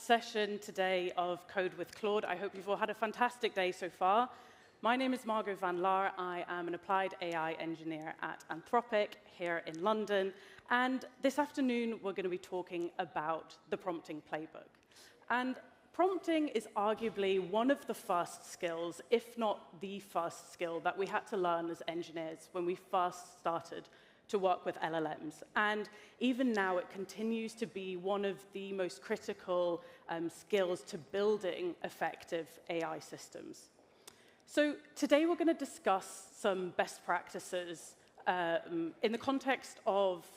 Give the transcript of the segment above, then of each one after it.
session today of Code with Claude. I hope you've all had a fantastic day so far. My name is Margot van Laar. I am an applied AI engineer at Anthropic here in London. And this afternoon, we're going to be talking about the prompting playbook. And prompting is arguably one of the first skills, if not the first skill, that we had to learn as engineers when we first started to work with LLMs. And even now, it continues to be one of the most critical skills to building effective AI systems. So today, we're going to discuss some best practices in the context of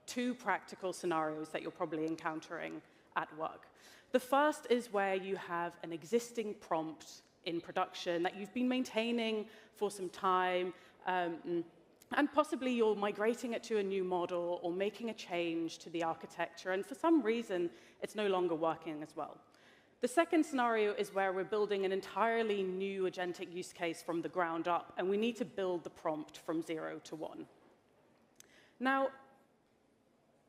two practical scenarios that you're probably encountering at work. The first is where you have an existing prompt in production that you've been maintaining for some time, and possibly you're migrating it to a new model or making a change to the architecture, and for some reason, it's no longer working as well. The second scenario is where we're building an entirely new agentic use case from the ground up, and we need to build the prompt from 0 to 1. Now,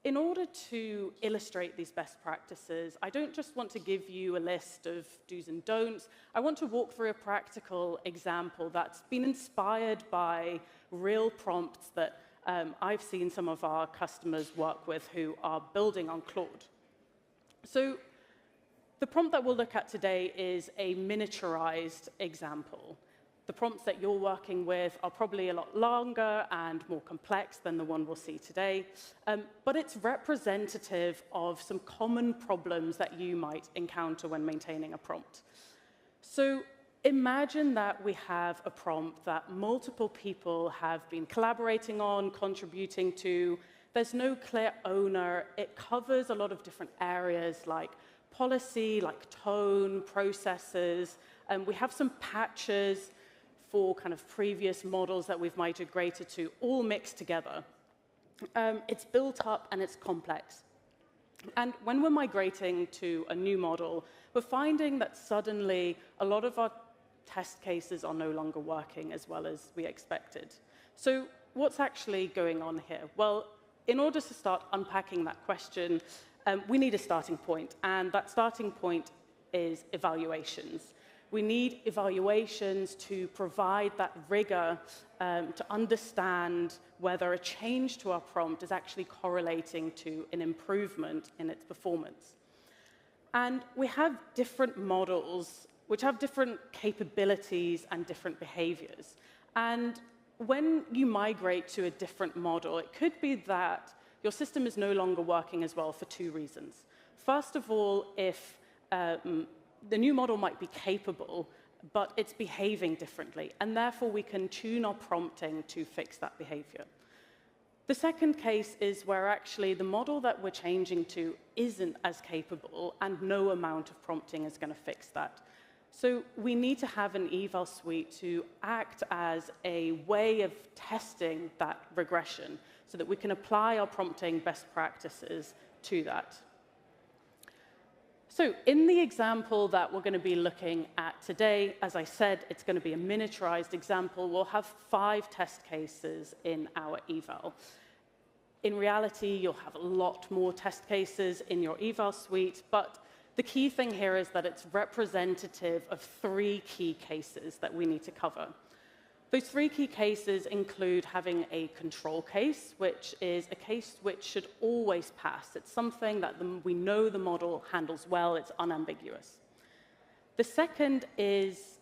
in order to illustrate these best practices, I don't just want to give you a list of do's and don'ts. I want to walk through a practical example that's been inspired by real prompts that I've seen some of our customers work with who are building on Claude. So the prompt that we'll look at today is a miniaturized example. The prompts that you're working with are probably a lot longer and more complex than the one we'll see today, but it's representative of some common problems that you might encounter when maintaining a prompt. So imagine that we have a prompt that multiple people have been collaborating on, contributing to. There's no clear owner. It covers a lot of different areas like policy, like tone, processes. We have some patches for kind of previous models that we've migrated to, all mixed together. It's built up and it's complex. And when we're migrating to a new model, we're finding that suddenly a lot of our test cases are no longer working as well as we expected. So what's actually going on here? Well, in order to start unpacking that question, we need a starting point. And that starting point is evaluations. We need evaluations to provide that rigor to understand whether a change to our prompt is actually correlating to an improvement in its performance. And we have different models which have different capabilities and different behaviors. And when you migrate to a different model, it could be that your system is no longer working as well for two reasons. First of all, if the new model might be capable, but it's behaving differently, and therefore we can tune our prompting to fix that behavior. The second case is where actually the model that we're changing to isn't as capable, and no amount of prompting is going to fix that. So we need to have an eval suite to act as a way of testing that regression so that we can apply our prompting best practices to that. So in the example that we're going to be looking at today, as I said, it's going to be a miniaturized example. We'll have 5 test cases in our eval. In reality, you'll have a lot more test cases in your eval suite, but the key thing here is that it's representative of 3 key cases that we need to cover. Those 3 key cases include having a control case, which is a case which should always pass. It's something that we know the model handles well. It's unambiguous. The second is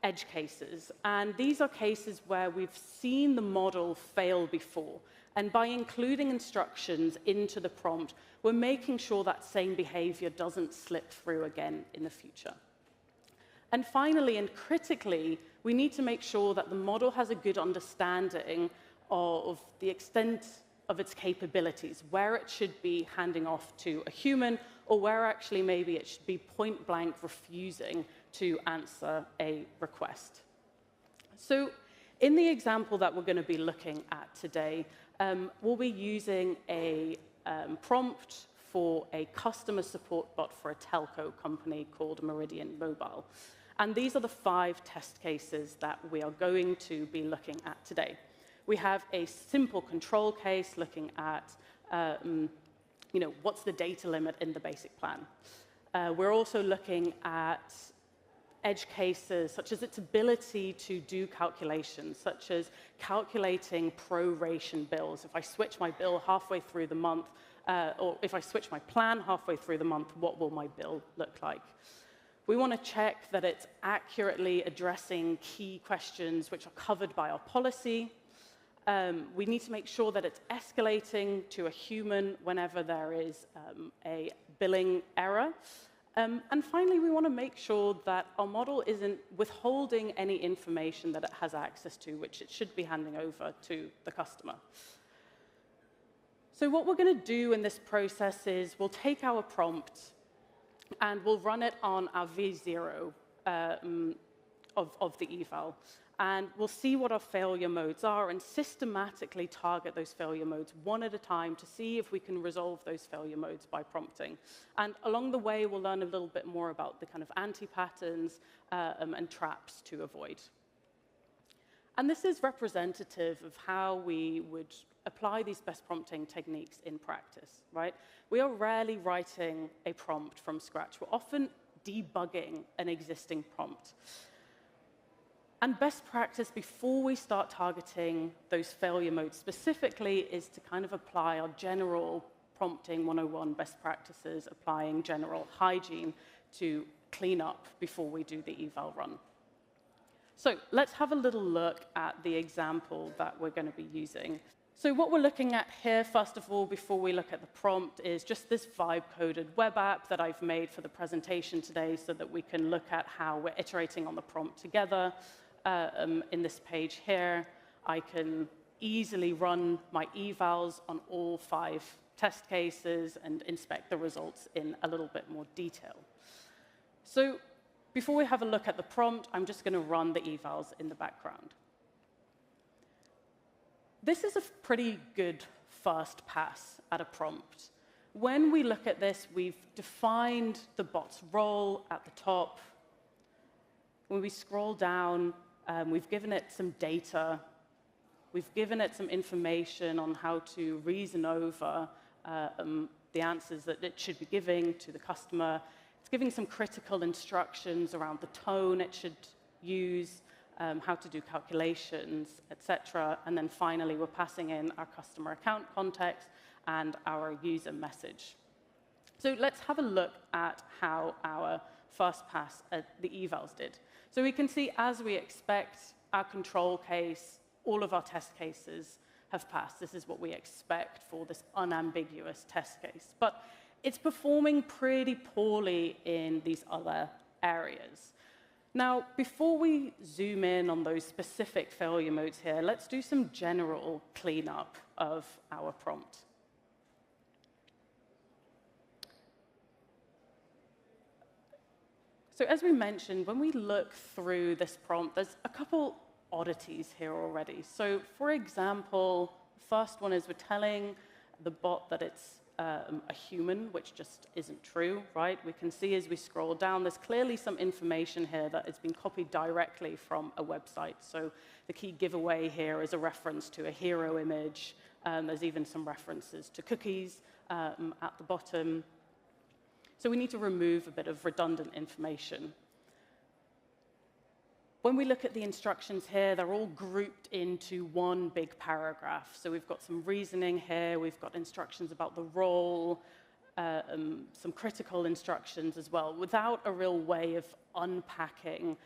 edge cases. And these are cases where we've seen the model fail before. And by including instructions into the prompt, we're making sure that same behavior doesn't slip through again in the future. And finally, and critically, we need to make sure that the model has a good understanding of the extent of its capabilities, where it should be handing off to a human, or where actually maybe it should be point blank refusing to answer a request. So in the example that we're going to be looking at today, we'll be using a prompt for a customer support bot for a telco company called Meridian Mobile. And these are the 5 test cases that we are going to be looking at today. We have a simple control case looking at, what's the data limit in the basic plan. We're also looking at edge cases, such as its ability to do calculations, such as calculating proration bills. If I switch my bill halfway through the month, or if I switch my plan halfway through the month, what will my bill look like? We want to check that it's accurately addressing key questions which are covered by our policy. We need to make sure that it's escalating to a human whenever there is a billing error. And finally, we want to make sure that our model isn't withholding any information that it has access to, which it should be handing over to the customer. So what we're going to do in this process is we'll take our prompt and we'll run it on our V0 of the eval. And we'll see what our failure modes are and systematically target those failure modes one at a time to see if we can resolve those failure modes by prompting. And along the way, we'll learn a little bit more about the kind of anti-patterns and traps to avoid. And this is representative of how we would apply these best prompting techniques in practice, right? We are rarely writing a prompt from scratch. We're often debugging an existing prompt. And best practice before we start targeting those failure modes specifically is to kind of apply our general prompting 101 best practices, applying general hygiene to clean up before we do the eval run. So let's have a little look at the example that we're going to be using. So what we're looking at here, first of all, before we look at the prompt, is just this vibe-coded web app that I've made for the presentation today so that we can look at how we're iterating on the prompt together. In this page here, I can easily run my evals on all 5 test cases and inspect the results in a little bit more detail. So before we have a look at the prompt, I'm just going to run the evals in the background. This is a pretty good first pass at a prompt. When we look at this, we've defined the bot's role at the top. When we scroll down, we've given it some data. We've given it some information on how to reason over the answers that it should be giving to the customer. It's giving some critical instructions around the tone it should use, how to do calculations, etc. And then finally, we're passing in our customer account context and our user message. So let's have a look at how our first pass at the evals did. So we can see, as we expect, our control case, all of our test cases have passed. This is what we expect for this unambiguous test case. But it's performing pretty poorly in these other areas. Now, before we zoom in on those specific failure modes here, let's do some general cleanup of our prompt. So as we mentioned, when we look through this prompt, there's a couple oddities here already. So for example, the first one is we're telling the bot that it's a human, which just isn't true, right? We can see as we scroll down, there's clearly some information here that has been copied directly from a website. So the key giveaway here is a reference to a hero image. There's even some references to cookies at the bottom. So we need to remove a bit of redundant information. When we look at the instructions here, they're all grouped into one big paragraph. So we've got some reasoning here, we've got instructions about the role, some critical instructions as well, without a real way of unpacking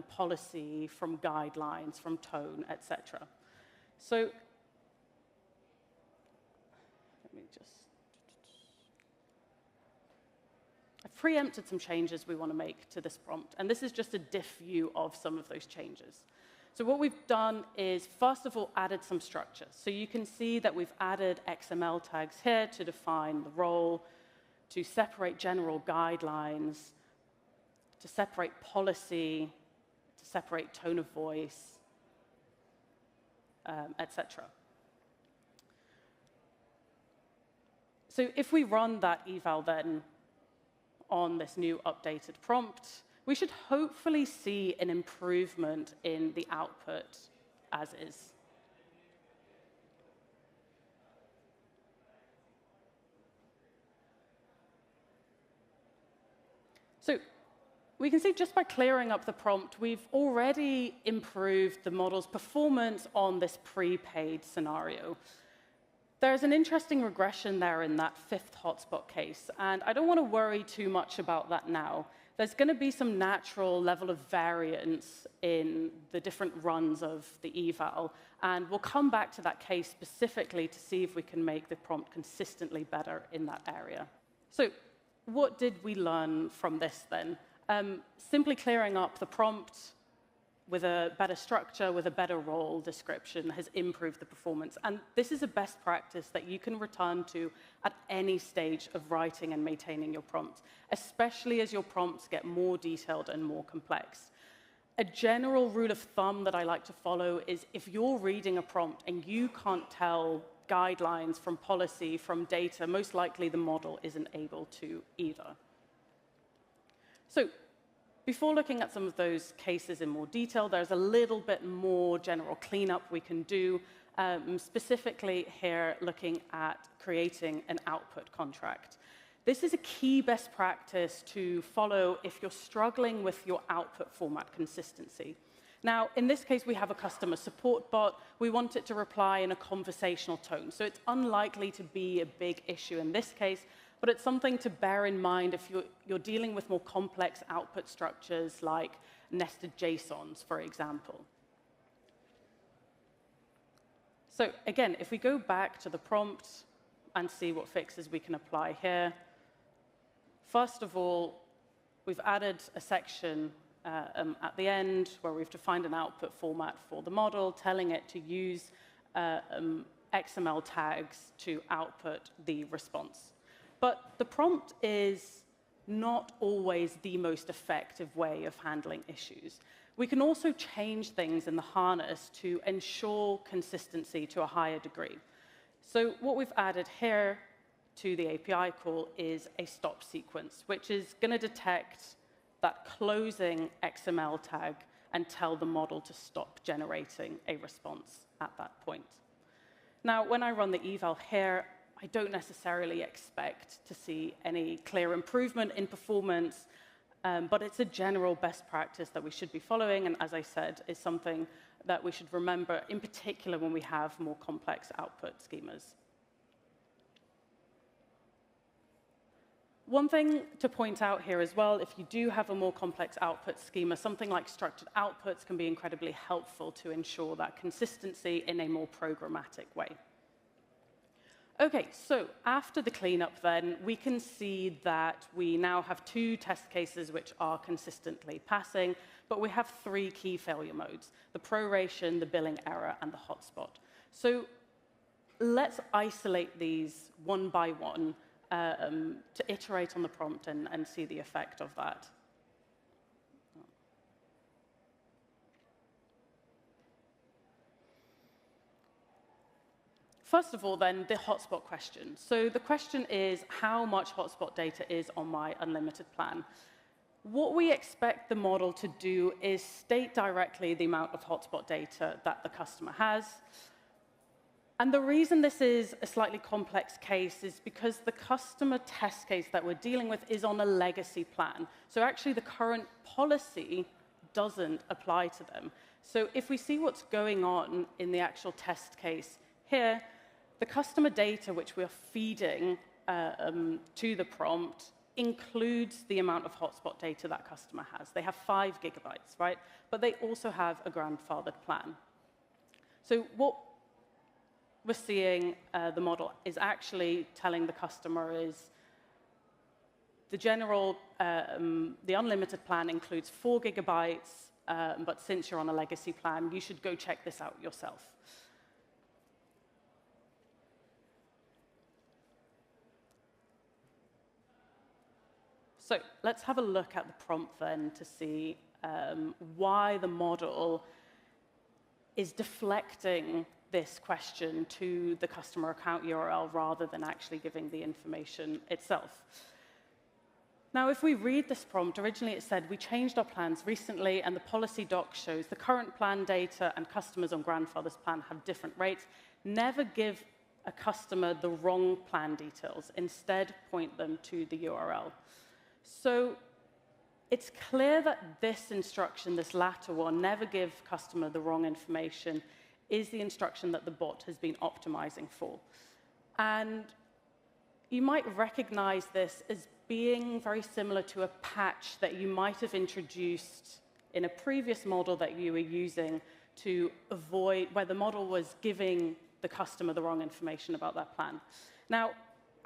policy from guidelines, from tone, etc. So let me just... I've preempted some changes we want to make to this prompt, and this is just a diff view of some of those changes. So what we've done is, first of all, added some structure. So you can see that we've added XML tags here to define the role, to separate general guidelines, to separate policy, to separate tone of voice, etc. So if we run that eval then on this new updated prompt, we should hopefully see an improvement in the output as is. So we can see just by clearing up the prompt, we've already improved the model's performance on this prepaid scenario. There's an interesting regression there in that fifth hotspot case, and I don't want to worry too much about that now. There's going to be some natural level of variance in the different runs of the eval, and we'll come back to that case specifically to see if we can make the prompt consistently better in that area. So what did we learn from this then? Simply clearing up the prompt with a better structure, with a better role description, has improved the performance. And this is a best practice that you can return to at any stage of writing and maintaining your prompts, especially as your prompts get more detailed and more complex. A general rule of thumb that I like to follow is if you're reading a prompt and you can't tell guidelines from policy, from data, most likely the model isn't able to either. So before looking at some of those cases in more detail, there's a little bit more general cleanup we can do, specifically here looking at creating an output contract. This is a key best practice to follow if you're struggling with your output format consistency. Now, in this case, we have a customer support bot. We want it to reply in a conversational tone, so it's unlikely to be a big issue in this case, but it's something to bear in mind if you're dealing with more complex output structures like nested JSONs, for example. So again, if we go back to the prompt and see what fixes we can apply here, first of all, we've added a section at the end where we've defined an output format for the model, telling it to use XML tags to output the response. But the prompt is not always the most effective way of handling issues. We can also change things in the harness to ensure consistency to a higher degree. So what we've added here to the API call is a stop sequence, which is going to detect that closing XML tag and tell the model to stop generating a response at that point. Now, when I run the eval here, I don't necessarily expect to see any clear improvement in performance, but it's a general best practice that we should be following, and as I said, is something that we should remember, in particular when we have more complex output schemas. One thing to point out here as well, if you do have a more complex output schema, something like structured outputs can be incredibly helpful to ensure that consistency in a more programmatic way. OK, so after the cleanup, then, we can see that we now have 2 test cases which are consistently passing, but we have 3 key failure modes: the proration, the billing error, and the hotspot. So let's isolate these one by one to iterate on the prompt and see the effect of that. First of all, then, the hotspot question. So the question is, how much hotspot data is on my unlimited plan? What we expect the model to do is state directly the amount of hotspot data that the customer has. And the reason this is a slightly complex case is because the customer test case that we're dealing with is on a legacy plan. So actually, the current policy doesn't apply to them. So if we see what's going on in the actual test case here, the customer data which we're feeding to the prompt includes the amount of hotspot data that customer has. They have 5 gigabytes, right? But they also have a grandfathered plan. So what we're seeing the model is actually telling the customer is the general, the unlimited plan includes 4 gigabytes, but since you're on a legacy plan, you should go check this out yourself. So let's have a look at the prompt then to see why the model is deflecting this question to the customer account URL rather than actually giving the information itself. Now, if we read this prompt, originally it said, we changed our plans recently, and the policy doc shows the current plan data and customers on grandfather's plan have different rates. Never give a customer the wrong plan details. Instead, point them to the URL. So it's clear that this instruction, this latter one, never give customer the wrong information, is the instruction that the bot has been optimizing for. And you might recognize this as being very similar to a patch that you might have introduced in a previous model that you were using to avoid, where the model was giving the customer the wrong information about their plan. Now,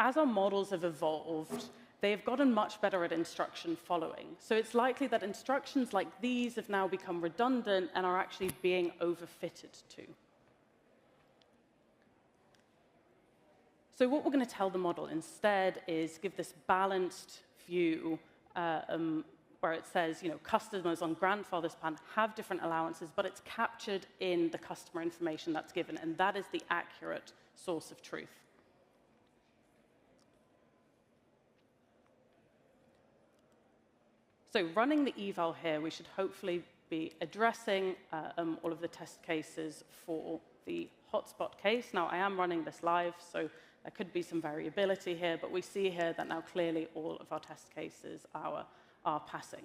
as our models have evolved, they've gotten much better at instruction following. So it's likely that instructions like these have now become redundant and are actually being overfitted to. So what we're going to tell the model instead is give this balanced view where it says, customers on grandfather's plan have different allowances, but it's captured in the customer information that's given, and that is the accurate source of truth. So running the eval here, we should hopefully be addressing all of the test cases for the hotspot case. Now, I am running this live, so there could be some variability here, but we see here that now clearly all of our test cases are passing.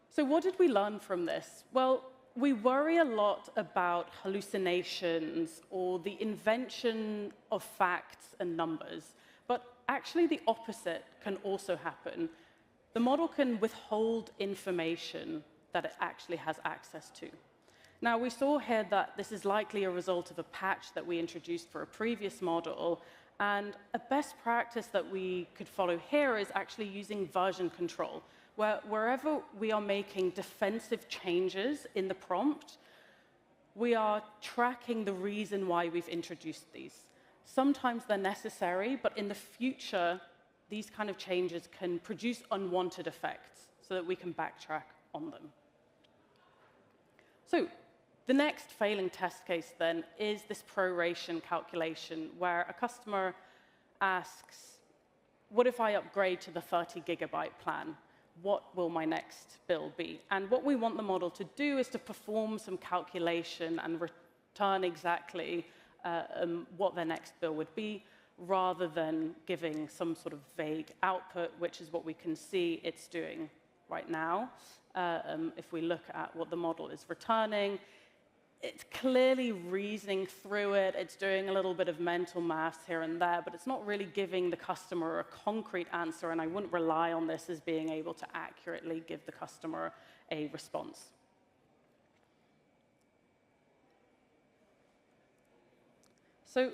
So what did we learn from this? Well, we worry a lot about hallucinations or the invention of facts and numbers, but actually the opposite can also happen. The model can withhold information that it actually has access to. Now, we saw here that this is likely a result of a patch that we introduced for a previous model, and a best practice that we could follow here is actually using version control, where wherever we are making defensive changes in the prompt, we are tracking the reason why we've introduced these. Sometimes they're necessary, but in the future, these kind of changes can produce unwanted effects so that we can backtrack on them. So the next failing test case then is this proration calculation, where a customer asks, what if I upgrade to the 30 gigabyte plan? What will my next bill be? And what we want the model to do is to perform some calculation and return exactly what their next bill would be, rather than giving some sort of vague output, which is what we can see it's doing right now. If we look at what the model is returning, it's clearly reasoning through it. It's doing a little bit of mental math here and there, but it's not really giving the customer a concrete answer, and I wouldn't rely on this as being able to accurately give the customer a response. So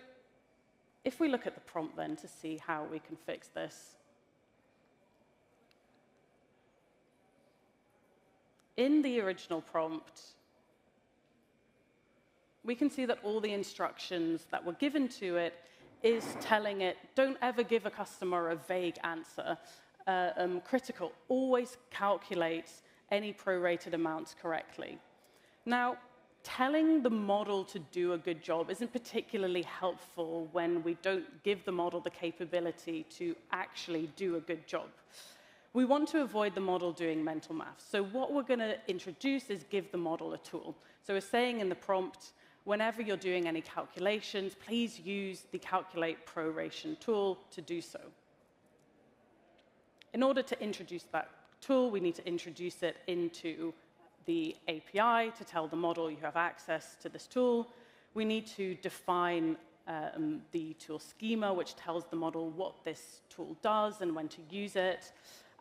if we look at the prompt then to see how we can fix this, in the original prompt, we can see that all the instructions that were given to it is telling it, don't ever give a customer a vague answer. Critical, always calculate any prorated amounts correctly. Now, telling the model to do a good job isn't particularly helpful when we don't give the model the capability to actually do a good job. We want to avoid the model doing mental math. So what we're going to introduce is give the model a tool. So we're saying in the prompt, whenever you're doing any calculations, please use the calculate proration tool to do so. In order to introduce that tool, we need to introduce it into the API to tell the model you have access to this tool. We need to define the tool schema, which tells the model what this tool does and when to use it.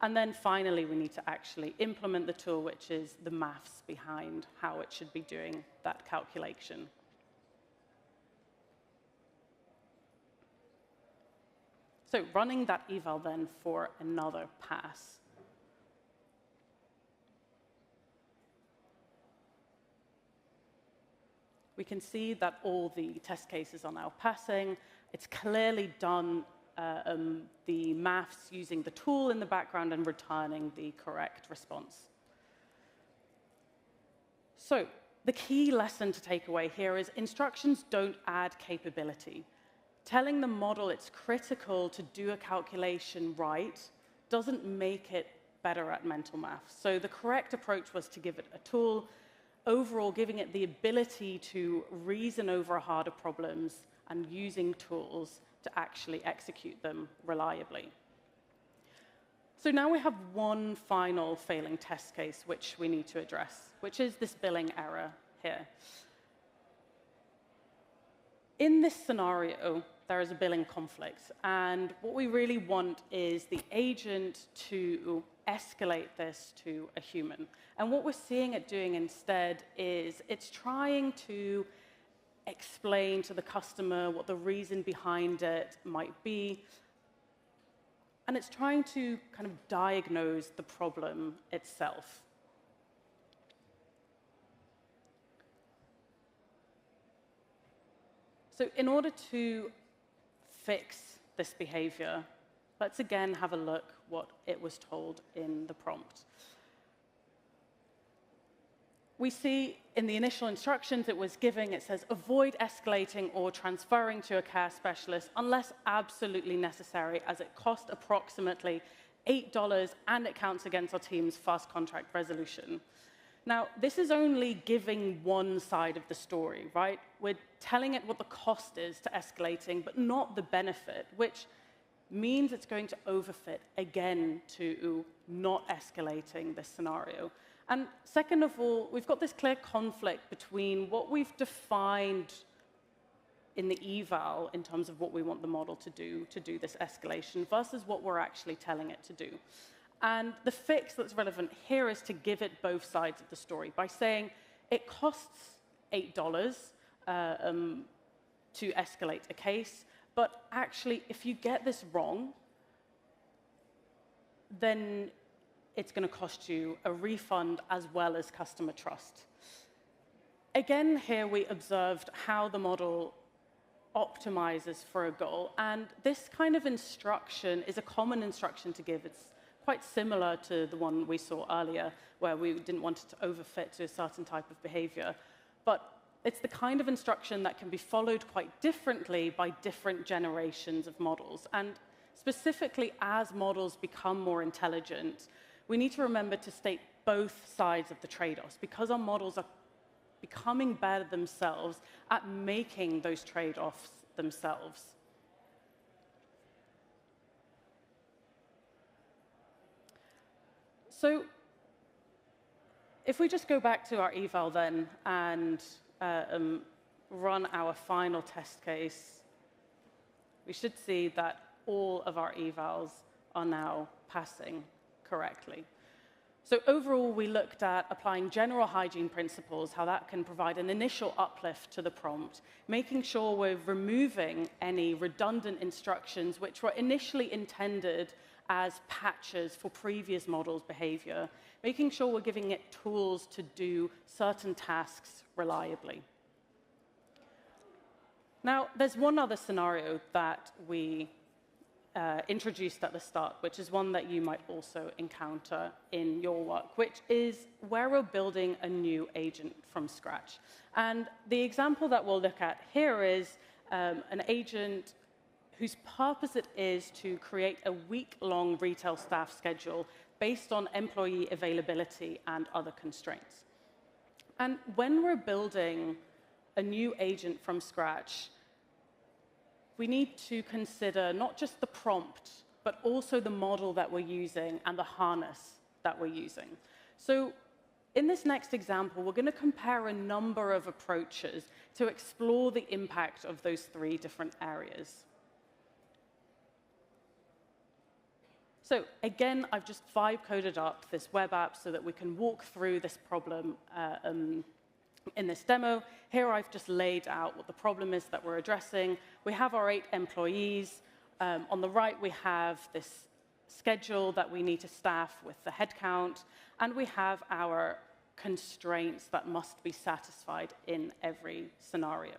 And then finally, we need to actually implement the tool, which is the maths behind how it should be doing that calculation. So running that eval then for another pass. We can see that all the test cases are now passing. It's clearly done the maths using the tool in the background and returning the correct response. So the key lesson to take away here is instructions don't add capability. Telling the model it's critical to do a calculation right doesn't make it better at mental math. So the correct approach was to give it a tool, overall giving it the ability to reason over harder problems and using tools to actually execute them reliably. So now we have one final failing test case which we need to address, which is this billing error here. In this scenario, there is a billing conflict, and what we really want is the agent to escalate this to a human. And what we're seeing it doing instead is it's trying to explain to the customer what the reason behind it might be, and it's trying to kind of diagnose the problem itself. So in order to fix this behavior, let's again have a look what it was told in the prompt. We see in the initial instructions it was giving, it says, avoid escalating or transferring to a care specialist unless absolutely necessary, as it cost approximately $8 and it counts against our team's fast contract resolution. Now, this is only giving one side of the story, right? We're telling it what the cost is to escalating, but not the benefit, which means it's going to overfit again to not escalating this scenario. And second of all, we've got this clear conflict between what we've defined in the eval in terms of what we want the model to do this escalation versus what we're actually telling it to do. And the fix that's relevant here is to give it both sides of the story by saying it costs $8 to escalate a case, but actually, if you get this wrong, then it's going to cost you a refund as well as customer trust. Again, here we observed how the model optimizes for a goal, and this kind of instruction is a common instruction to give. It's quite similar to the one we saw earlier, where we didn't want it to overfit to a certain type of behavior. But it's the kind of instruction that can be followed quite differently by different generations of models. And specifically, as models become more intelligent, we need to remember to state both sides of the trade-offs, because our models are becoming better themselves at making those trade-offs themselves. So if we just go back to our eval then and run our final test case, we should see that all of our evals are now passing correctly. So overall, we looked at applying general hygiene principles, how that can provide an initial uplift to the prompt, making sure we're removing any redundant instructions which were initially intended as patches for previous models' behavior, making sure we're giving it tools to do certain tasks reliably. Now, there's one other scenario that we introduced at the start, which is one that you might also encounter in your work, which is where we're building a new agent from scratch. And the example that we'll look at here is an agent whose purpose it is to create a week-long retail staff schedule based on employee availability and other constraints. And when we're building a new agent from scratch, we need to consider not just the prompt, but also the model that we're using and the harness that we're using. So in this next example, we're going to compare a number of approaches to explore the impact of those three different areas. So again, I've just vibe-coded up this web app so that we can walk through this problem in this demo. Here I've just laid out what the problem is that we're addressing. We have our 8 employees. On the right, we have this schedule that we need to staff with the headcount, and we have our constraints that must be satisfied in every scenario.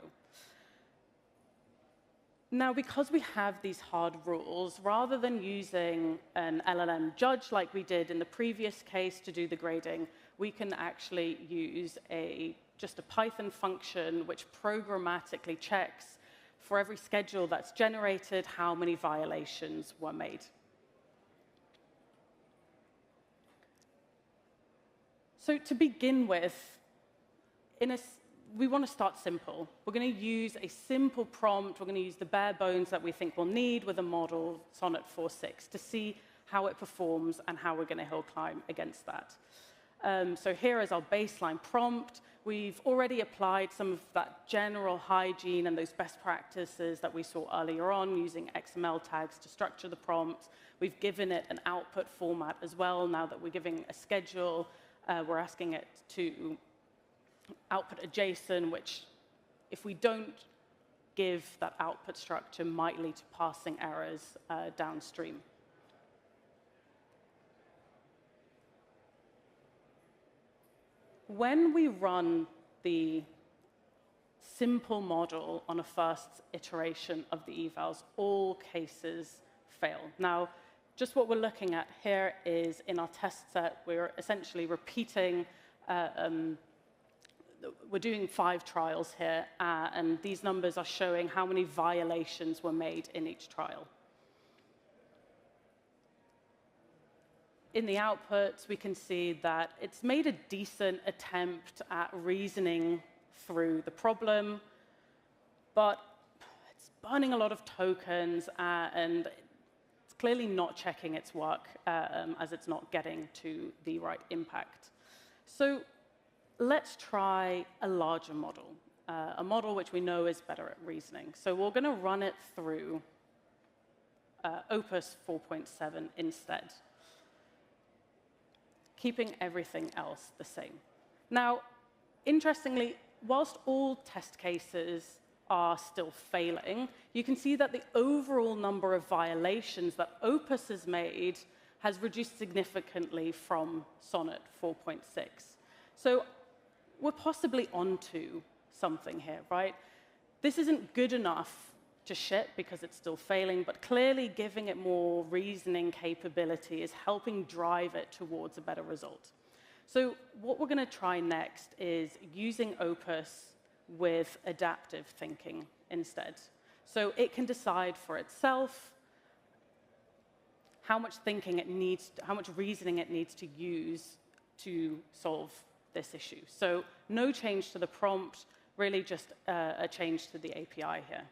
Now, because we have these hard rules, rather than using an LLM judge like we did in the previous case to do the grading, we can actually use just a Python function which programmatically checks for every schedule that's generated how many violations were made. So to begin with, we want to start simple. We're going to use a simple prompt. We're going to use the bare bones that we think we'll need with a model, Sonnet 4.6, to see how it performs, and how we're going to hill climb against that. So here is our baseline prompt. We've already applied some of that general hygiene and those best practices that we saw earlier on, using XML tags to structure the prompt. We've given it an output format as well. Now that we're giving a schedule, we're asking it to output a JSON, which, if we don't give that output structure, might lead to parsing errors downstream. When we run the simple model on a first iteration of the evals, all cases fail. Now, just what we're looking at here is in our test set, we're essentially repeating, we're doing 5 trials here, and these numbers are showing how many violations were made in each trial. In the outputs, we can see that it's made a decent attempt at reasoning through the problem, but it's burning a lot of tokens, and it's clearly not checking its work, as it's not getting to the right impact. So let's try a larger model, a model which we know is better at reasoning. So we're going to run it through Opus 4.7 instead, keeping everything else the same. Now, interestingly, whilst all test cases are still failing, you can see that the overall number of violations that Opus has made has reduced significantly from Sonnet 4.6. So we're possibly onto something here, right? This isn't good enough to ship because it's still failing, but clearly giving it more reasoning capability is helping drive it towards a better result. So what we're going to try next is using Opus with adaptive thinking instead. So it can decide for itself how much thinking it needs, how much reasoning it needs to use to solve this issue. So no change to the prompt, really just a change to the API here.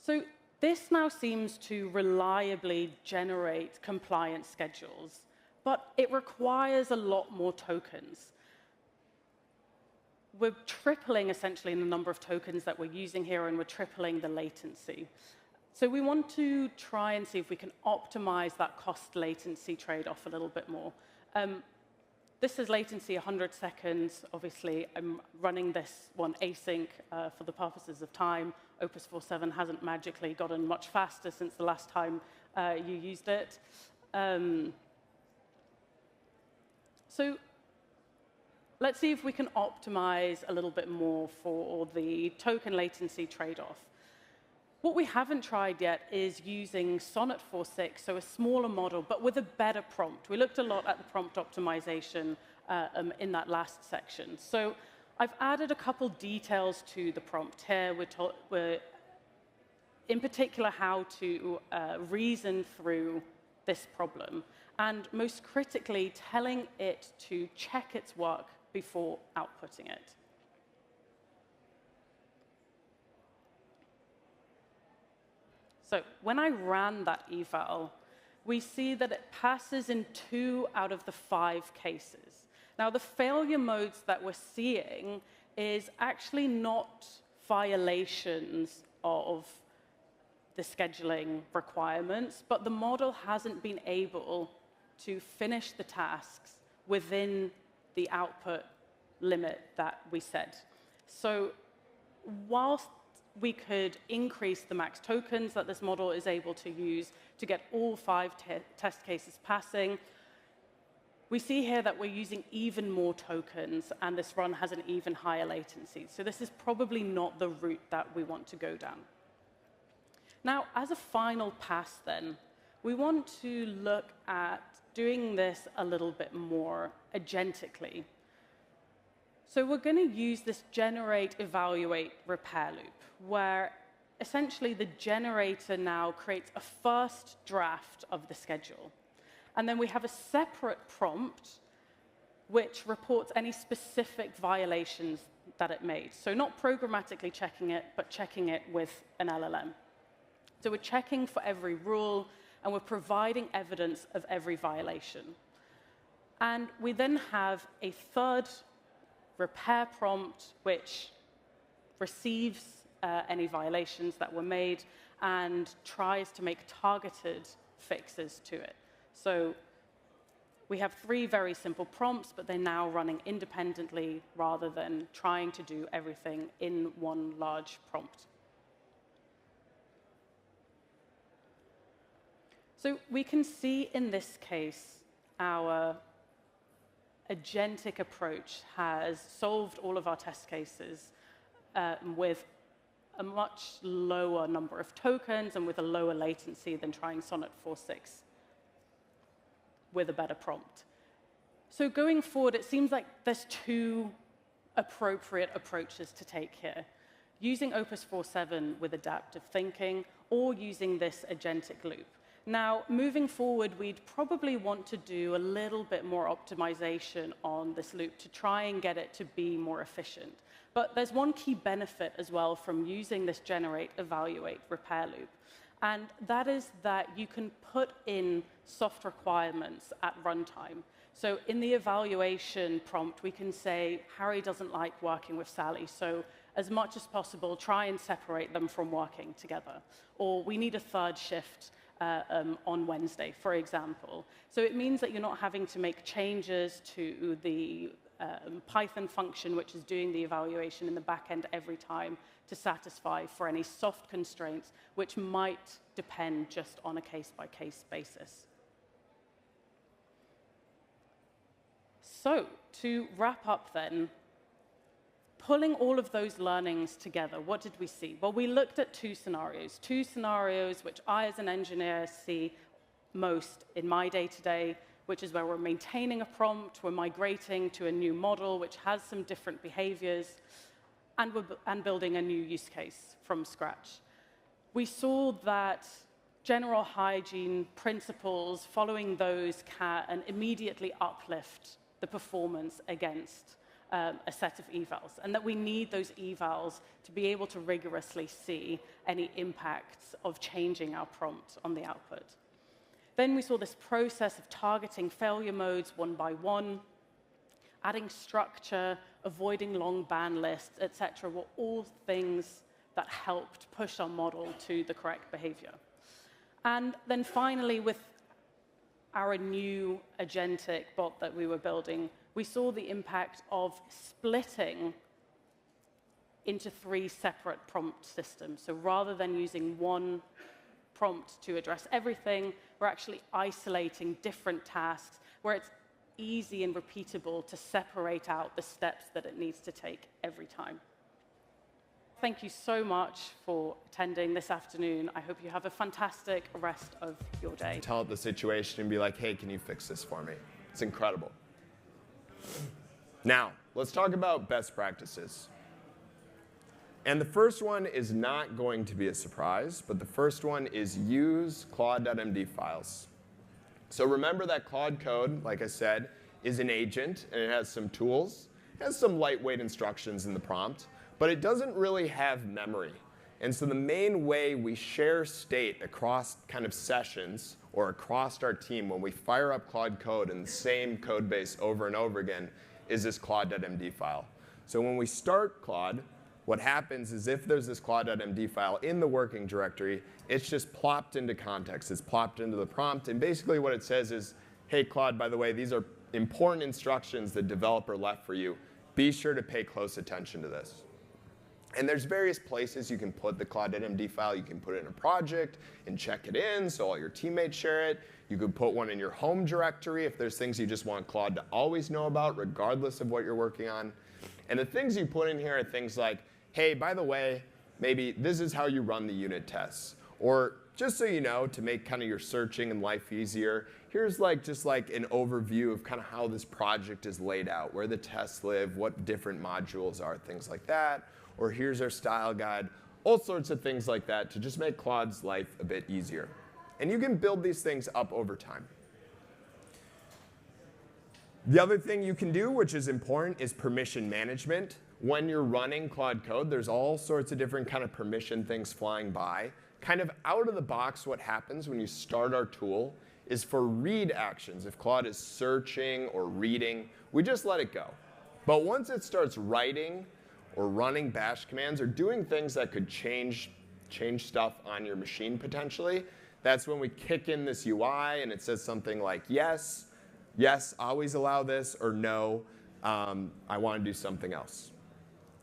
So this now seems to reliably generate compliance schedules, but it requires a lot more tokens. We're tripling, essentially, in the number of tokens that we're using here, and we're tripling the latency. So we want to try and see if we can optimize that cost-latency trade-off a little bit more. This is latency 100 seconds. Obviously, I'm running this one async for the purposes of time. Opus 4.7 hasn't magically gotten much faster since the last time you used it. So let's see if we can optimize a little bit more for the token latency trade-off. What we haven't tried yet is using Sonnet 4.6, so a smaller model, but with a better prompt. We looked a lot at the prompt optimization in that last section. So I've added a couple details to the prompt here. We're in particular how to reason through this problem, and most critically, telling it to check its work before outputting it. So when I ran that eval, we see that it passes in 2 out of the 5 cases. Now, the failure modes that we're seeing is actually not violations of the scheduling requirements, but the model hasn't been able to finish the tasks within the output limit that we set. So whilst we could increase the max tokens that this model is able to use to get all 5 test cases passing, we see here that we're using even more tokens, and this run has an even higher latency. So this is probably not the route that we want to go down. Now, as a final pass then, we want to look at doing this a little bit more agentically. So we're going to use this generate, evaluate, repair loop, where essentially the generator now creates a first draft of the schedule. And then we have a separate prompt which reports any specific violations that it made. So not programmatically checking it, but checking it with an LLM. So we're checking for every rule, and we're providing evidence of every violation. And we then have a third repair prompt, which receives any violations that were made and tries to make targeted fixes to it. So we have 3 very simple prompts, but they're now running independently rather than trying to do everything in one large prompt. So we can see in this case our agentic approach has solved all of our test cases with a much lower number of tokens and with a lower latency than trying Sonnet 4.6 with a better prompt. So going forward, it seems like there's 2 appropriate approaches to take here. Using Opus 4.7 with adaptive thinking, or using this agentic loop. Now, moving forward, we'd probably want to do a little bit more optimization on this loop to try and get it to be more efficient. But there's one key benefit as well from using this generate, evaluate, repair loop. And that is that you can put in soft requirements at runtime. So in the evaluation prompt, we can say, Harry doesn't like working with Sally, so as much as possible, try and separate them from working together. Or we need a third shift on Wednesday, for example. So it means that you're not having to make changes to the Python function, which is doing the evaluation in the back end every time to satisfy for any soft constraints, which might depend just on a case-by-case basis. So to wrap up then, pulling all of those learnings together, what did we see? Well, we looked at 2 scenarios which I as an engineer see most in my day-to-day, which is where we're maintaining a prompt, we're migrating to a new model which has some different behaviors, and building a new use case from scratch. We saw that general hygiene principles, following those can immediately uplift the performance against a set of evals, and that we need those evals to be able to rigorously see any impacts of changing our prompt on the output. Then we saw this process of targeting failure modes one by one, adding structure, avoiding long ban lists, etc., were all things that helped push our model to the correct behavior. And then finally, with our new agentic bot that we were building, we saw the impact of splitting into 3 separate prompt systems. So rather than using one prompt to address everything, we're actually isolating different tasks where it's easy and repeatable to separate out the steps that it needs to take every time. Thank you so much for attending this afternoon. I hope you have a fantastic rest of your day. Tell it the situation and be like, hey, can you fix this for me? It's incredible. Now, let's talk about best practices. And the first one is not going to be a surprise, but the first one is use Claude.md files. So remember that Claude Code, like I said, is an agent, and it has some tools. It has some lightweight instructions in the prompt, but it doesn't really have memory. And so the main way we share state across kind of sessions or across our team when we fire up Claude Code in the same code base over and over again is this Claude.md file. So when we start Claude, what happens is if there's this Claude.md file in the working directory, it's just plopped into context. It's plopped into the prompt. And basically what it says is, hey, Claude, by the way, these are important instructions the developer left for you. Be sure to pay close attention to this. And there's various places you can put the Claude.md file. You can put it in a project and check it in so all your teammates share it. You could put one in your home directory if there's things you just want Claude to always know about, regardless of what you're working on. And the things you put in here are things like, hey, by the way, maybe this is how you run the unit tests. Or just so you know, to make kind of your searching and life easier, here's just like an overview of kind of how this project is laid out, where the tests live, what different modules are, things like that. Or here's our style guide, all sorts of things like that to just make Claude's life a bit easier. And you can build these things up over time. The other thing you can do, which is important, is permission management. when you're running Claude Code, there's all sorts of different kind of permission things flying by. Kind of out of the box, what happens when you start our tool is for read actions. If Claude is searching or reading, we just let it go. But once it starts writing or running bash commands or doing things that could change stuff on your machine potentially, that's when we kick in this UI and it says something like, yes, always allow this, or no, I want to do something else.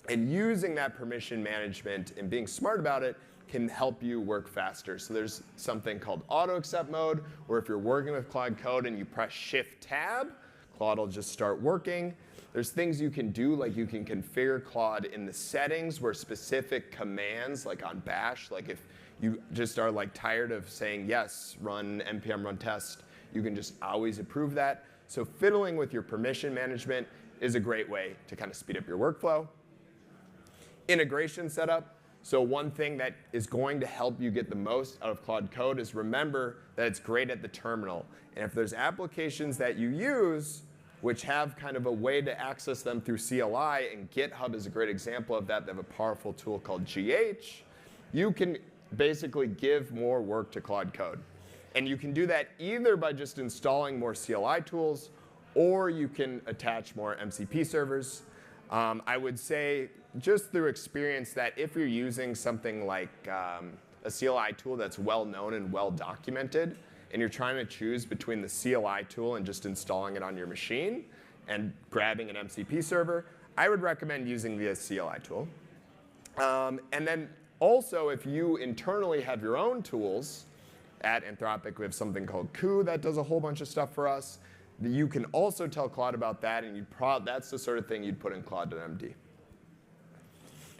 And using that permission management and being smart about it can help you work faster. So there's something called auto accept mode, where if you're working with Claude Code and you press Shift Tab, Claude will just start working. There's things you can do, like you can configure Claude in the settings where specific commands, like on bash, like if you just are like tired of saying yes, run npm run test, you can just always approve that. So fiddling with your permission management is a great way to kind of speed up your workflow. Integration setup. So one thing that is going to help you get the most out of Claude Code is remember that it's great at the terminal. And if there's applications that you use which have kind of a way to access them through CLI, and GitHub is a great example of that. They have a powerful tool called GH. You can basically give more work to Claude Code. And you can do that either by just installing more CLI tools, or you can attach more MCP servers. I would say, just through experience, that if you're using something like a CLI tool that's well known and well documented, and you're trying to choose between the CLI tool and just installing it on your machine and grabbing an MCP server, I would recommend using the CLI tool. And then also, if you internally have your own tools, at Anthropic we have something called Koo that does a whole bunch of stuff for us. You can also tell Claude about that, and that's the sort of thing you'd put in Claude.md.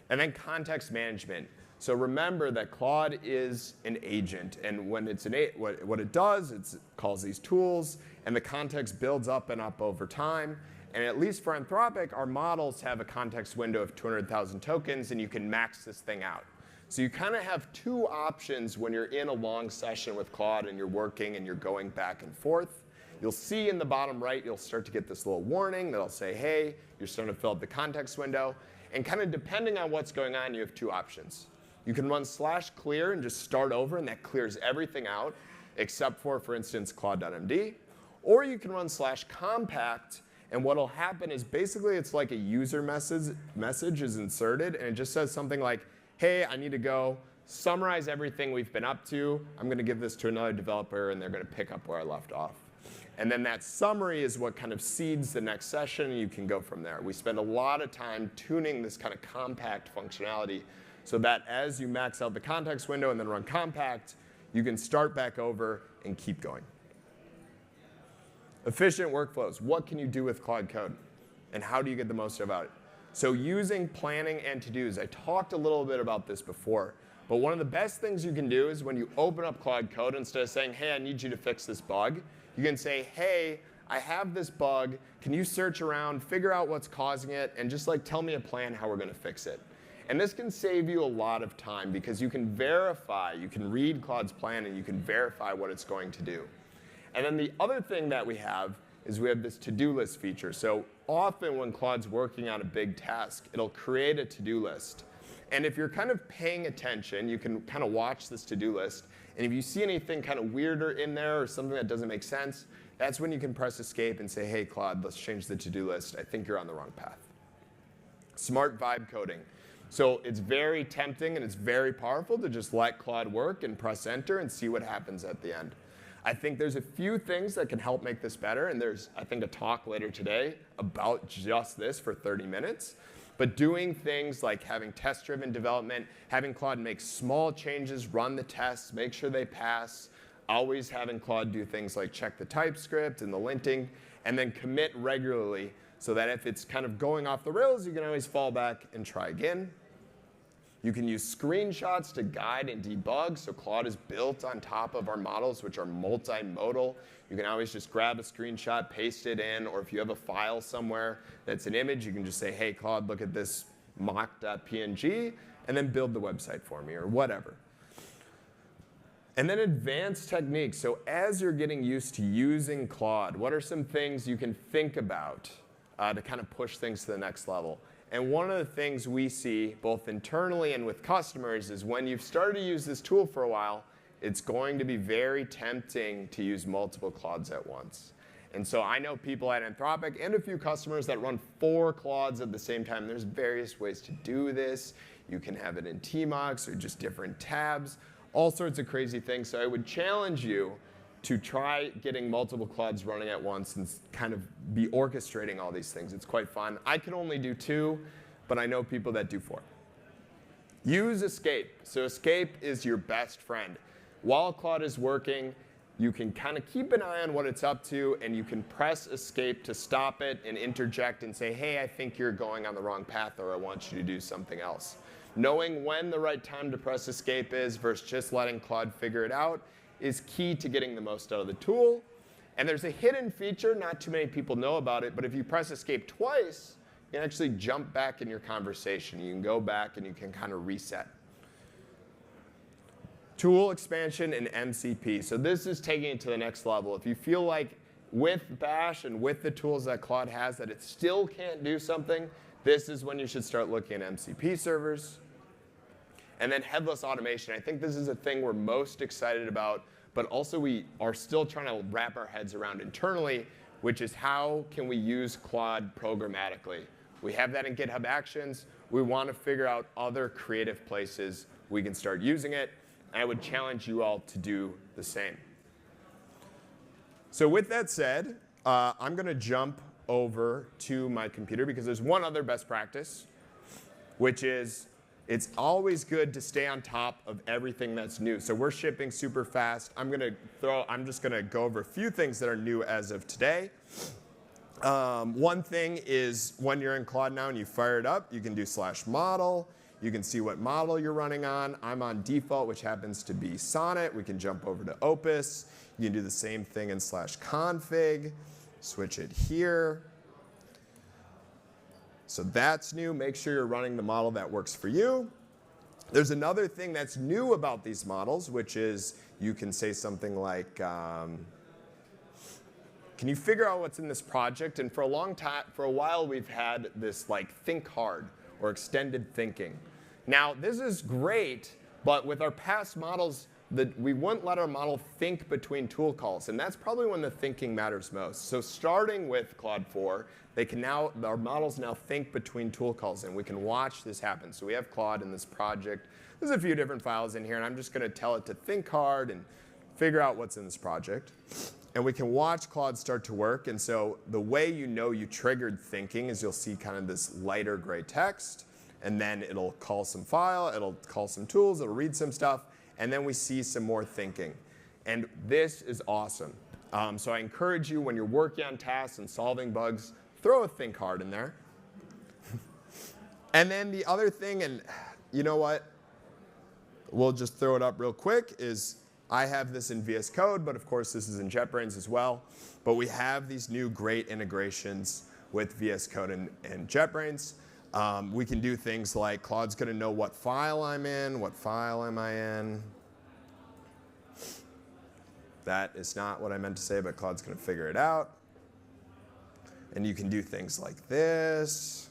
And then context management. So remember that Claude is an agent, and when it's what it does, it calls these tools, and the context builds up and up over time. And at least for Anthropic, our models have a context window of 200,000 tokens, and you can max this thing out. So you kind of have two options when you're in a long session with Claude and you're working and you're going back and forth. You'll see in the bottom right, you'll start to get this little warning that'll say, hey, you're starting to fill up the context window. And kind of depending on what's going on, you have two options. You can run /clear and just start over, and that clears everything out, except for instance, Claude.md. Or you can run /compact, and what'll happen is basically it's like a user message is inserted, and it just says something like, hey, I need to go summarize everything we've been up to. I'm going to give this to another developer, and they're going to pick up where I left off. And then that summary is what kind of seeds the next session, and you can go from there. We spend a lot of time tuning this kind of compact functionality so that as you max out the context window and then run compact, you can start back over and keep going. Efficient workflows. What can you do with Claude Code? And how do you get the most out of it? So using planning and to-dos. I talked a little bit about this before. But one of the best things you can do is when you open up Claude Code, instead of saying, hey, I need you to fix this bug, you can say, hey, I have this bug. Can you search around, figure out what's causing it, and just like tell me a plan how we're going to fix it? And this can save you a lot of time because you can verify, you can read Claude's plan and you can verify what it's going to do. And then the other thing that we have is we have this to-do list feature. So often when Claude's working on a big task, it'll create a to-do list. And if you're kind of paying attention, you can kind of watch this to-do list. And if you see anything kind of weirder in there or something that doesn't make sense, that's when you can press escape and say, hey, Claude, let's change the to-do list. I think you're on the wrong path. Smart vibe coding. So it's very tempting and it's very powerful to just let Claude work and press enter and see what happens at the end. I think there's a few things that can help make this better, and there's, I think, a talk later today about just this for 30 minutes. But doing things like having test-driven development, having Claude make small changes, run the tests, make sure they pass, always having Claude do things like check the TypeScript and the linting, and then commit regularly so that if it's kind of going off the rails, you can always fall back and try again. You can use screenshots to guide and debug. So Claude is built on top of our models, which are multimodal. You can always just grab a screenshot, paste it in, or if you have a file somewhere that's an image, you can just say, hey, Claude, look at this mock.png, and then build the website for me, or whatever. And then advanced techniques. So as you're getting used to using Claude, what are some things you can think about to kind of push things to the next level? And one of the things we see, both internally and with customers, is when you've started to use this tool for a while, it's going to be very tempting to use multiple Claudes at once. And so I know people at Anthropic and a few customers that run 4 Claudes at the same time. There's various ways to do this. You can have it in tmux or just different tabs, all sorts of crazy things. So I would challenge you to try getting multiple Claudes running at once and kind of be orchestrating all these things. It's quite fun. I can only do 2, but I know people that do 4. Use escape. So escape is your best friend. While Claude is working, you can kind of keep an eye on what it's up to, and you can press escape to stop it and interject and say, hey, I think you're going on the wrong path, or I want you to do something else. Knowing when the right time to press escape is versus just letting Claude figure it out is key to getting the most out of the tool. And there's a hidden feature, not too many people know about it, but if you press escape twice, you can actually jump back in your conversation. You can go back and you can kind of reset. Tool expansion and MCP. So this is taking it to the next level. If you feel like with Bash and with the tools that Claude has that it still can't do something, this is when you should start looking at MCP servers. And then headless automation. I think this is a thing we're most excited about, but also we are still trying to wrap our heads around internally, which is how can we use Claude programmatically? We have that in GitHub Actions. We want to figure out other creative places we can start using it. And I would challenge you all to do the same. So with that said, I'm going to jump over to my computer because there's one other best practice, which is it's always good to stay on top of everything that's new. So we're shipping super fast. I'm just going to go over a few things that are new as of today. One thing is when you're in Claude now and you fire it up, you can do /model. You can see what model you're running on. I'm on default, which happens to be Sonnet. We can jump over to Opus. You can do the same thing in /config. Switch it here. So that's new. Make sure you're running the model that works for you. There's another thing that's new about these models, which is you can say something like, can you figure out what's in this project? And for a while, we've had this like think hard or extended thinking. Now, this is great, but with our past models, we wouldn't let our model think between tool calls, and that's probably when the thinking matters most. So starting with Claude 4, our models now think between tool calls, and we can watch this happen. So we have Claude in this project. There's a few different files in here, and I'm just going to tell it to think hard and figure out what's in this project. And we can watch Claude start to work. And so the way you know you triggered thinking is you'll see kind of this lighter gray text, and then it'll call some file, it'll call some tools, it'll read some stuff, and then we see some more thinking. And this is awesome. So I encourage you when you're working on tasks and solving bugs, throw a think hard in there. And then the other thing, and you know what? We'll just throw it up real quick, is I have this in VS Code, but of course this is in JetBrains as well. But we have these new great integrations with VS Code and JetBrains. We can do things like Claude's going to know what file I'm in, what file am I in. That is not what I meant to say, but Claude's going to figure it out. And you can do things like this.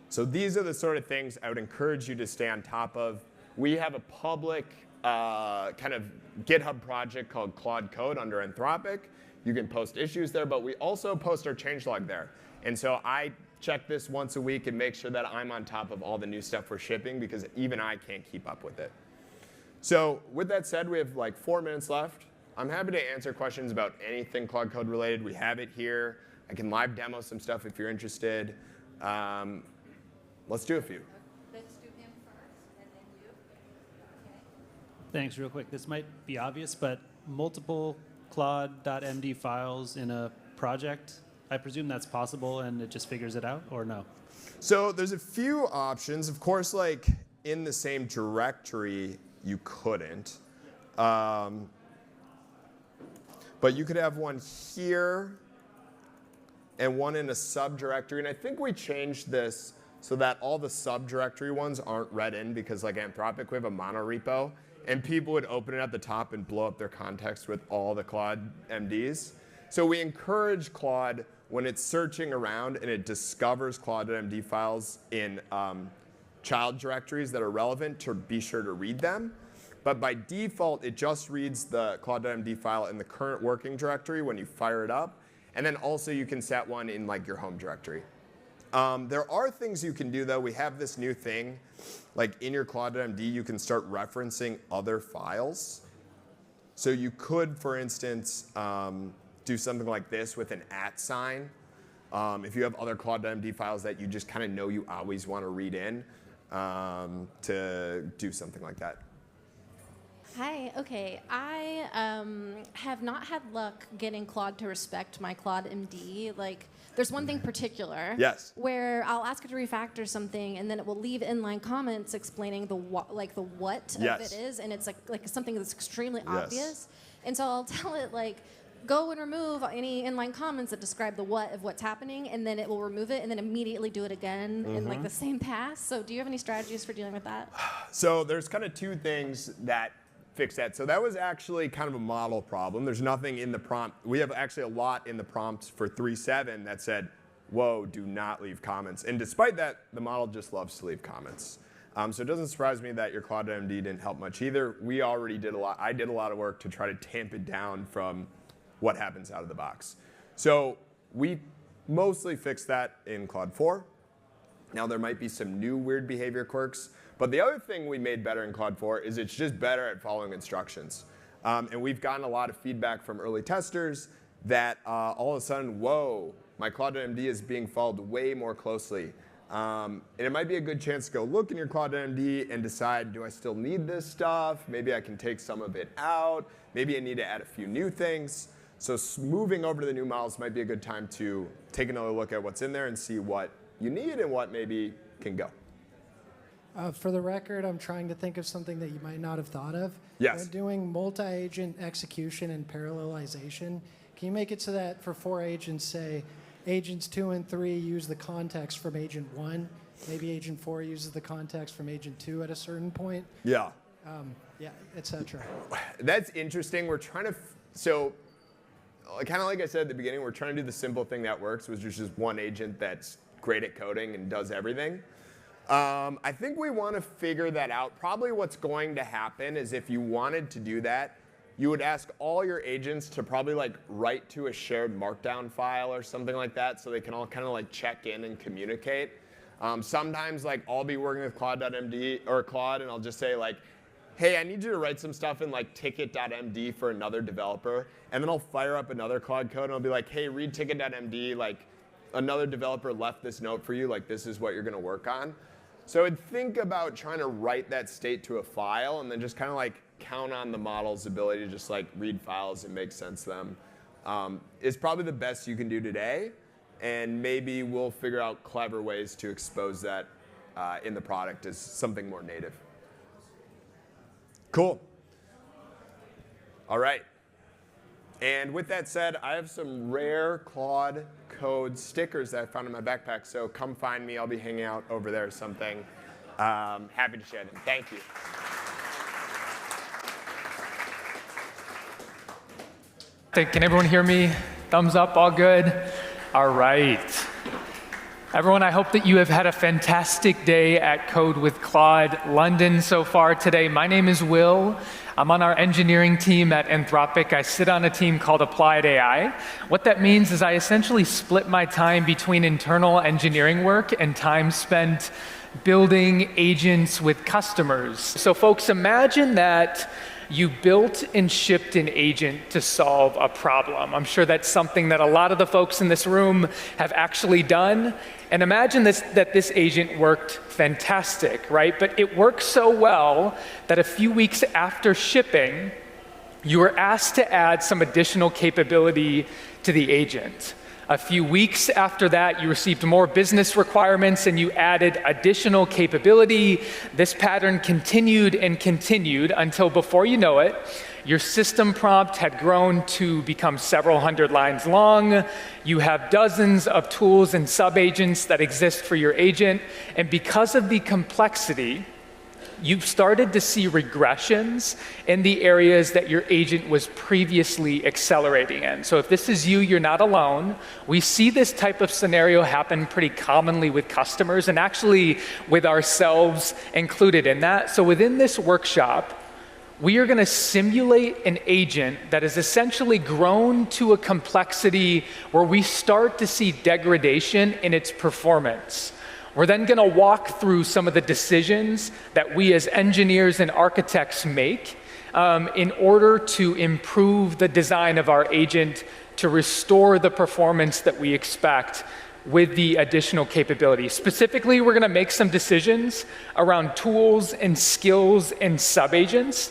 So these are the sort of things I would encourage you to stay on top of. We have a public kind of GitHub project called Claude Code under Anthropic. You can post issues there, but we also post our changelog there. And so I check this once a week and make sure that I'm on top of all the new stuff we're shipping because even I can't keep up with it. So with that said, we have like 4 minutes left. I'm happy to answer questions about anything Claude Code related. We have it here. I can live demo some stuff if you're interested. Let's do a few. Let's do him first, and then you. Okay. Thanks. Real quick, this might be obvious, but multiple Claude.md files in a project, I presume that's possible and it just figures it out, or no? So there's a few options. Of course, like in the same directory, you couldn't. But you could have one here and one in a subdirectory. And I think we changed this so that all the subdirectory ones aren't read in because like Anthropic, we have a monorepo. and people would open it at the top and blow up their context with all the Claude MDs. So we encourage Claude, when it's searching around and it discovers Claude.md files in child directories that are relevant, to be sure to read them. But by default, it just reads the Claude.md file in the current working directory when you fire it up. And then also you can set one in like your home directory. There are things you can do though. We have this new thing, like in your Claude.md, you can start referencing other files. So you could, for instance, do something like this with an @ sign. If you have other Claude.md files that you just kind of know you always want to read in, to do something like that. Hi, okay. I have not had luck getting Claude to respect my Claude MD. Like, there's one thing particular where I'll ask it to refactor something, and then it will leave inline comments explaining the what of it is, and it's like something that's extremely obvious. And so I'll tell it like, go and remove any inline comments that describe the what of what's happening, and then it will remove it, and then immediately do it again in like the same pass. So do you have any strategies for dealing with that? So there's kind of two things that fix that. So that was actually kind of a model problem. There's nothing in the prompt. We have actually a lot in the prompt for 3.7 that said, whoa, do not leave comments. And despite that, the model just loves to leave comments. So it doesn't surprise me that your Claude.md didn't help much either. We already did a lot. I did a lot of work to try to tamp it down from what happens out of the box. So we mostly fixed that in Claude 4. Now there might be some new weird behavior quirks, but the other thing we made better in Claude 4 is it's just better at following instructions. And we've gotten a lot of feedback from early testers that all of a sudden, whoa, my Claude.md is being followed way more closely. And it might be a good chance to go look in your Claude.md and decide, do I still need this stuff? Maybe I can take some of it out. Maybe I need to add a few new things. So moving over to the new models might be a good time to take another look at what's in there and see what you need and what maybe can go. For the record, I'm trying to think of something that you might not have thought of. Yes. When doing multi-agent execution and parallelization, can you make it so that for 4 agents, say, agents 2 and 3 use the context from agent 1, maybe agent 4 uses the context from agent 2 at a certain point? Yeah. Yeah, et cetera. That's interesting. We're trying to, so kind of like I said at the beginning, we're trying to do the simple thing that works, which is just one agent that's great at coding and does everything. I think we want to figure that out. Probably what's going to happen is if you wanted to do that, you would ask all your agents to probably like write to a shared markdown file or something like that so they can all kind of like check in and communicate. Sometimes like I'll be working with Claude.md or Claude and I'll just say like, hey, I need you to write some stuff in like ticket.md for another developer. And then I'll fire up another Claude code and I'll be like, hey, read ticket.md, like another developer left this note for you, like this is what you're gonna work on. So I'd think about trying to write that state to a file and then just kind of like count on the model's ability to just like read files and make sense of them. Is probably the best you can do today. And maybe we'll figure out clever ways to expose that in the product as something more native. Cool. All right. And with that said, I have some rare Claude Code stickers that I found in my backpack. So come find me. I'll be hanging out over there or something. Happy to share them. Thank you. Can everyone hear me? Thumbs up, all good? All right. Everyone, I hope that you have had a fantastic day at Code with Claude London so far today. My name is Will. I'm on our engineering team at Anthropic. I sit on a team called Applied AI. What that means is I essentially split my time between internal engineering work and time spent building agents with customers. So folks, imagine that you built and shipped an agent to solve a problem. I'm sure that's something that a lot of the folks in this room have actually done. And imagine that this agent worked fantastic, right? But it worked so well that a few weeks after shipping, you were asked to add some additional capability to the agent. A few weeks after that, you received more business requirements and you added additional capability. This pattern continued and continued until before you know it, your system prompt had grown to become several hundred lines long. You have dozens of tools and sub-agents that exist for your agent. And because of the complexity, you've started to see regressions in the areas that your agent was previously accelerating in. So if this is you, you're not alone. We see this type of scenario happen pretty commonly with customers, and actually with ourselves included in that. So within this workshop, we are going to simulate an agent that has essentially grown to a complexity where we start to see degradation in its performance. We're then going to walk through some of the decisions that we as engineers and architects make in order to improve the design of our agent to restore the performance that we expect with the additional capabilities. Specifically, we're going to make some decisions around tools and skills and subagents.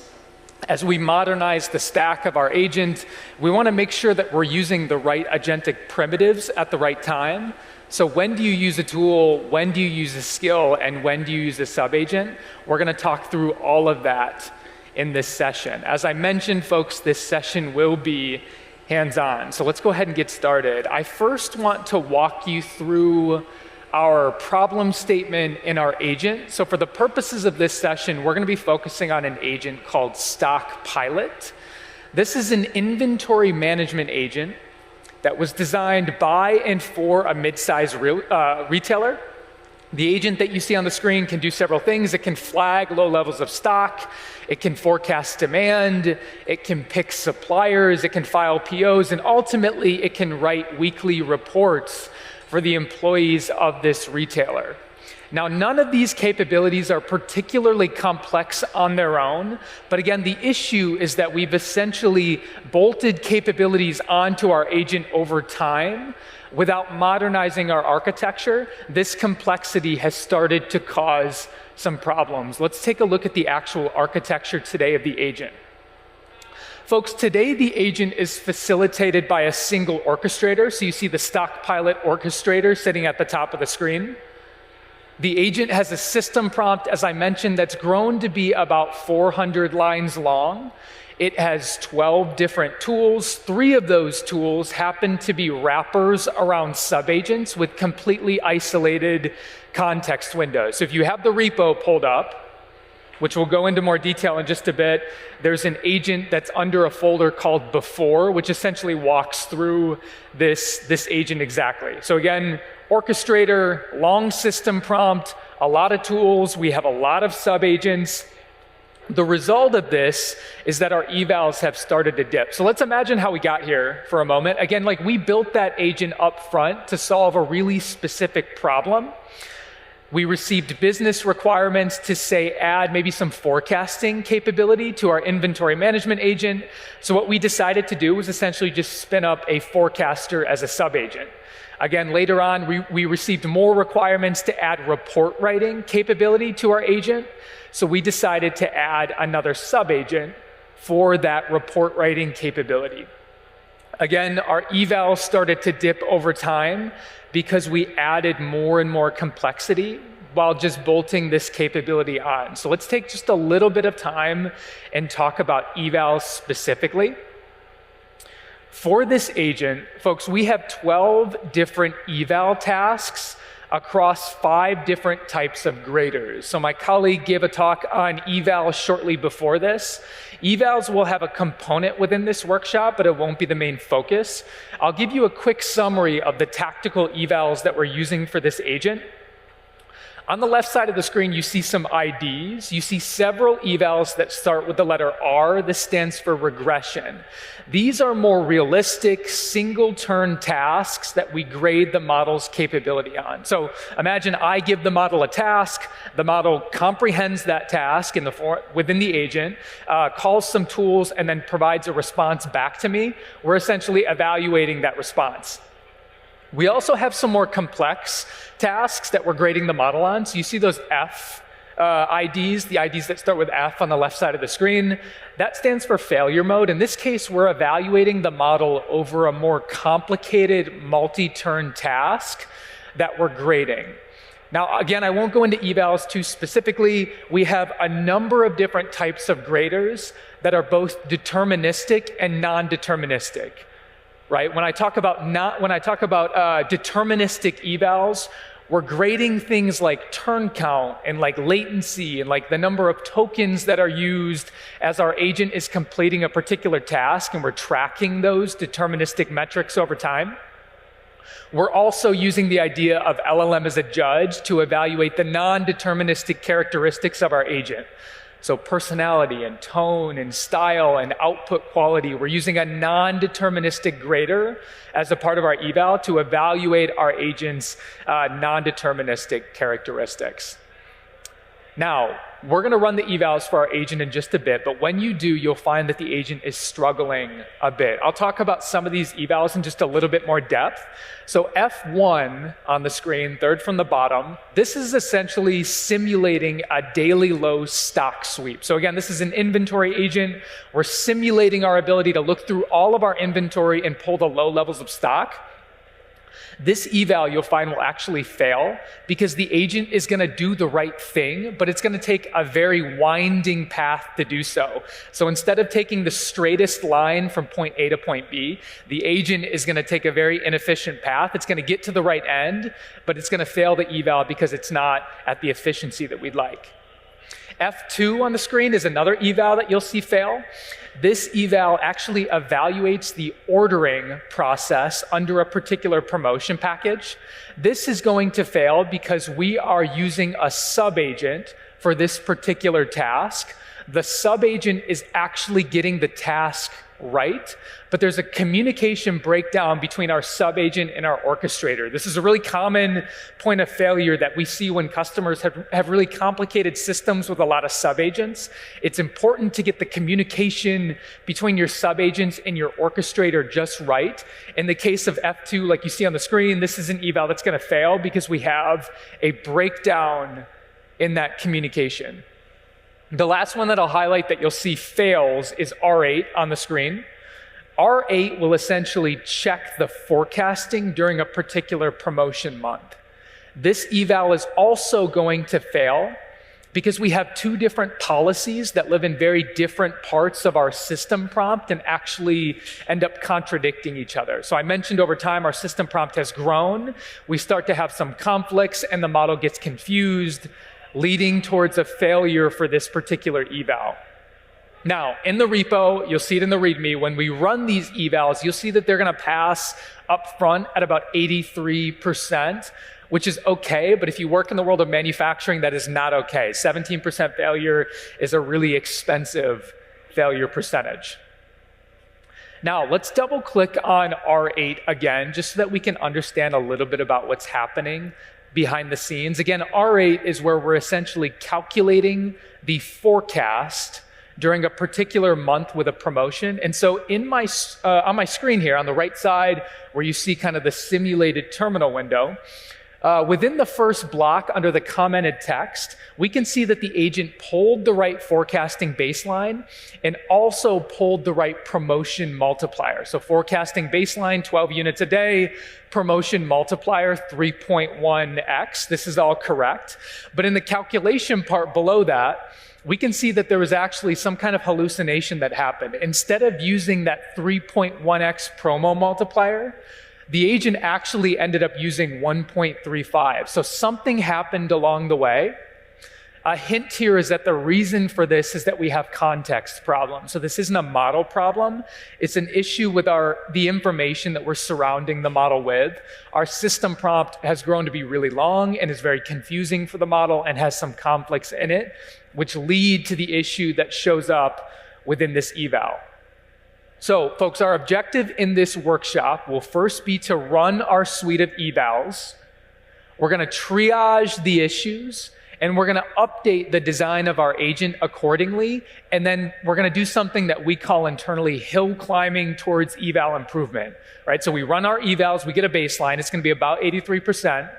As we modernize the stack of our agent, we want to make sure that we're using the right agentic primitives at the right time. So when do you use a tool, when do you use a skill, and when do you use a subagent? We're going to talk through all of that in this session. As I mentioned, folks, this session will be hands-on. So let's go ahead and get started. I first want to walk you through our problem statement in our agent. So for the purposes of this session, we're going to be focusing on an agent called Stock Pilot. This is an inventory management agent that was designed by and for a mid-size retailer. The agent that you see on the screen can do several things. It can flag low levels of stock. It can forecast demand. It can pick suppliers. It can file POs. And ultimately, it can write weekly reports for the employees of this retailer. Now, none of these capabilities are particularly complex on their own, but again, the issue is that we've essentially bolted capabilities onto our agent over time without modernizing our architecture. This complexity has started to cause some problems. Let's take a look at the actual architecture today of the agent. Folks, today the agent is facilitated by a single orchestrator. So you see the Stock Pilot orchestrator sitting at the top of the screen. The agent has a system prompt, as I mentioned, that's grown to be about 400 lines long. It has 12 different tools. 3 of those tools happen to be wrappers around subagents with completely isolated context windows. So if you have the repo pulled up, which we'll go into more detail in just a bit, there's an agent that's under a folder called Before, which essentially walks through this agent exactly. So again, orchestrator, long system prompt, a lot of tools. We have a lot of subagents. The result of this is that our evals have started to dip. So let's imagine how we got here for a moment. Again, like we built that agent up front to solve a really specific problem. We received business requirements to say add maybe some forecasting capability to our inventory management agent. So what we decided to do was essentially just spin up a forecaster as a subagent. Again, later on, we received more requirements to add report writing capability to our agent. So we decided to add another subagent for that report writing capability. Again, our eval started to dip over time because we added more and more complexity while just bolting this capability on. So let's take just a little bit of time and talk about evals specifically. For this agent, folks, we have 12 different eval tasks across 5 different types of graders. So my colleague gave a talk on eval shortly before this. Evals will have a component within this workshop, but it won't be the main focus. I'll give you a quick summary of the tactical evals that we're using for this agent. On the left side of the screen, you see some IDs. You see several evals that start with the letter R. This stands for regression. These are more realistic, single-turn tasks that we grade the model's capability on. So imagine I give the model a task. The model comprehends that task within the agent, calls some tools, and then provides a response back to me. We're essentially evaluating that response. We also have some more complex tasks that we're grading the model on. So you see those F IDs, the IDs that start with F on the left side of the screen. That stands for failure mode. In this case, we're evaluating the model over a more complicated multi-turn task that we're grading. Now, again, I won't go into evals too specifically. We have a number of different types of graders that are both deterministic and non-deterministic. Right? When I talk about deterministic evals, we're grading things like turn count and like latency and like the number of tokens that are used as our agent is completing a particular task, and we're tracking those deterministic metrics over time. We're also using the idea of LLM as a judge to evaluate the non-deterministic characteristics of our agent. So personality and tone and style and output quality, we're using a non-deterministic grader as a part of our eval to evaluate our agent's non-deterministic characteristics. Now, we're going to run the evals for our agent in just a bit, but when you do, you'll find that the agent is struggling a bit. I'll talk about some of these evals in just a little bit more depth. So F1 on the screen, third from the bottom, this is essentially simulating a daily low stock sweep. So again, this is an inventory agent. We're simulating our ability to look through all of our inventory and pull the low levels of stock. This eval, you'll find, will actually fail because the agent is going to do the right thing, but it's going to take a very winding path to do so. So instead of taking the straightest line from point A to point B, the agent is going to take a very inefficient path. It's going to get to the right end, but it's going to fail the eval because it's not at the efficiency that we'd like. F2 on the screen is another eval that you'll see fail. This eval actually evaluates the ordering process under a particular promotion package. This is going to fail because we are using a sub-agent for this particular task. The sub-agent is actually getting the task right, but there's a communication breakdown between our sub-agent and our orchestrator. This is a really common point of failure that we see when customers have really complicated systems with a lot of sub-agents. It's important to get the communication between your sub-agents and your orchestrator just right. In the case of F2, like you see on the screen, this is an eval that's going to fail because we have a breakdown in that communication. The last one that I'll highlight that you'll see fails is R8 on the screen. R8 will essentially check the forecasting during a particular promotion month. This eval is also going to fail because we have two different policies that live in very different parts of our system prompt and actually end up contradicting each other. So I mentioned over time our system prompt has grown. We start to have some conflicts and the model gets confused, leading towards a failure for this particular eval. Now, in the repo, you'll see it in the README, when we run these evals, you'll see that they're going to pass up front at about 83%, which is okay, but if you work in the world of manufacturing, that is not okay. 17% failure is a really expensive failure percentage. Now, let's double click on R8 again, just so that we can understand a little bit about what's happening behind the scenes. Again, R8 is where we're essentially calculating the forecast during a particular month with a promotion. And so on my screen here on the right side, where you see kind of the simulated terminal window, within the first block under the commented text, we can see that the agent pulled the right forecasting baseline and also pulled the right promotion multiplier. So forecasting baseline, 12 units a day, promotion multiplier, 3.1x. This is all correct. But in the calculation part below that, we can see that there was actually some kind of hallucination that happened. Instead of using that 3.1x promo multiplier, the agent actually ended up using 1.35. So something happened along the way. A hint here is that the reason for this is that we have context problems. So this isn't a model problem. It's an issue with the information that we're surrounding the model with. Our system prompt has grown to be really long and is very confusing for the model and has some conflicts in it, which lead to the issue that shows up within this eval. So, folks, our objective in this workshop will first be to run our suite of evals. We're going to triage the issues, and we're going to update the design of our agent accordingly, and then we're going to do something that we call internally hill climbing towards eval improvement, right? So we run our evals, we get a baseline, it's going to be about 83%.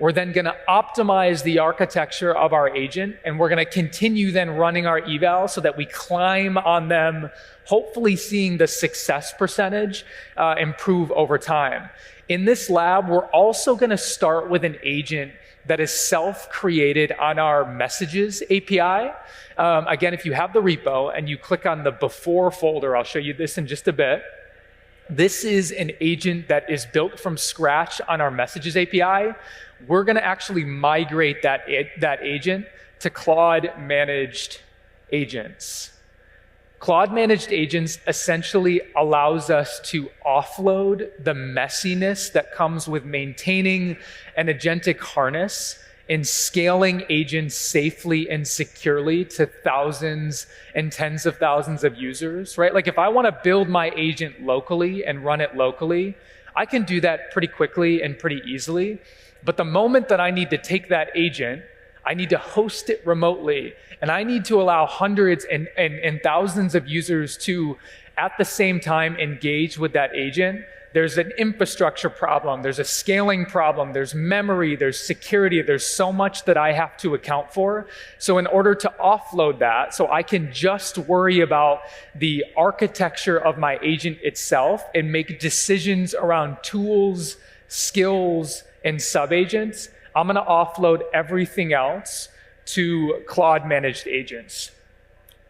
We're then going to optimize the architecture of our agent, and we're going to continue then running our evals so that we climb on them, hopefully seeing the success percentage improve over time. In this lab, we're also going to start with an agent that is self-created on our messages API. Again, if you have the repo and you click on the before folder, I'll show you this in just a bit. This is an agent that is built from scratch on our messages API. we're going to actually migrate that agent to Claude managed agents. Claude managed agents essentially allows us to offload the messiness that comes with maintaining an agentic harness and scaling agents safely and securely to thousands and tens of thousands of users, right? Like if I want to build my agent locally and run it locally, I can do that pretty quickly and pretty easily. But the moment that I need to take that agent, I need to host it remotely, and I need to allow hundreds and thousands of users to, at the same time, engage with that agent. There's an infrastructure problem, there's a scaling problem, there's memory, there's security, there's so much that I have to account for. So in order to offload that, so I can just worry about the architecture of my agent itself and make decisions around tools, skills, and sub-agents, I'm going to offload everything else to Claude managed agents.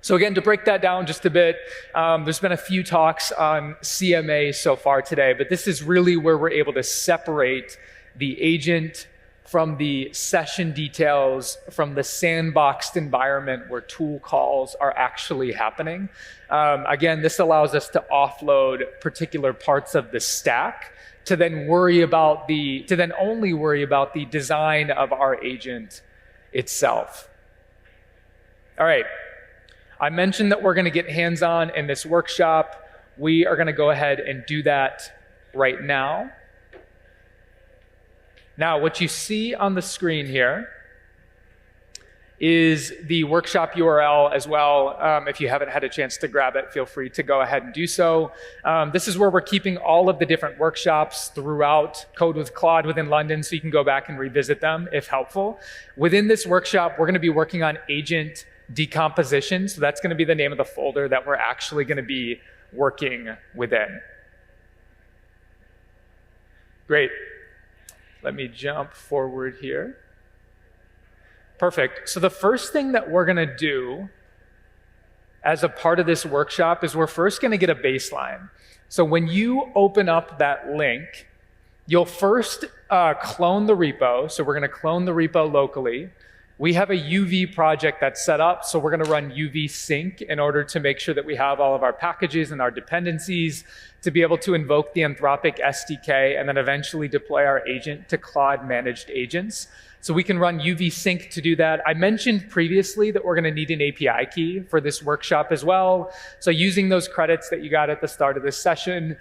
So again, to break that down just a bit, there's been a few talks on CMA so far today, but this is really where we're able to separate the agent from the session details, from the sandboxed environment where tool calls are actually happening. Again, this allows us to offload particular parts of the stack to then only worry about the design of our agent itself. All right, I mentioned that we're going to get hands-on in this workshop. We are going to go ahead and do that right now. Now, what you see on the screen here is the workshop URL as well. If you haven't had a chance to grab it, feel free to go ahead and do so. This is where we're keeping all of the different workshops throughout Code with Claude within London, so you can go back and revisit them if helpful. Within this workshop, we're going to be working on agent decomposition. So that's going to be the name of the folder that we're actually going to be working within. Great. Let me jump forward here. Perfect. So the first thing that we're going to do as a part of this workshop is we're first going to get a baseline. So when you open up that link, you'll first clone the repo. So we're going to clone the repo locally. We have a UV project that's set up, so we're going to run UV sync in order to make sure that we have all of our packages and our dependencies to be able to invoke the Anthropic SDK and then eventually deploy our agent to Claude managed agents. So we can run UV sync to do that. I mentioned previously that we're going to need an API key for this workshop as well. So using those credits that you got at the start of this session,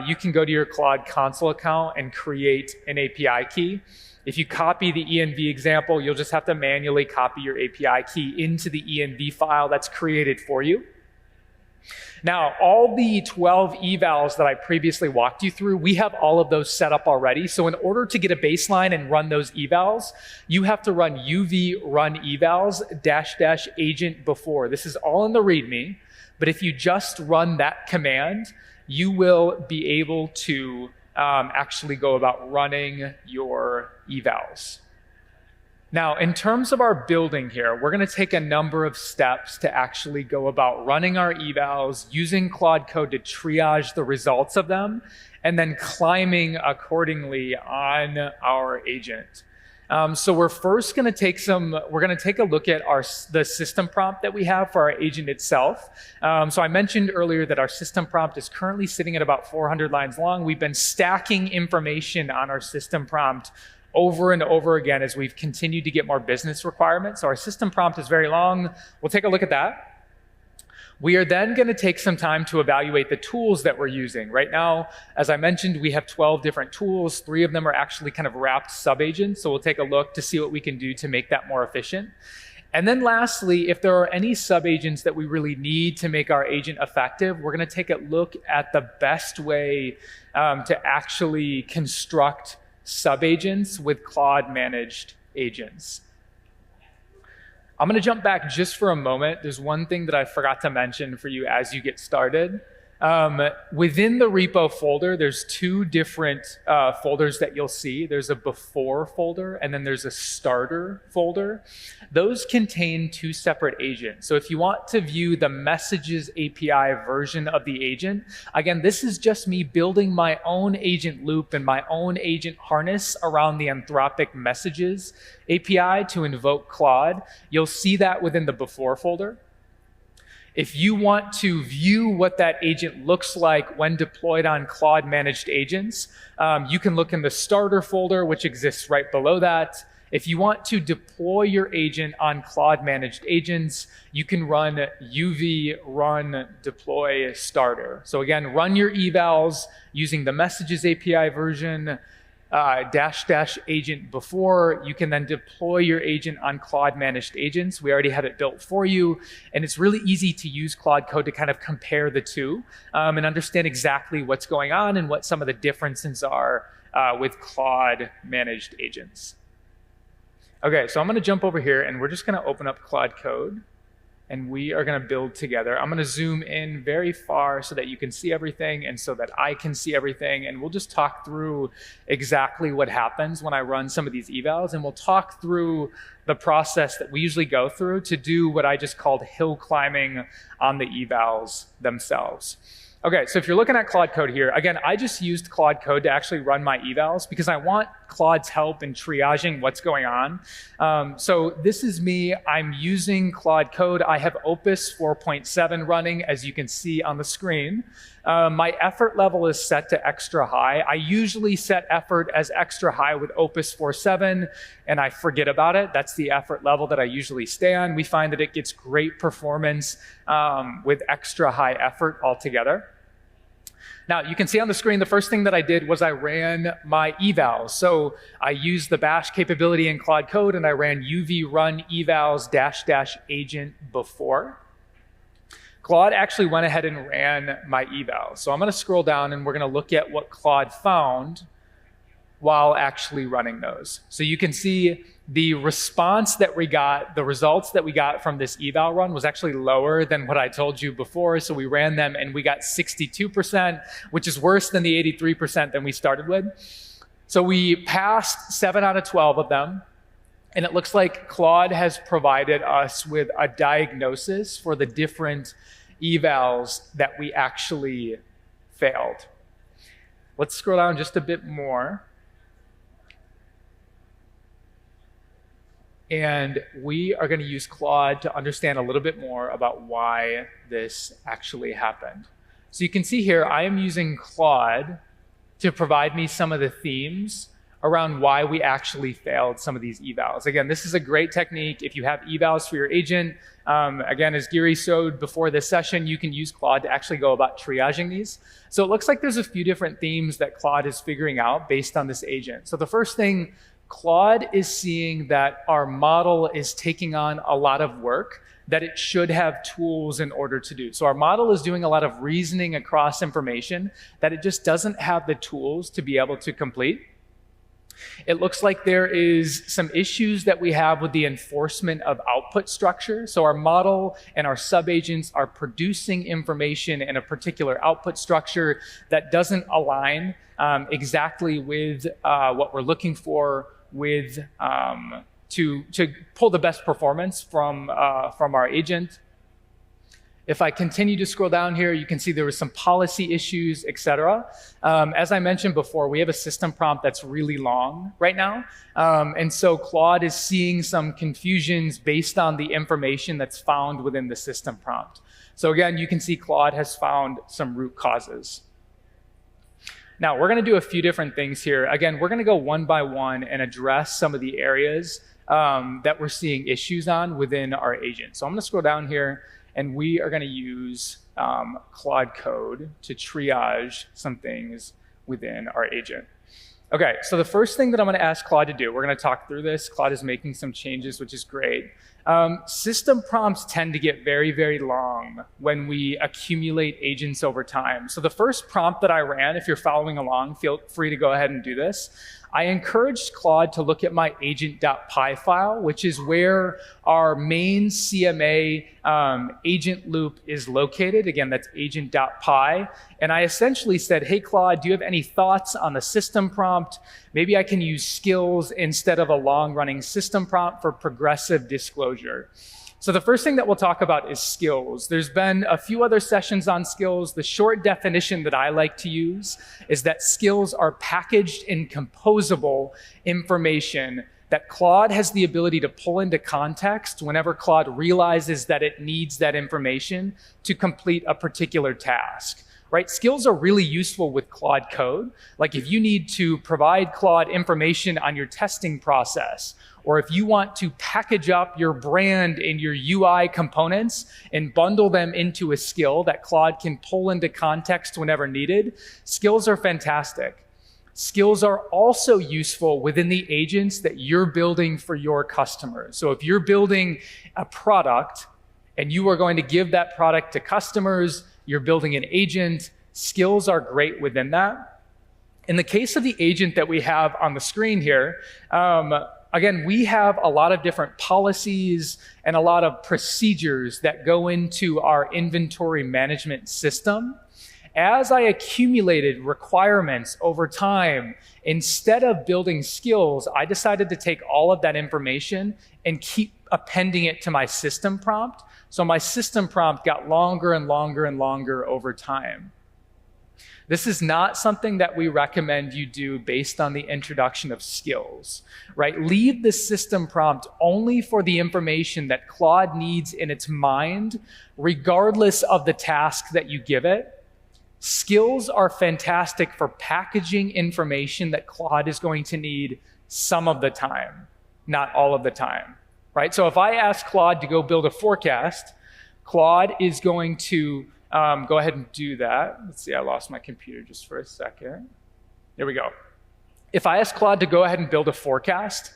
you can go to your Claude console account and create an API key. If you copy the env example, you'll just have to manually copy your API key into the env file that's created for you. Now, all the 12 evals that I previously walked you through, we have all of those set up already. So in order to get a baseline and run those evals, you have to run uv run evals -- agent before. This is all in the README, but if you just run that command, you will be able to actually go about running your evals. Now, in terms of our building here, we're going to take a number of steps to actually go about running our evals, using Claude Code to triage the results of them, and then climbing accordingly on our agent. So we're first going to take a look at the system prompt that we have for our agent itself. So I mentioned earlier that our system prompt is currently sitting at about 400 lines long. We've been stacking information on our system prompt over and over again as we've continued to get more business requirements. So our system prompt is very long. We'll take a look at that. We are then going to take some time to evaluate the tools that we're using. Right now, as I mentioned, we have 12 different tools. 3 of them are actually kind of wrapped sub-agents. So we'll take a look to see what we can do to make that more efficient. And then lastly, if there are any sub-agents that we really need to make our agent effective, we're going to take a look at the best way to actually construct sub-agents with Claude managed agents. I'm going to jump back just for a moment. There's one thing that I forgot to mention for you as you get started. Within the repo folder, there's two different folders that you'll see. There's a before folder, and then there's a starter folder. Those contain two separate agents. So if you want to view the messages API version of the agent, again, this is just me building my own agent loop and my own agent harness around the Anthropic messages API to invoke Claude. You'll see that within the before folder. If you want to view what that agent looks like when deployed on Claude managed agents, you can look in the starter folder, which exists right below that. If you want to deploy your agent on Claude managed agents, you can run uv run deploy starter. So again, run your evals using the messages API version, -- agent before. You can then deploy your agent on Claude managed agents. We already have it built for you. And it's really easy to use Claude Code to kind of compare the two and understand exactly what's going on and what some of the differences are with Claude managed agents. Okay, so I'm going to jump over here and we're just going to open up Claude Code. And we are going to build together. I'm going to zoom in very far so that you can see everything and so that I can see everything. And we'll just talk through exactly what happens when I run some of these evals. And we'll talk through the process that we usually go through to do what I just called hill climbing on the evals themselves. Okay, so if you're looking at Claude Code here, again, I just used Claude Code to actually run my evals because I want Claude's help in triaging what's going on. So this is me. I'm using Claude Code. I have Opus 4.7 running, as you can see on the screen. My effort level is set to extra high. I usually set effort as extra high with Opus 4.7, and I forget about it. That's the effort level that I usually stay on. We find that it gets great performance with extra high effort altogether. Now, you can see on the screen, the first thing that I did was I ran my evals. So I used the bash capability in Claude Code, and I ran uv run evals -- agent before. Claude actually went ahead and ran my evals. So I'm going to scroll down, and we're going to look at what Claude found while actually running those. So you can see the response that we got, the results that we got from this eval run was actually lower than what I told you before. So we ran them and we got 62%, which is worse than the 83% that we started with. So we passed 7 out of 12 of them. And it looks like Claude has provided us with a diagnosis for the different evals that we actually failed. Let's scroll down just a bit more. And we are going to use Claude to understand a little bit more about why this actually happened. So you can see here, I am using Claude to provide me some of the themes around why we actually failed some of these evals. Again, this is a great technique. If you have evals for your agent, again, as Giri showed before this session, you can use Claude to actually go about triaging these. So it looks like there's a few different themes that Claude is figuring out based on this agent. So the first thing, Claude is seeing that our model is taking on a lot of work that it should have tools in order to do. So our model is doing a lot of reasoning across information that it just doesn't have the tools to be able to complete. It looks like there is some issues that we have with the enforcement of output structure. So our model and our subagents are producing information in a particular output structure that doesn't align exactly with what we're looking for with to pull the best performance from our agent. If I continue to scroll down here, you can see there was some policy issues, et cetera. As I mentioned before, we have a system prompt that's really long right now. And so Claude is seeing some confusions based on the information that's found within the system prompt. So again, you can see Claude has found some root causes. Now, we're going to do a few different things here. Again, we're going to go one by one and address some of the areas that we're seeing issues on within our agent. So I'm going to scroll down here, and we are going to use Claude Code to triage some things within our agent. Okay, so the first thing that I'm going to ask Claude to do, we're going to talk through this. Claude is making some changes, which is great. System prompts tend to get very, very long when we accumulate agents over time. So the first prompt that I ran, if you're following along, feel free to go ahead and do this. I encouraged Claude to look at my agent.py file, which is where our main CMA agent loop is located. Again, that's agent.py. And I essentially said, hey, Claude, do you have any thoughts on the system prompt? Maybe I can use skills instead of a long-running system prompt for progressive disclosure. So the first thing that we'll talk about is skills. There's been a few other sessions on skills. The short definition that I like to use is that skills are packaged and composable information that Claude has the ability to pull into context whenever Claude realizes that it needs that information to complete a particular task. Right? Skills are really useful with Claude code. Like if you need to provide Claude information on your testing process, or if you want to package up your brand and your UI components and bundle them into a skill that Claude can pull into context whenever needed, skills are fantastic. Skills are also useful within the agents that you're building for your customers. So if you're building a product and you are going to give that product to customers, you're building an agent, skills are great within that. In the case of the agent that we have on the screen here, again, we have a lot of different policies and a lot of procedures that go into our inventory management system. As I accumulated requirements over time, instead of building skills, I decided to take all of that information and keep appending it to my system prompt. So my system prompt got longer and longer and longer over time. This is not something that we recommend you do based on the introduction of skills, right? Leave the system prompt only for the information that Claude needs in its mind, regardless of the task that you give it. Skills are fantastic for packaging information that Claude is going to need some of the time, not all of the time, right? So if I ask Claude to go build a forecast, Claude is going to go ahead and do that. Let's see, I lost my computer just for a second. There we go. If I ask Claude to go ahead and build a forecast,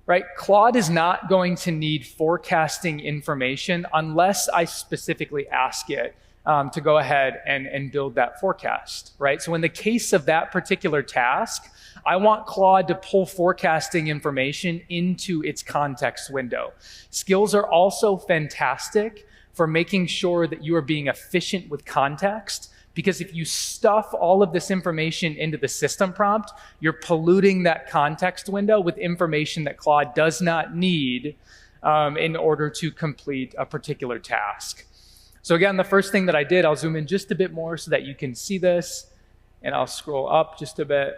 right, Claude is not going to need forecasting information unless I specifically ask it to go ahead and build that forecast, right? So in the case of that particular task, I want Claude to pull forecasting information into its context window. Skills are also fantastic for making sure that you are being efficient with context, because if you stuff all of this information into the system prompt, you're polluting that context window with information that Claude does not need in order to complete a particular task. So again, the first thing that I did, I'll zoom in just a bit more so that you can see this, and I'll scroll up just a bit.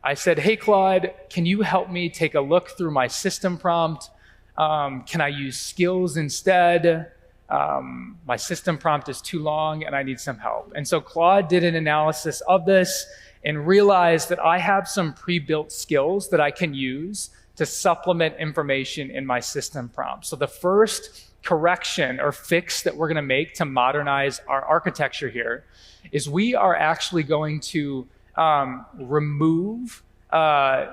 I said, hey, Claude, can you help me take a look through my system prompt? Can I use skills instead? My system prompt is too long and I need some help. And so Claude did an analysis of this and realized that I have some pre-built skills that I can use to supplement information in my system prompt. So the first correction or fix that we're going to make to modernize our architecture here is we are actually going to remove much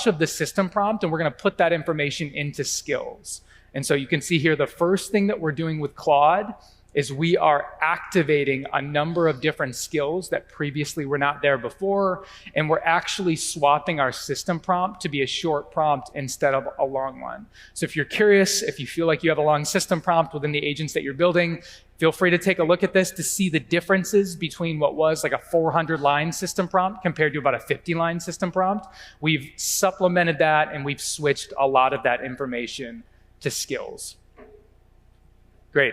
of the system prompt, and we're going to put that information into skills. And so you can see here the first thing that we're doing with Claude is we are activating a number of different skills that previously were not there before, and we're actually swapping our system prompt to be a short prompt instead of a long one. So if you're curious, if you feel like you have a long system prompt within the agents that you're building, feel free to take a look at this to see the differences between what was like a 400-line system prompt compared to about a 50-line system prompt. We've supplemented that and we've switched a lot of that information to skills. Great.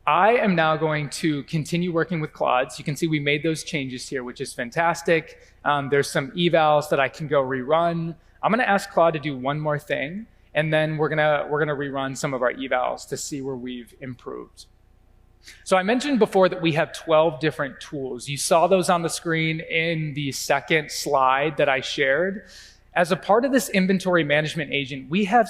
I am now going to continue working with Claude. So you can see we made those changes here, which is fantastic. There's some evals that I can go rerun. I'm going to ask Claude to do one more thing, and then we're gonna rerun some of our evals to see where we've improved. So I mentioned before that we have 12 different tools. You saw those on the screen in the second slide that I shared. As a part of this inventory management agent, we have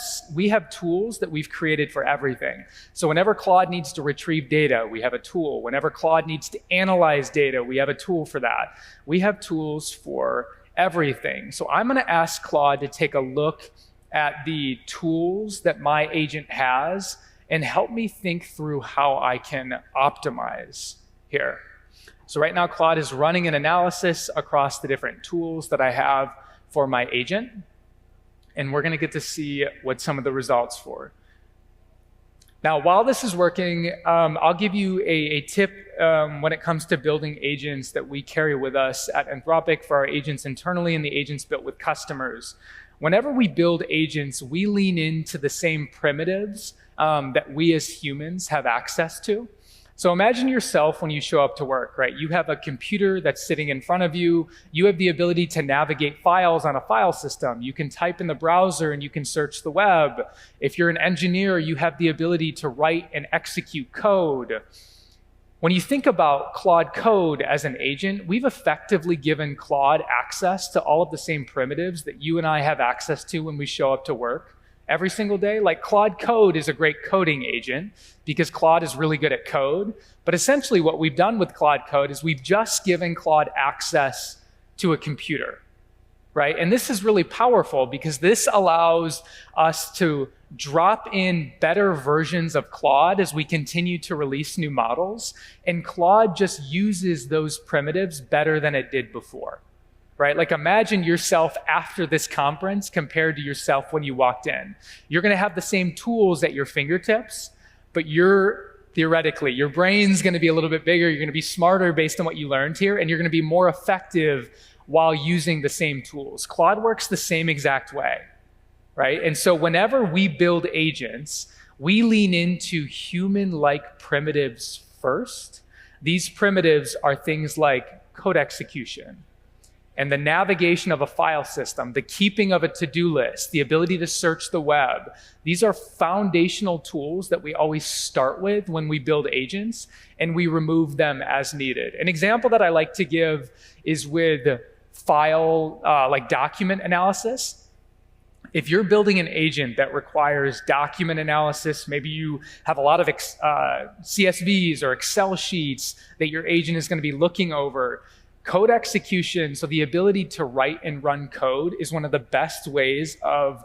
tools that we've created for everything. So whenever Claude needs to retrieve data, we have a tool. Whenever Claude needs to analyze data, we have a tool for that. We have tools for everything. So I'm going to ask Claude to take a look at the tools that my agent has and help me think through how I can optimize here. So right now, Claude is running an analysis across the different tools that I have for my agent. And we're going to get to see what some of the results for. Now, while this is working, I'll give you a tip when it comes to building agents that we carry with us at Anthropic for our agents internally and the agents built with customers. Whenever we build agents, we lean into the same primitives that we as humans have access to. So imagine yourself when you show up to work, right? You have a computer that's sitting in front of you. You have the ability to navigate files on a file system. You can type in the browser and you can search the web. If you're an engineer, you have the ability to write and execute code. When you think about Claude Code as an agent, we've effectively given Claude access to all of the same primitives that you and I have access to when we show up to work every single day. Like Claude Code is a great coding agent because Claude is really good at code. But essentially what we've done with Claude Code is we've just given Claude access to a computer, right? And this is really powerful because this allows us to drop in better versions of Claude as we continue to release new models. And Claude just uses those primitives better than it did before. Right? Like imagine yourself after this conference compared to yourself when you walked in. You're going to have the same tools at your fingertips, but theoretically, your brain's going to be a little bit bigger. You're going to be smarter based on what you learned here, and you're going to be more effective while using the same tools. Claude works the same exact way, right? And so whenever we build agents, we lean into human-like primitives first. These primitives are things like code execution, and the navigation of a file system, the keeping of a to-do list, the ability to search the web. These are foundational tools that we always start with when we build agents, and we remove them as needed. An example that I like to give is with like document analysis. If you're building an agent that requires document analysis, maybe you have a lot of CSVs or Excel sheets that your agent is going to be looking over. Code execution, so the ability to write and run code, is one of the best ways of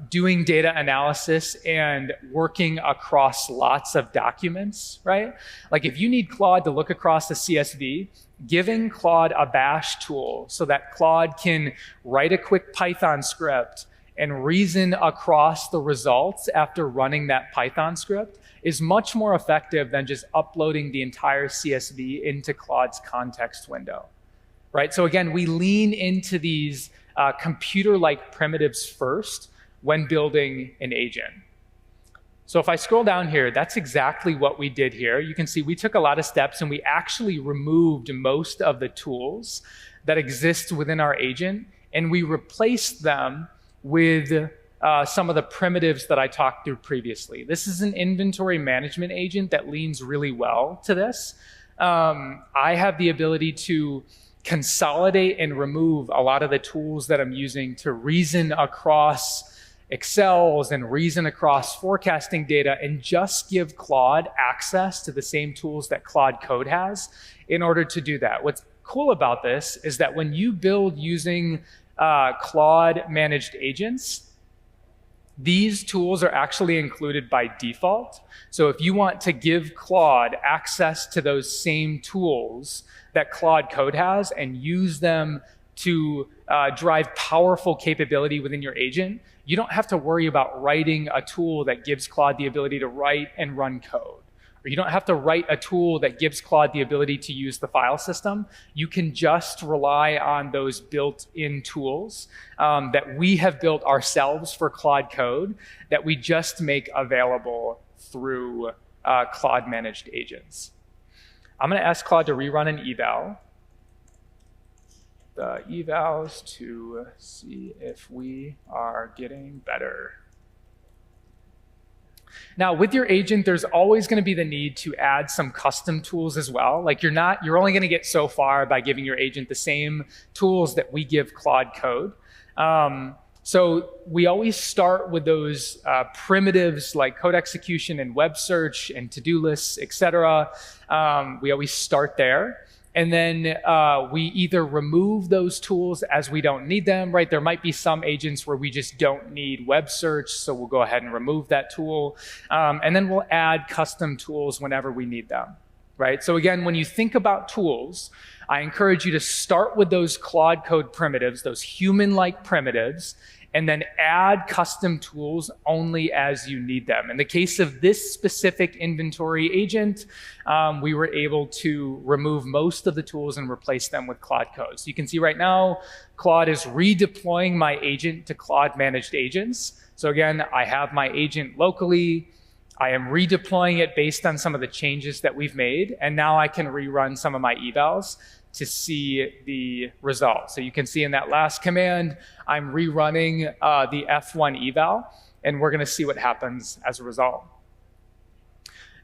doing data analysis and working across lots of documents, right? Like if you need Claude to look across the CSV, giving Claude a bash tool so that Claude can write a quick Python script and reason across the results after running that Python script is much more effective than just uploading the entire CSV into Claude's context window, right? So again, we lean into these computer-like primitives first when building an agent. So if I scroll down here, that's exactly what we did here. You can see we took a lot of steps and we actually removed most of the tools that exist within our agent, and we replaced them with some of the primitives that I talked through previously. This is an inventory management agent that leans really well to this. I have the ability to consolidate and remove a lot of the tools that I'm using to reason across Excels and reason across forecasting data and just give Claude access to the same tools that Claude Code has in order to do that. What's cool about this is that when you build using Claude managed agents, these tools are actually included by default. So if you want to give Claude access to those same tools that Claude Code has and use them to drive powerful capability within your agent, you don't have to worry about writing a tool that gives Claude the ability to write and run code. Or you don't have to write a tool that gives Claude the ability to use the file system. You can just rely on those built-in tools that we have built ourselves for Claude Code that we just make available through Claude managed agents. I'm going to ask Claude to rerun an eval. The evals to see if we are getting better. Now, with your agent, there's always going to be the need to add some custom tools as well. Like you're only going to get so far by giving your agent the same tools that we give Claude Code. So we always start with those primitives like code execution and web search and to-do lists, et cetera. We always start there. And then we either remove those tools as we don't need them, right? There might be some agents where we just don't need web search, so we'll go ahead and remove that tool. And then we'll add custom tools whenever we need them. right? So again, when you think about tools, I encourage you to start with those Claude Code primitives, those human-like primitives, and then add custom tools only as you need them. In the case of this specific inventory agent, we were able to remove most of the tools and replace them with Claude Code. So you can see right now, Claude is redeploying my agent to Claude Managed Agents. So again, I have my agent locally. I am redeploying it based on some of the changes that we've made, and now I can rerun some of my evals to see the results. So you can see in that last command, I'm rerunning the F1 eval, and we're gonna see what happens as a result.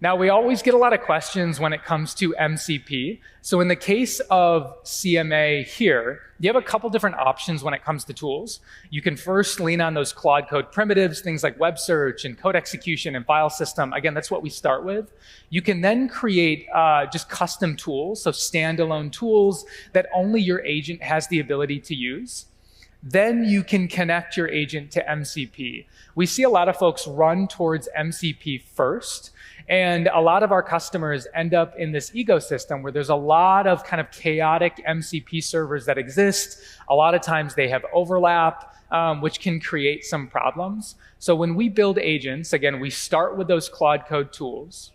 Now, we always get a lot of questions when it comes to MCP. So in the case of CMA here, you have a couple different options when it comes to tools. You can first lean on those Claude Code primitives, things like web search and code execution and file system. Again, that's what we start with. You can then create just custom tools, so standalone tools that only your agent has the ability to use. Then you can connect your agent to MCP. We see a lot of folks run towards MCP first, and a lot of our customers end up in this ecosystem where there's a lot of kind of chaotic MCP servers that exist. A lot of times they have overlap, which can create some problems. So when we build agents, again, we start with those Claude Code tools.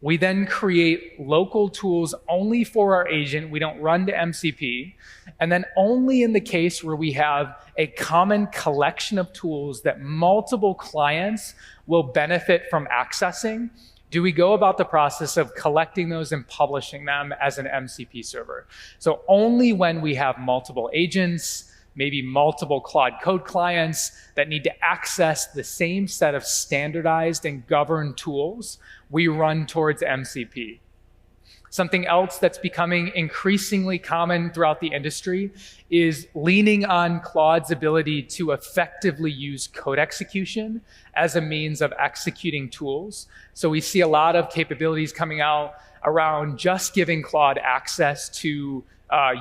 We then create local tools only for our agent. We don't run to MCP. And then only in the case where we have a common collection of tools that multiple clients will benefit from accessing, do we go about the process of collecting those and publishing them as an MCP server. So only when we have multiple agents, maybe multiple Claude Code clients that need to access the same set of standardized and governed tools, we run towards MCP. Something else that's becoming increasingly common throughout the industry is leaning on Claude's ability to effectively use code execution as a means of executing tools. So we see a lot of capabilities coming out around just giving Claude access to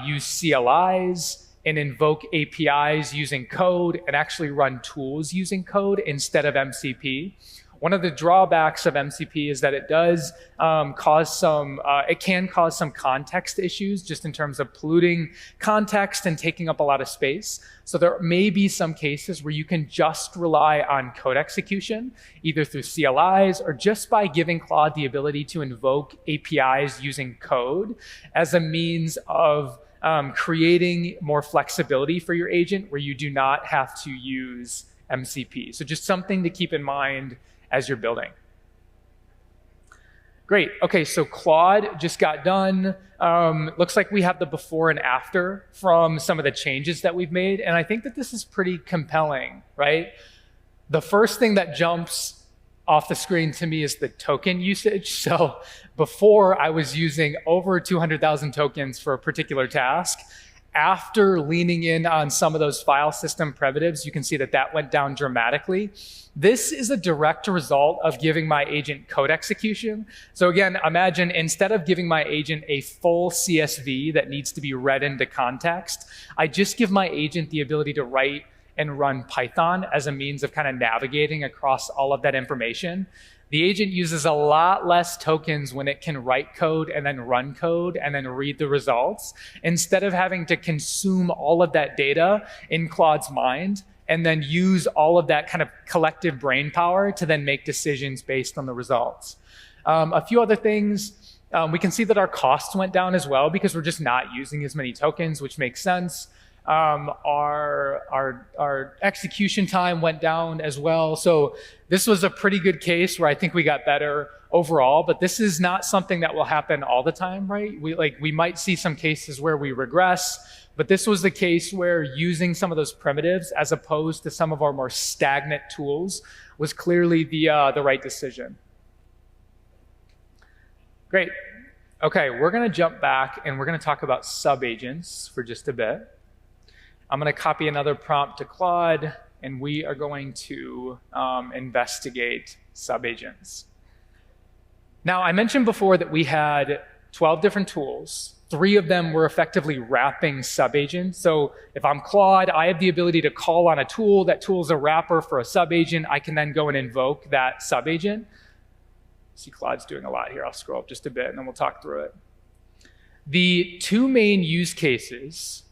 use CLIs and invoke APIs using code and actually run tools using code instead of MCP. One of the drawbacks of MCP is that it does cause some, it can cause some context issues just in terms of polluting context and taking up a lot of space. So there may be some cases where you can just rely on code execution, either through CLIs or just by giving Claude the ability to invoke APIs using code as a means of creating more flexibility for your agent where you do not have to use MCP. So just something to keep in mind as you're building. Great. Okay, so Claude just got done. Looks like we have the before and after from some of the changes that we've made, and I think that this is pretty compelling, right? The first thing that jumps off the screen to me is the token usage. So before, I was using over 200,000 tokens for a particular task. After leaning in on some of those file system primitives, you can see that that went down dramatically. This is a direct result of giving my agent code execution. So again, imagine instead of giving my agent a full CSV that needs to be read into context, I just give my agent the ability to write and run Python as a means of kind of navigating across all of that information. The agent uses a lot less tokens when it can write code and then run code and then read the results, instead of having to consume all of that data in Claude's mind and then use all of that kind of collective brain power to then make decisions based on the results. A few other things, we can see that our costs went down as well because we're just not using as many tokens, which makes sense. Our execution time went down as well. So this was a pretty good case where I think we got better overall, but this is not something that will happen all the time, right? We might see some cases where we regress, but this was the case where using some of those primitives as opposed to some of our more stagnant tools was clearly the right decision. Great. Okay, we're gonna jump back and we're gonna talk about sub-agents for just a bit. I'm going to copy another prompt to Claude, and we are going to investigate sub-agents. Now, I mentioned before that we had 12 different tools. 3 of them were effectively wrapping sub-agents. So if I'm Claude, I have the ability to call on a tool. That tool is a wrapper for a sub-agent. I can then go and invoke that sub-agent. See, Claude's doing a lot here. I'll scroll up just a bit, and then we'll talk through it. The two main use cases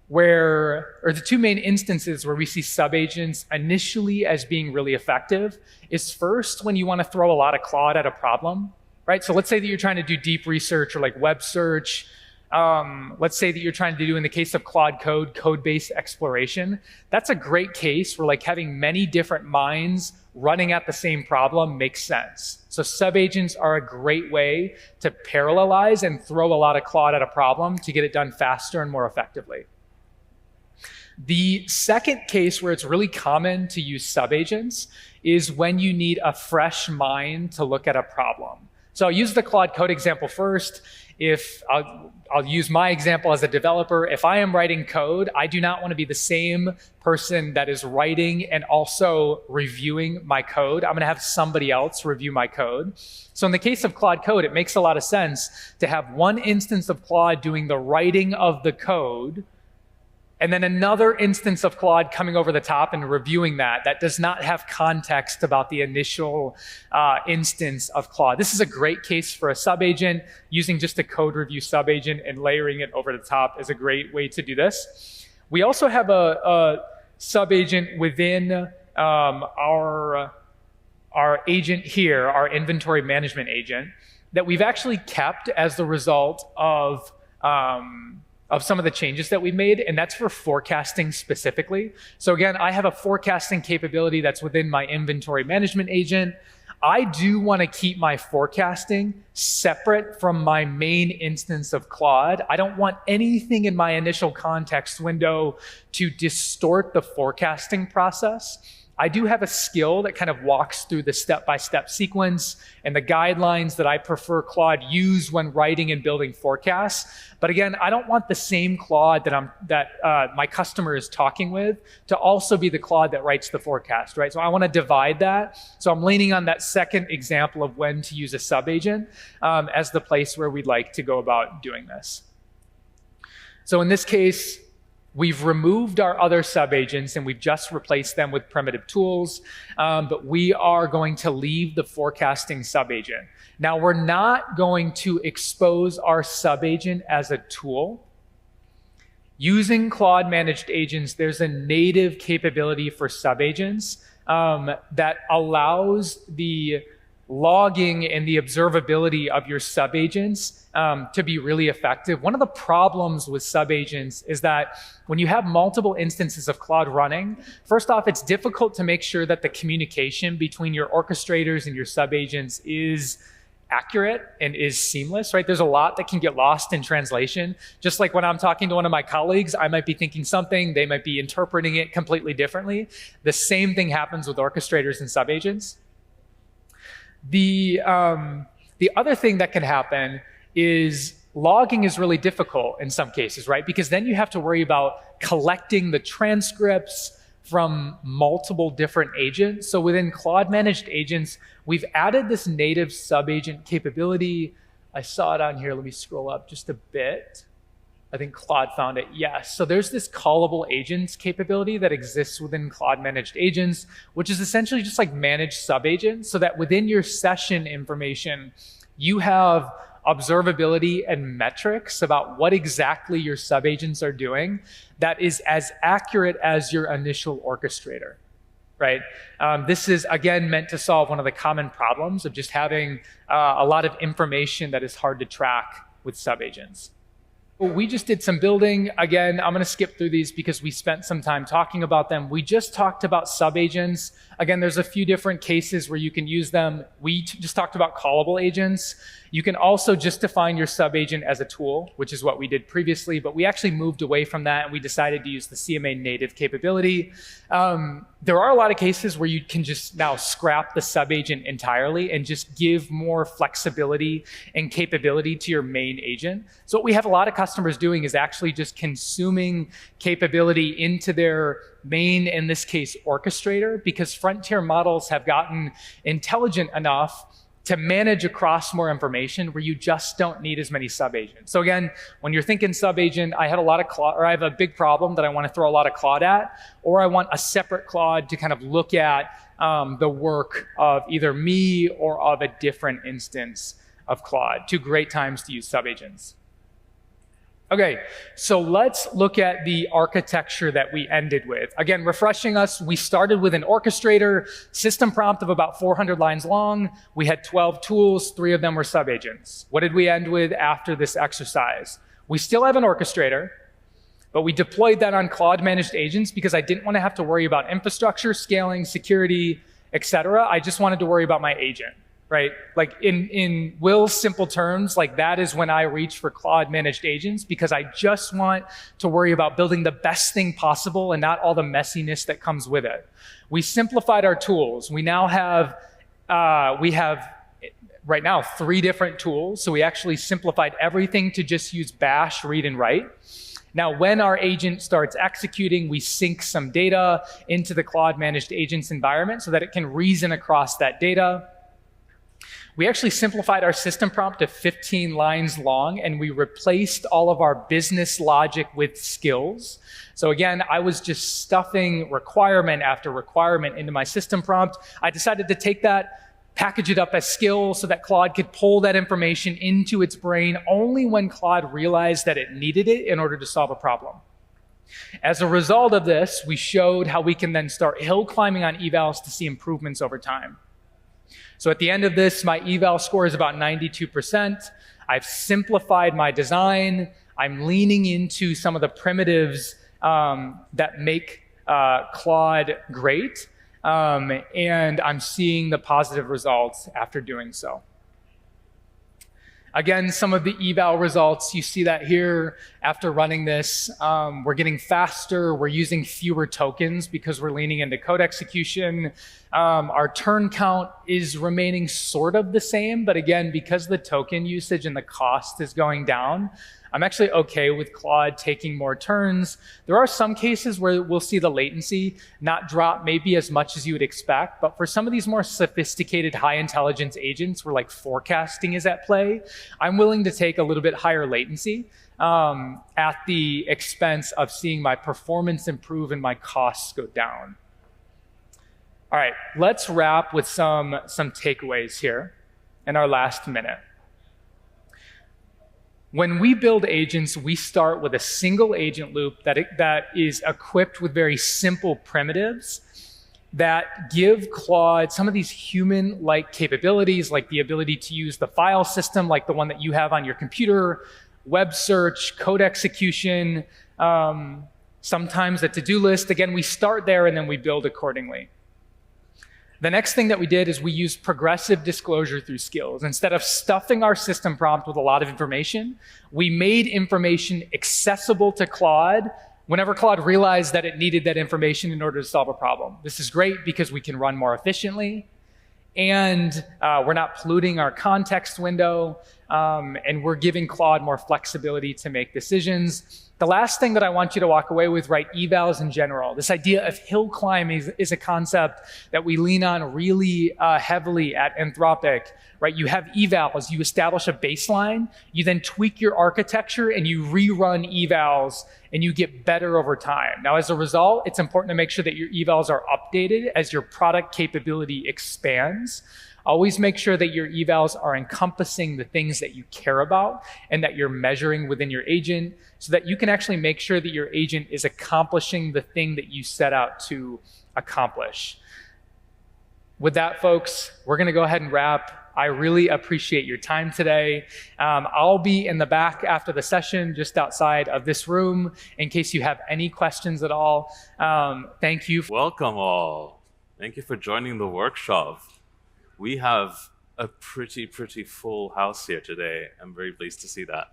the two main instances where we see subagents initially as being really effective is first when you want to throw a lot of Claude at a problem, right? So let's say that you're trying to do deep research or like web search. Let's say that you're trying to do, in the case of Claude Code, code-based exploration. That's a great case where like having many different minds running at the same problem makes sense. So subagents are a great way to parallelize and throw a lot of Claude at a problem to get it done faster and more effectively. The second case where it's really common to use subagents is when you need a fresh mind to look at a problem. So I'll use the Claude Code example first. I'll use my example as a developer. If I am writing code, I do not want to be the same person that is writing and also reviewing my code. I'm going to have somebody else review my code. So in the case of Claude Code, it makes a lot of sense to have one instance of Claude doing the writing of the code, and then another instance of Claude coming over the top and reviewing that does not have context about the initial instance of Claude. This is a great case for a subagent. Using just a code review subagent and layering it over the top is a great way to do this. We also have a subagent within our agent here, our inventory management agent, that we've actually kept as the result of some of the changes that we made, and that's for forecasting specifically. So again, I have a forecasting capability that's within my inventory management agent. I do want to keep my forecasting separate from my main instance of Claude. I don't want anything in my initial context window to distort the forecasting process. I do have a skill that kind of walks through the step-by-step sequence and the guidelines that I prefer Claude use when writing and building forecasts. But again, I don't want the same Claude that my customer is talking with to also be the Claude that writes the forecast, right? So I want to divide that. So I'm leaning on that second example of when to use a subagent as the place where we'd like to go about doing this. So in this case, we've removed our other subagents and we've just replaced them with primitive tools, but we are going to leave the forecasting subagent. Now, we're not going to expose our subagent as a tool. Using Claude managed agents, there's a native capability for subagents that allows the logging and the observability of your subagents to be really effective. One of the problems with subagents is that when you have multiple instances of Claude running, first off, it's difficult to make sure that the communication between your orchestrators and your subagents is accurate and is seamless, right? There's a lot that can get lost in translation. Just like when I'm talking to one of my colleagues, I might be thinking something, they might be interpreting it completely differently. The same thing happens with orchestrators and subagents. The other thing that can happen is logging is really difficult in some cases, right? Because then you have to worry about collecting the transcripts from multiple different agents. So within Claude managed agents, we've added this native subagent capability. I saw it on here. Let me scroll up just a bit. I think Claude found it. Yes. So there's this callable agents capability that exists within Claude managed agents, which is essentially just like managed subagents, so that within your session information, you have observability and metrics about what exactly your subagents are doing that is as accurate as your initial orchestrator, right? This is, again, meant to solve one of the common problems of just having a lot of information that is hard to track with subagents. We just did some building. Again, I'm going to skip through these because we spent some time talking about them. We just talked about subagents. Again, there's a few different cases where you can use them. We just talked about callable agents. You can also just define your subagent as a tool, which is what we did previously, but we actually moved away from that and we decided to use the CMA native capability. There are a lot of cases where you can just now scrap the subagent entirely and just give more flexibility and capability to your main agent. So what we have a lot of customers doing is actually just consuming capability into their main, in this case, orchestrator, because frontier models have gotten intelligent enough to manage across more information where you just don't need as many subagents. So again, when you're thinking subagent, I had a lot of Claude, or I have a big problem that I want to throw a lot of Claude at, or I want a separate Claude to kind of look at the work of either me or of a different instance of Claude. Two great times to use subagents. Okay, so let's look at the architecture that we ended with. Again, refreshing us, we started with an orchestrator, system prompt of about 400 lines long. We had 12 tools, 3 of them were subagents. What did we end with after this exercise? We still have an orchestrator, but we deployed that on Claude managed agents because I didn't want to have to worry about infrastructure, scaling, security, etc. I just wanted to worry about my agent. Right? Like in Will's simple terms, like that is when I reach for Claude managed agents because I just want to worry about building the best thing possible and not all the messiness that comes with it. We simplified our tools. We now have, right now 3 different tools. So we actually simplified everything to just use bash, read, and write. Now, when our agent starts executing, we sync some data into the Claude managed agents environment so that it can reason across that data. We actually simplified our system prompt to 15 lines long, and we replaced all of our business logic with skills. So again, I was just stuffing requirement after requirement into my system prompt. I decided to take that, package it up as skills so that Claude could pull that information into its brain only when Claude realized that it needed it in order to solve a problem. As a result of this, we showed how we can then start hill climbing on evals to see improvements over time. So at the end of this, my eval score is about 92%. I've simplified my design. I'm leaning into some of the primitives that make Claude great. And I'm seeing the positive results after doing so. Again, some of the eval results, you see that here after running this. We're getting faster. We're using fewer tokens because we're leaning into code execution. Our turn count is remaining sort of the same, but again, because the token usage and the cost is going down, I'm actually okay with Claude taking more turns. There are some cases where we'll see the latency not drop maybe as much as you would expect, but for some of these more sophisticated high intelligence agents where like forecasting is at play, I'm willing to take a little bit higher latency at the expense of seeing my performance improve and my costs go down. All right, let's wrap with some takeaways here in our last minute. When we build agents, we start with a single agent loop that is equipped with very simple primitives that give Claude some of these human-like capabilities, like the ability to use the file system, like the one that you have on your computer, web search, code execution, sometimes a to-do list. Again, we start there and then we build accordingly. The next thing that we did is we used progressive disclosure through skills. Instead of stuffing our system prompt with a lot of information, we made information accessible to Claude whenever Claude realized that it needed that information in order to solve a problem. This is great because we can run more efficiently, and we're not polluting our context window, and we're giving Claude more flexibility to make decisions. The last thing that I want you to walk away with, right, evals in general, this idea of hill climbing is a concept that we lean on really heavily at Anthropic, right? You have evals, you establish a baseline, you then tweak your architecture and you rerun evals and you get better over time. Now, as a result, it's important to make sure that your evals are updated as your product capability expands. Always make sure that your evals are encompassing the things that you care about and that you're measuring within your agent so that you can actually make sure that your agent is accomplishing the thing that you set out to accomplish. With that, folks, we're going to go ahead and wrap. I really appreciate your time today. I'll be in the back after the session, just outside of this room, in case you have any questions at all. Thank you. Welcome all. Thank you for joining the workshop. We have a pretty full house here today. I'm very pleased to see that.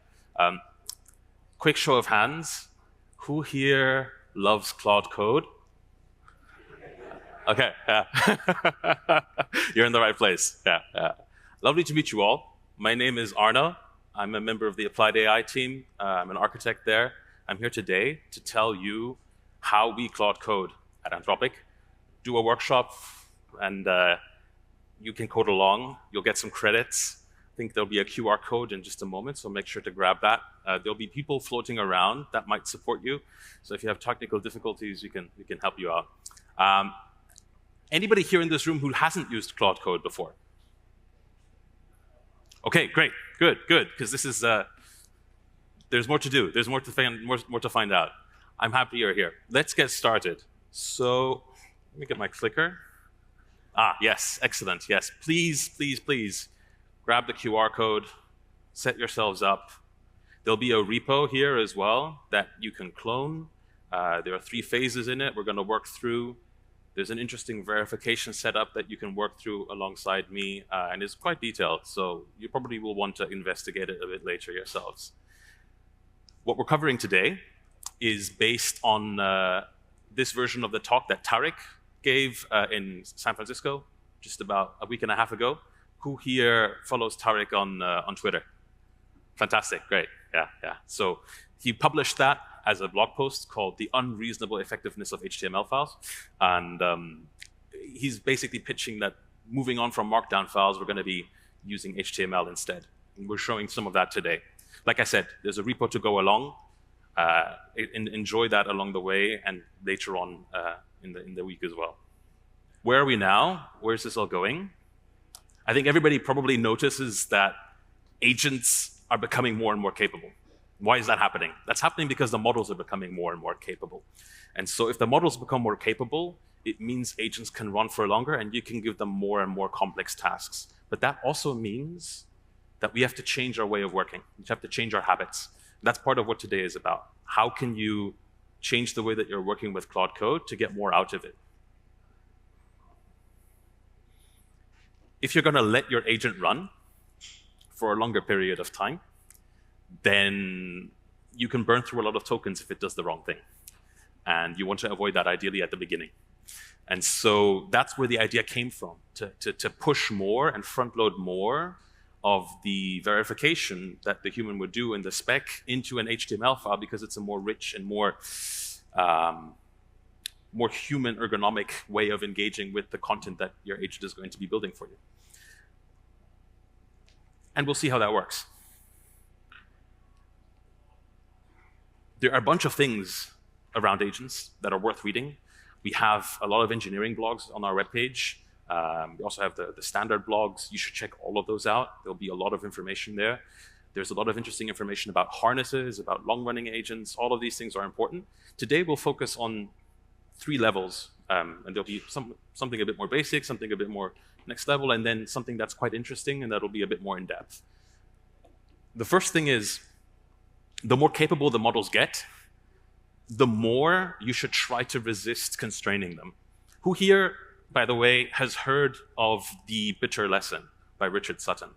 Quick show of hands. Who here loves Claude Code? Okay, yeah. You're in the right place. Yeah. Lovely to meet you all. My name is Arna. I'm a member of the Applied AI team. I'm an architect there. I'm here today to tell you how we Claude Code at Anthropic. Do a workshop and you can code along. You'll get some credits. I think there'll be a QR code in just a moment, so make sure to grab that. There'll be people floating around that might support you. So if you have technical difficulties, we can help you out. Anybody here in this room who hasn't used Claude Code before? Okay, great, good, because this is, there's more to do. There's more to find out. I'm happy you're here. Let's get started. So, let me get my clicker. Yes, excellent, yes. Please, please, please, grab the QR code, set yourselves up. There'll be a repo here as well that you can clone. There are 3 phases in it we're gonna work through. There's an interesting verification setup that you can work through alongside me, and it's quite detailed, so you probably will want to investigate it a bit later yourselves. What we're covering today is based on this version of the talk that Tarek gave in San Francisco just about a week and a half ago. Who here follows Tarek on Twitter? Fantastic, great, yeah. So he published that as a blog post called The Unreasonable Effectiveness of HTML Files. And he's basically pitching that moving on from Markdown files, we're going to be using HTML instead. And we're showing some of that today. Like I said, there's a repo to go along. Enjoy that along the way and later on in the week as well. Where are we now? Where's this all going? I think everybody probably notices that agents are becoming more and more capable. Why is that happening? That's happening because the models are becoming more and more capable. And so if the models become more capable, it means agents can run for longer and you can give them more and more complex tasks. But that also means that we have to change our way of working. We have to change our habits. That's part of what today is about. How can you change the way that you're working with Claude Code to get more out of it? If you're going to let your agent run for a longer period of time, then you can burn through a lot of tokens if it does the wrong thing. And you want to avoid that ideally at the beginning. And so that's where the idea came from, to push more and front load more of the verification that the human would do in the spec into an HTML file because it's a more rich and more human ergonomic way of engaging with the content that your agent is going to be building for you. And we'll see how that works. There are a bunch of things around agents that are worth reading. We have a lot of engineering blogs on our webpage. We also have the standard blogs. You should check all of those out. There'll be a lot of information there. There's a lot of interesting information about harnesses, about long-running agents. All of these things are important. Today, we'll focus on 3 levels. And there'll be something a bit more basic, something a bit more next level, and then something that's quite interesting, and that'll be a bit more in-depth. The first thing is, the more capable the models get, the more you should try to resist constraining them. Who here, by the way, has heard of The Bitter Lesson by Richard Sutton?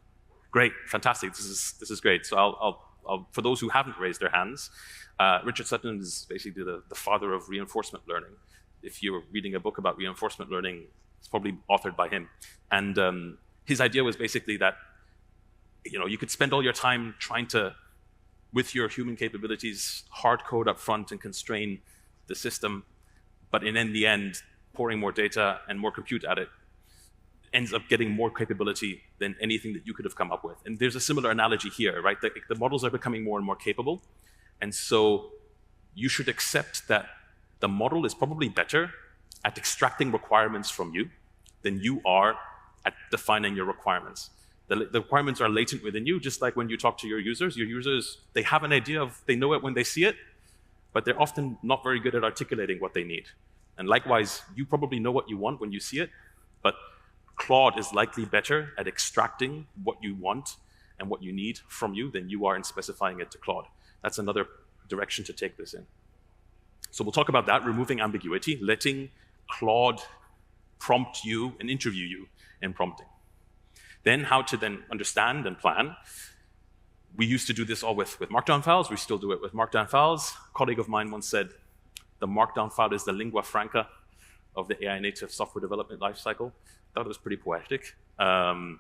Great, fantastic, this is great. So I'll for those who haven't raised their hands, Richard Sutton is basically the father of reinforcement learning. If you're reading a book about reinforcement learning, it's probably authored by him. And his idea was basically that you could spend all your time trying to, with your human capabilities, hard code up front and constrain the system, but in the end, pouring more data and more compute at it ends up getting more capability than anything that you could have come up with. And there's a similar analogy here, right? The models are becoming more and more capable, and so you should accept that the model is probably better at extracting requirements from you than you are at defining your requirements. The requirements are latent within you, just like when you talk to your users. Your users, they have an idea they know it when they see it, but they're often not very good at articulating what they need. And likewise, you probably know what you want when you see it, but Claude is likely better at extracting what you want and what you need from you than you are in specifying it to Claude. That's another direction to take this in. So we'll talk about that, removing ambiguity, letting Claude prompt you and interview you in prompting. Then how to then understand and plan. We used to do this all with Markdown files. We still do it with Markdown files. A colleague of mine once said, the Markdown file is the lingua franca of the AI native software development lifecycle. I thought it was pretty poetic. But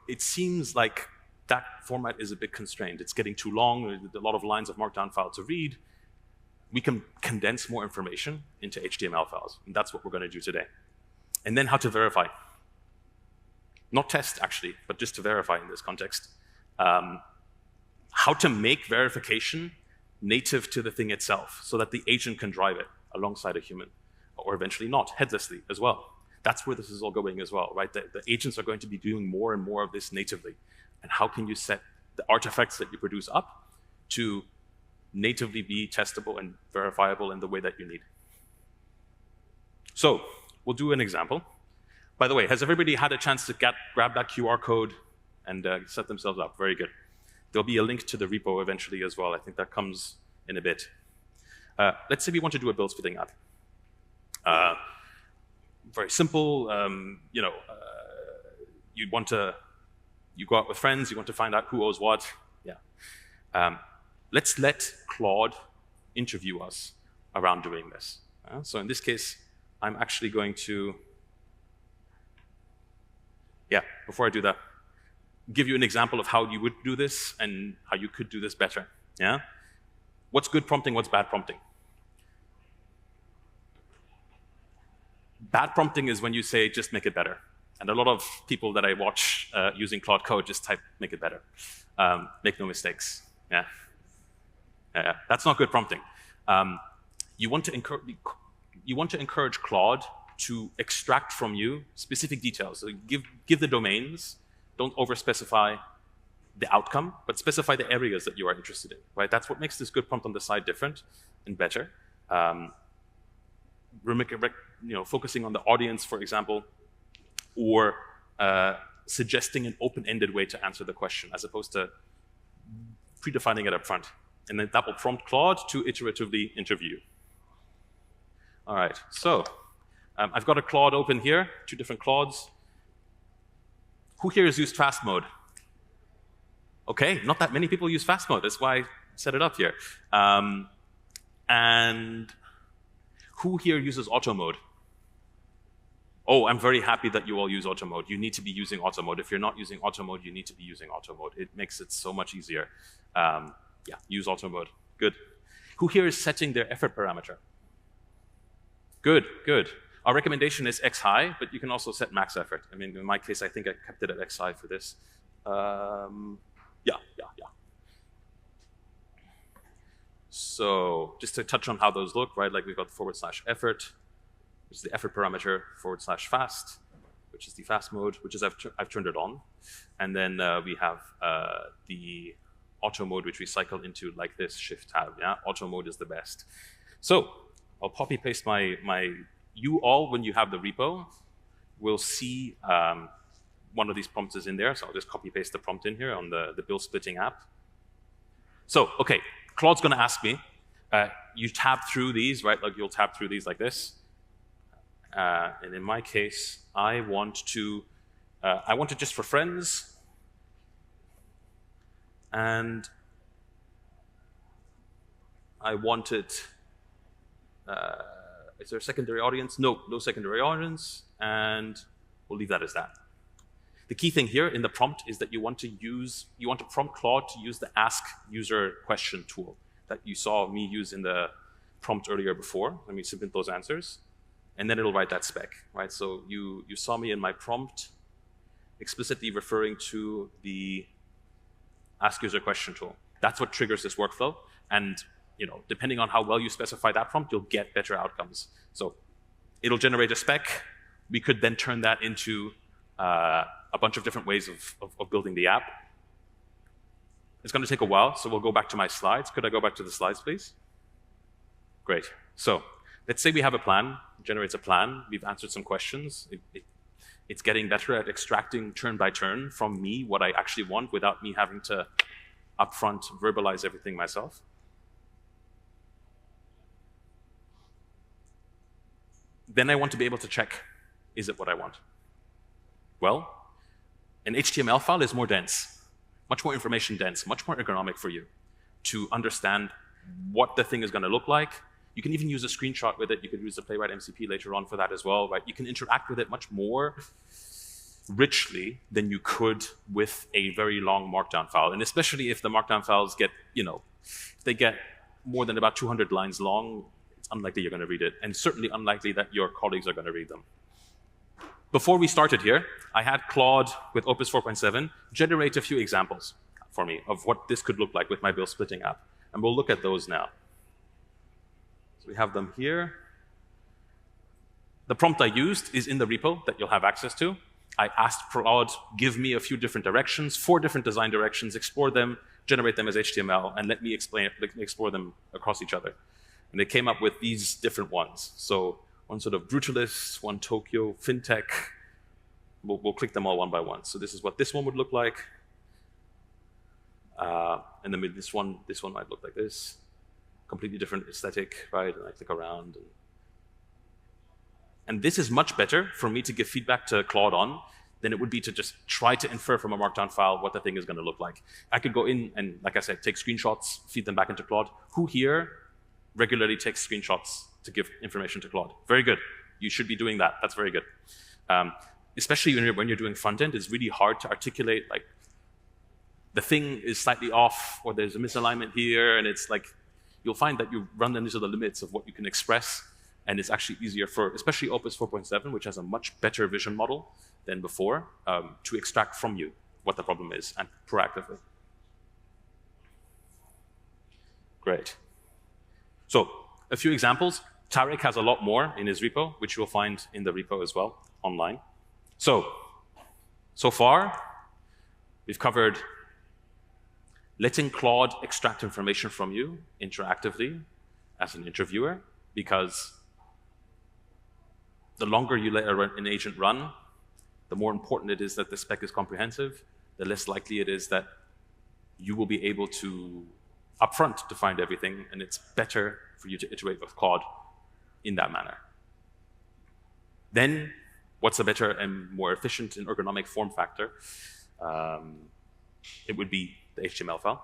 it seems like that format is a bit constrained. It's getting too long. There's a lot of lines of Markdown file to read. We can condense more information into HTML files, and that's what we're going to do today. And then how to verify. Not test, actually, but just to verify in this context. How to make verification native to the thing itself so that the agent can drive it alongside a human. or eventually not, headlessly as well. That's where this is all going as well, right? The agents are going to be doing more and more of this natively. And how can you set the artifacts that you produce up to natively be testable and verifiable in the way that you need? So we'll do an example. By the way, has everybody had a chance to grab that QR code and set themselves up? Very good. There'll be a link to the repo eventually as well. I think that comes in a bit. Let's say we want to do a bill splitting app. Very simple. You go out with friends, you want to find out who owes what. Yeah. Let's let Claude interview us around doing this. So in this case, I'm actually going to, before I do that, give you an example of how you would do this and how you could do this better. Yeah? What's good prompting, what's bad prompting? Bad prompting is when you say, just make it better. And a lot of people that I watch using Claude Code just type, make it better. Make no mistakes. Yeah. That's not good prompting. You want to encourage Claude to extract from you specific details. So give the domains. Don't overspecify the outcome, but specify the areas that you are interested in. Right? That's what makes this good prompt on the side different and better. Focusing on the audience, for example, or suggesting an open-ended way to answer the question, as opposed to predefining it up front. And then that will prompt Claude to iteratively interview. All right, so I've got a Claude open here, 2 different Claudes. Who here has used fast mode? Okay, not that many people use fast mode. That's why I set it up here. And who here uses auto mode? Oh, I'm very happy that you all use auto mode. You need to be using auto mode. If you're not using auto mode, you need to be using auto mode. It makes it so much easier. Use auto mode. Good. Who here is setting their effort parameter? Good, good. Our recommendation is X high, but you can also set max effort. I mean, in my case, I think I kept it at X high for this. Yeah. So just to touch on how those look, right? Like we've got /effort, which is the effort parameter, /fast, which is the fast mode, which is I've turned it on. And then we have the auto mode, which we cycle into like this, shift tab, yeah? Auto mode is the best. So I'll copy paste you all, when you have the repo, will see one of these prompts is in there. So I'll just copy paste the prompt in here on the bill splitting app. So, okay, Claude's gonna ask me, you tab through these, right? Like you'll tab through these like this. And in my case, I want it just for friends. And I want it, is there a secondary audience? No secondary audience, and we'll leave that as that. The key thing here in the prompt is that you want to prompt Claude to use the ask user question tool that you saw me use in the prompt earlier before. Let me submit those answers, and then it'll write that spec, right? So you saw me in my prompt explicitly referring to the ask user question tool. That's what triggers this workflow, and depending on how well you specify that prompt, you'll get better outcomes. So it'll generate a spec. We could then turn that into a bunch of different ways of building the app. It's going to take a while, so we'll go back to my slides. Could I go back to the slides, please? Great. So let's say we have a plan, it generates a plan. We've answered some questions. It's getting better at extracting turn by turn from me what I actually want without me having to upfront verbalize everything myself. Then I want to be able to check, is it what I want? Well, an HTML file is more dense, much more information dense, much more ergonomic for you to understand what the thing is going to look like. You can even use a screenshot with it. You could use the Playwright MCP later on for that as well, right? You can interact with it much more richly than you could with a very long Markdown file. And especially if the Markdown files get, if they get more than about 200 lines long, it's unlikely you're going to read it, and certainly unlikely that your colleagues are going to read them. Before we started here, I had Claude with Opus 4.7 generate a few examples for me of what this could look like with my bill splitting app. And we'll look at those now. So we have them here. The prompt I used is in the repo that you'll have access to. I asked Claude, give me a few different directions, 4 different design directions, explore them, generate them as HTML, and let me explore them across each other. And they came up with these different ones. So one sort of brutalist, one Tokyo, fintech. We'll click them all one by one. So this is what this one would look like. And then this one might look like this. Completely different aesthetic, right? And I click around. And this is much better for me to give feedback to Claude on than it would be to just try to infer from a markdown file what the thing is going to look like. I could go in and, like I said, take screenshots, feed them back into Claude. Who here regularly takes screenshots to give information to Claude? Very good. You should be doing that. That's very good. Especially when you're doing front end, it's really hard to articulate, like, the thing is slightly off, or there's a misalignment here, and it's like, you'll find that you run into the limits of what you can express, and it's actually easier for, especially Opus 4.7, which has a much better vision model than before, to extract from you what the problem is, and proactively. Great. So, a few examples. Tarek has a lot more in his repo, which you'll find in the repo as well, online. So far, we've covered letting Claude extract information from you interactively as an interviewer, because the longer you let an agent run, the more important it is that the spec is comprehensive, the less likely it is that you will be able to upfront define everything, and it's better for you to iterate with Claude in that manner. Then, what's a better and more efficient and ergonomic form factor? It would be the HTML file.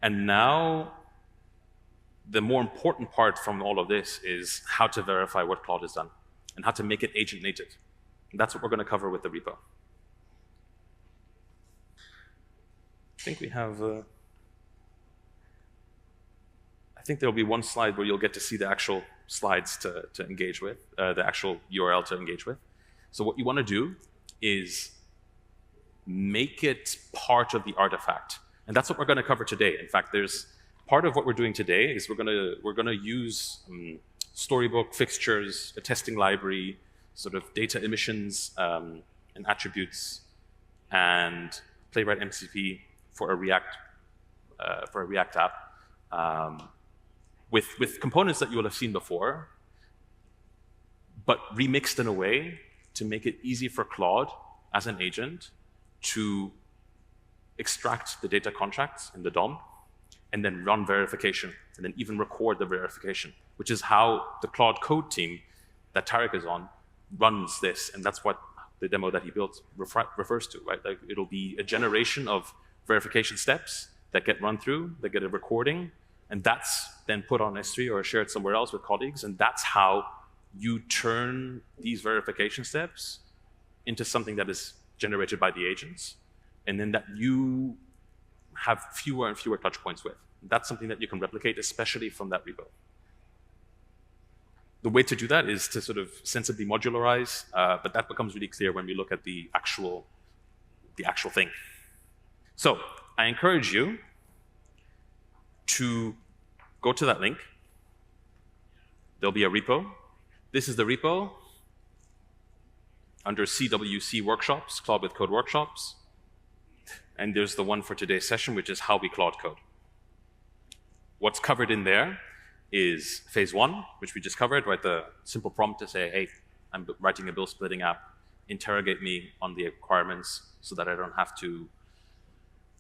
And now, the more important part from all of this is how to verify what Claude has done and how to make it agent native. And that's what we're going to cover with the repo. I think we have, I think there'll be one slide where you'll get to see the actual slides to engage with, the actual URL to engage with. So what you want to do is make it part of the artifact. And that's what we're going to cover today. In fact, there's part of what we're doing today is we're going to use storybook fixtures, a testing library, sort of data emissions and attributes, and Playwright MCP for a React app, with components that you will have seen before, but remixed in a way to make it easy for Claude as an agent to extract the data contracts in the DOM and then run verification and then even record the verification, which is how the Claude code team that Tarek is on runs this, and that's what the demo that he built refers to, right? Like, it'll be a generation of verification steps that get run through, that get a recording, and that's then put on S3 or shared somewhere else with colleagues, and that's how you turn these verification steps into something that is generated by the agents, and then that you have fewer and fewer touch points with. That's something that you can replicate, especially from that repo. The way to do that is to sort of sensibly modularize, but that becomes really clear when we look at the actual thing. So I encourage you to go to that link. There'll be a repo. This is the repo under CWC workshops, Claude with Code workshops. And there's the one for today's session, which is how we Claude code. What's covered in there is phase 1, which we just covered, right? The simple prompt to say, hey, I'm writing a bill splitting app, interrogate me on the requirements so that I don't have to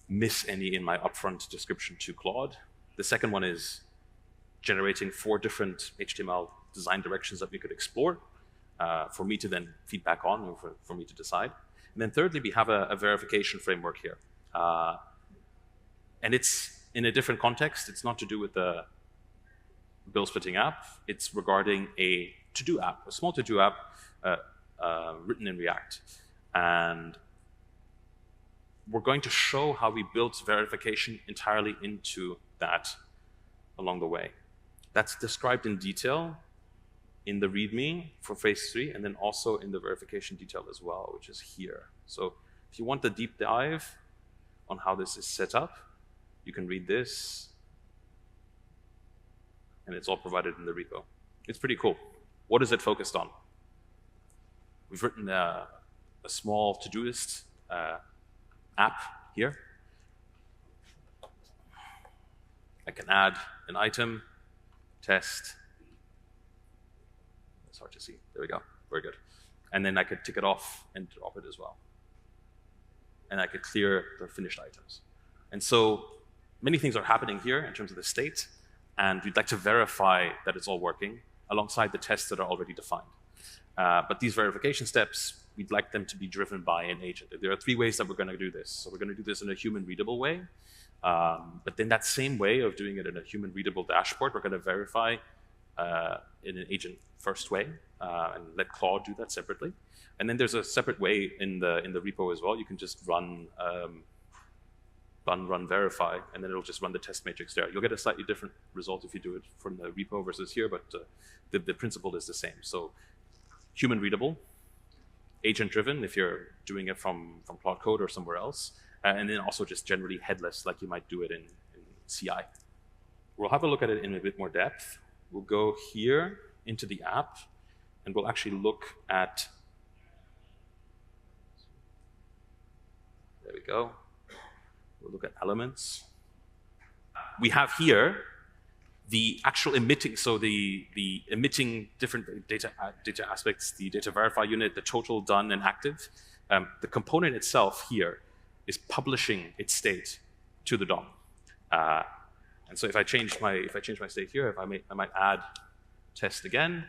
miss any in my upfront description to Claude. The second one is generating 4 different HTML design directions that we could explore for me to then feedback on, or for me to decide. And then thirdly, we have a verification framework here. And it's in a different context. It's not to do with the bill splitting app. It's regarding a to-do app, a small to-do app written in React. And we're going to show how we built verification entirely into that along the way. That's described in detail in the README for phase 3, and then also in the verification detail as well, which is here. So if you want the deep dive on how this is set up, you can read this, and it's all provided in the repo. It's pretty cool. What is it focused on? We've written a small Todoist app here. I can add an item, test. It's hard to see. There we go. Very good. And then I could tick it off and drop it as well. And I could clear the finished items. And so many things are happening here in terms of the state, and we'd like to verify that it's all working alongside the tests that are already defined. But these verification steps, we'd like them to be driven by an agent. There are 3 ways that we're going to do this. So we're going to do this in a human-readable way. But then that same way of doing it in a human-readable dashboard, we're going to verify in an agent-first way and let Claude do that separately. And then there's a separate way in the repo as well. You can just run verify, and then it'll just run the test matrix there. You'll get a slightly different result if you do it from the repo versus here, but the principle is the same. So human-readable, agent-driven if you're doing it from Claude Code or somewhere else, and then also just generally headless like you might do it in CI. We'll have a look at it in a bit more depth. We'll go here into the app, and we'll actually look at, there we go. We'll look at elements. We have here the actual emitting, so the emitting different data aspects, the data verify unit, the total done and active. The component itself here is publishing its state to the DOM. And so if I change my state here, I might add test again.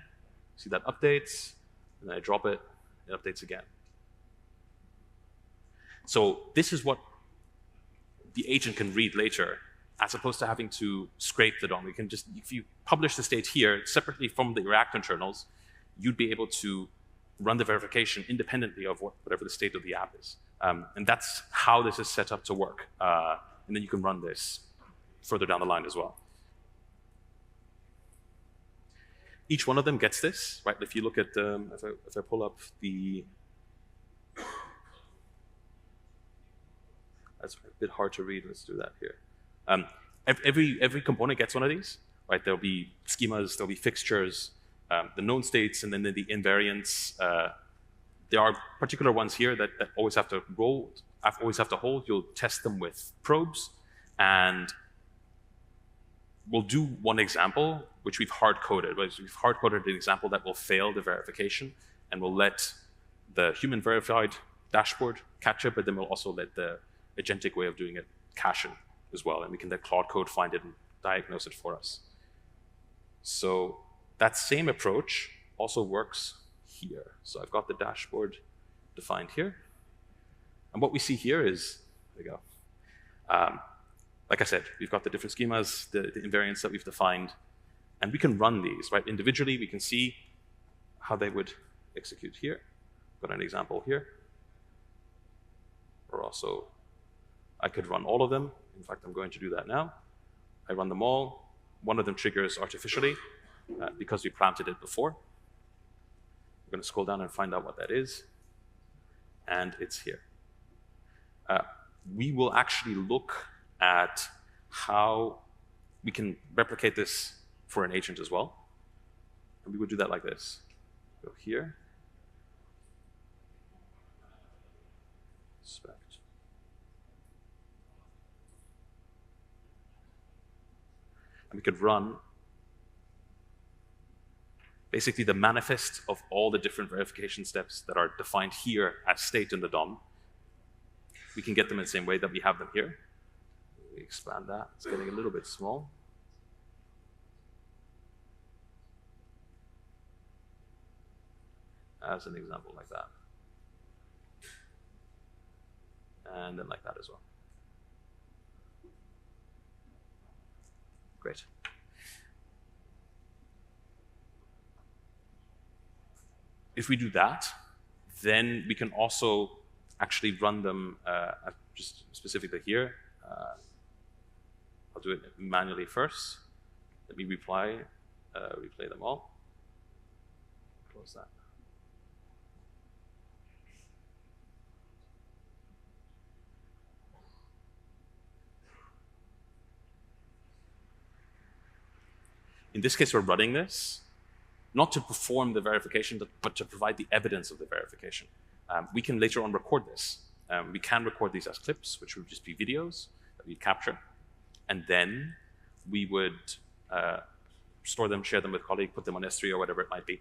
See that updates, and then I drop it, it updates again. So this is what the agent can read later, as opposed to having to scrape the DOM. You can just, if you publish the state here separately from the React internals, you'd be able to run the verification independently of whatever the state of the app is. And that's how this is set up to work. And then you can run this further down the line as well. Each one of them gets this, right? If you look at, if I pull up the, that's a bit hard to read. Let's do that here. Every component gets one of these, right? There'll be schemas, there'll be fixtures, the known states, and then the invariants. There are particular ones here that always have to roll, always have to hold. You'll test them with probes, and we'll do one example, which we've hard-coded. We've hard-coded an example that will fail the verification, and we'll let the human-verified dashboard catch it, but then we'll also let the agentic way of doing it cache it as well, and we can let Claude Code find it and diagnose it for us. So that same approach also works here. So I've got the dashboard defined here, and what we see here is, there we go. Like I said, we've got the different schemas, the invariants that we've defined, and we can run these, right? Individually, we can see how they would execute here. Got an example here. Or also, I could run all of them. In fact, I'm going to do that now. I run them all. One of them triggers artificially because we planted it before. We're going to scroll down and find out what that is. And it's here. We will actually look at how we can replicate this for an agent as well. And we would do that like this. Go here. Inspect. And we could run basically the manifest of all the different verification steps that are defined here as state in the DOM. We can get them in the same way that we have them here. We expand that. It's getting a little bit small. As an example like that. And then like that as well. Great. If we do that, then we can also actually run them just specifically here. I'll do it manually first. Let me replay them all. Close that. In this case, we're running this. not to perform the verification, but to provide the evidence of the verification. We can later on record this. We can record these as clips, which would just be videos that we'd capture. And then we would store them, share them with colleagues, put them on S3 or whatever it might be.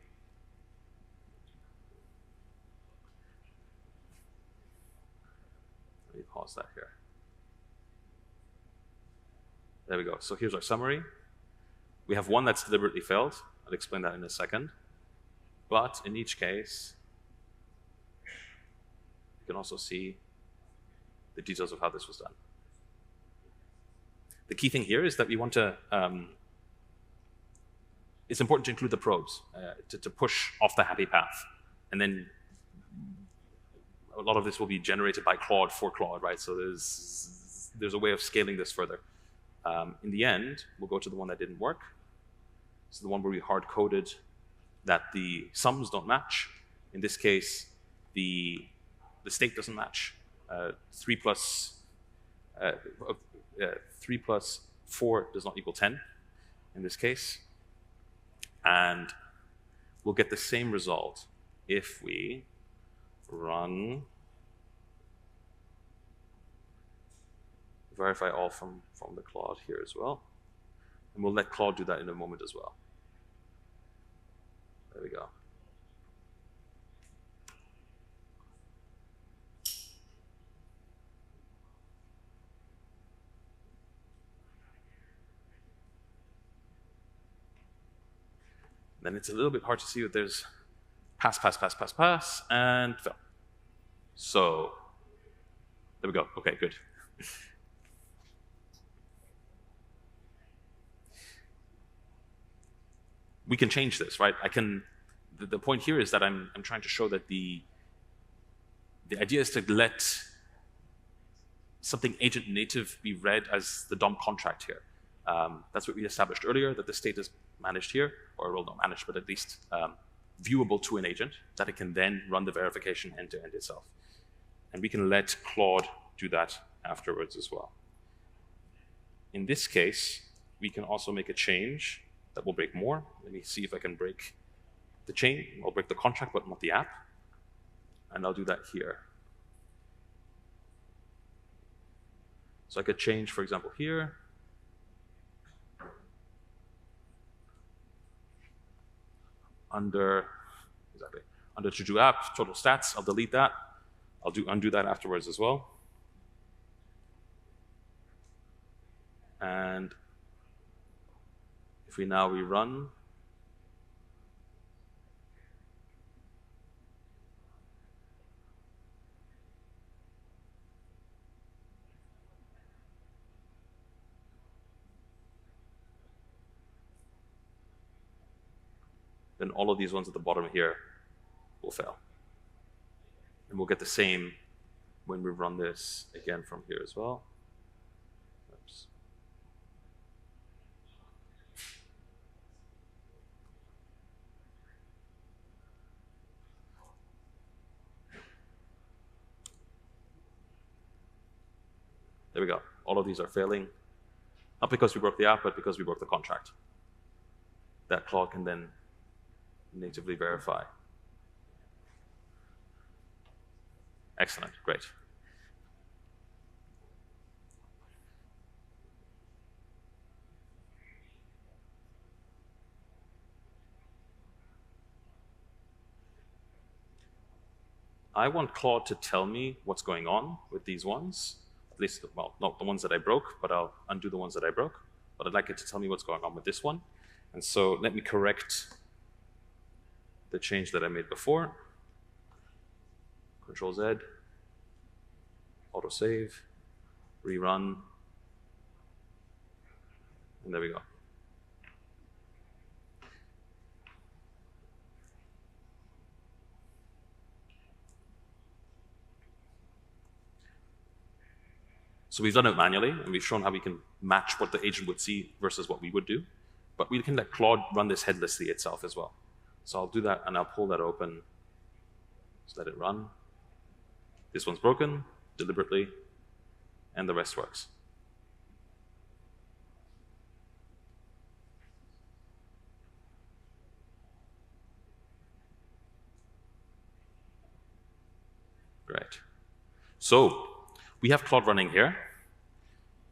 Let me pause that here. There we go. So here's our summary. We have one that's deliberately failed. I'll explain that in a second. But in each case, you can also see the details of how this was done. The key thing here is that we want to, it's important to include the probes to push off the happy path. And then a lot of this will be generated by Claude for Claude, right? So there's a way of scaling this further. In the end, we'll go to the one that didn't work. It's the one where we hard-coded that the sums don't match. In this case, the state doesn't match. 3 plus 4 does not equal 10 in this case. And we'll get the same result if we run verify all from the Claude here as well. And we'll let Claude do that in a moment as well. There we go. Then it's a little bit hard to see that there's pass, and fail. So there we go. Okay, good. We can change this, right? The point here is that I'm trying to show that the idea is to let something agent native be read as the DOM contract here. That's what we established earlier, that the state is managed here, or well, not managed, but at least viewable to an agent, that it can then run the verification end-to-end itself. And we can let Claude do that afterwards as well. In this case, we can also make a change that will break more. Let me see if I can break the chain. I'll break the contract, but not the app. And I'll do that here. So I could change, for example, here. Under to do app, total stats, I'll delete that. I'll undo that afterwards as well. And if we now rerun, then all of these ones at the bottom here will fail. And we'll get the same when we run this again from here as well. Oops. There we go. All of these are failing, not because we broke the app, but because we broke the contract. That Claude can then natively verify. Excellent, great. I want Claude to tell me what's going on with these ones. At least, well, not the ones that I broke, but I'll undo the ones that I broke. But I'd like it to tell me what's going on with this one. And so let me correct the change that I made before. Control Z, auto save, rerun, and there we go. So we've done it manually, and we've shown how we can match what the agent would see versus what we would do. But we can let Claude run this headlessly itself as well. So I'll do that, and I'll pull that open. Just let it run. This one's broken, deliberately, and the rest works. Right. So we have Claude running here.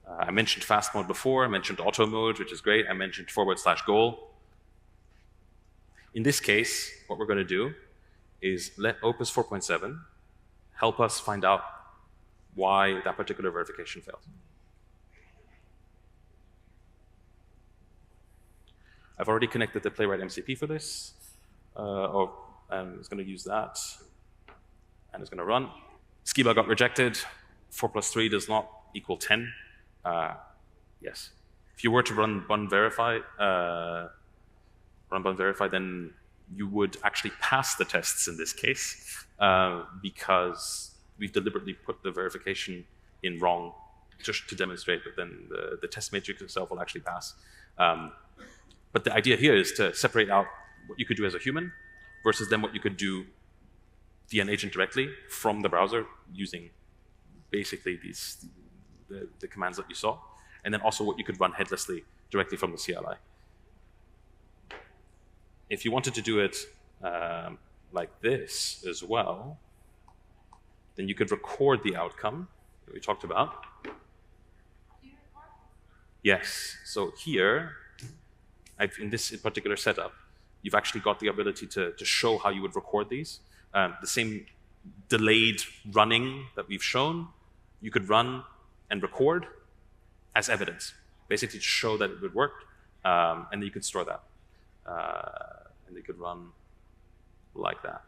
I mentioned fast mode before. I mentioned auto mode, which is great. I mentioned /goal. In this case, what we're going to do is let Opus 4.7 help us find out why that particular verification failed. I've already connected the Playwright MCP for this. It's going to use that. And it's going to run. Schema got rejected. 4 plus 3 does not equal 10. Yes. If you were to run bun verify, then you would actually pass the tests in this case because we've deliberately put the verification in wrong just to demonstrate that then the test matrix itself will actually pass. But the idea here is to separate out what you could do as a human versus then what you could do via an agent directly from the browser using basically the commands that you saw, and then also what you could run headlessly directly from the CLI. If you wanted to do it like this as well, then you could record the outcome that we talked about. Yes. So here, in this particular setup, you've actually got the ability to show how you would record these. The same delayed running that we've shown, you could run and record as evidence, basically to show that it would work, and then you could store that. And they could run like that.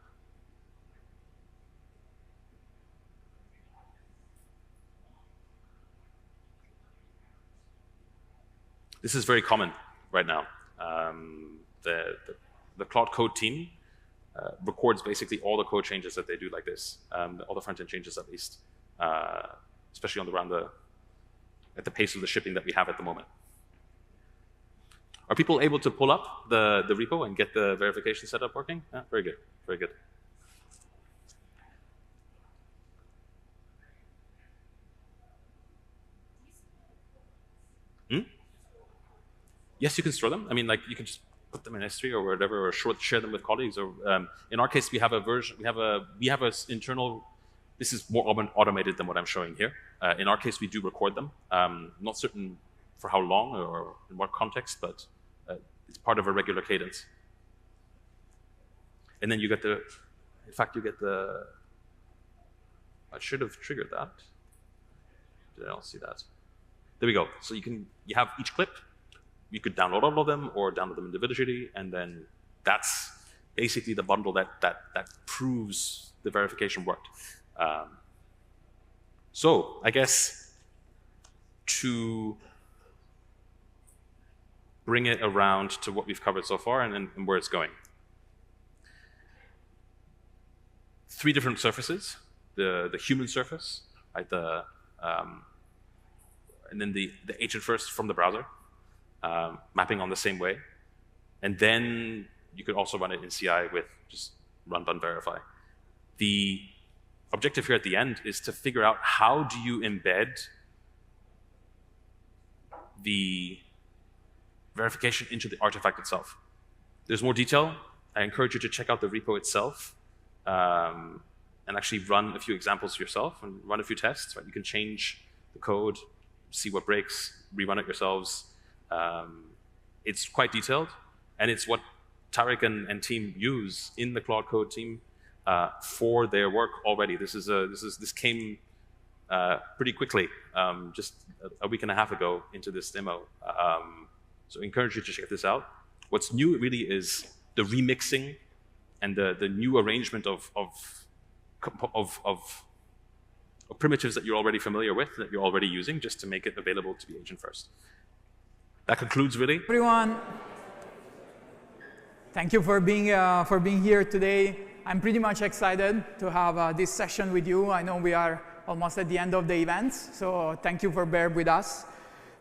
This is very common right now. The Claude Code team records basically all the code changes that they do like this, all the front-end changes at least, especially at the pace of the shipping that we have at the moment. Are people able to pull up the repo and get the verification setup working? Yeah, very good, very good. Yes, you can store them. I mean, like you can just put them in S3 or whatever, or share them with colleagues. Or in our case, we have a version. We have an internal. This is more automated than what I'm showing here. In our case, we do record them. Not certain for how long or in what context, but it's part of a regular cadence. And then you get the. In fact, you get the. I should have triggered that. Did I not see that? There we go. So you have each clip. You could download all of them or download them individually, and then that's basically the bundle that proves the verification worked. So I guess to bring it around to what we've covered so far and where it's going. 3 different surfaces: the human surface, right? And then the agent first from the browser. Mapping on the same way. And then you could also run it in CI with just run bun verify. The objective here at the end is to figure out how do you embed the verification into the artifact itself. There's more detail. I encourage you to check out the repo itself and actually run a few examples yourself and run a few tests. Right? You can change the code, see what breaks, rerun it yourselves. It's quite detailed, and it's what Tarek and team use in the Claude Code team for their work already. This came pretty quickly, just a week and a half ago into this demo. So I encourage you to check this out. What's new really is the remixing and the new arrangement of primitives that you're already familiar with, that you're already using, just to make it available to be agent first. That concludes, really. Everyone, thank you for being here today. I'm pretty much excited to have this session with you. I know we are almost at the end of the event, so thank you for bearing with us.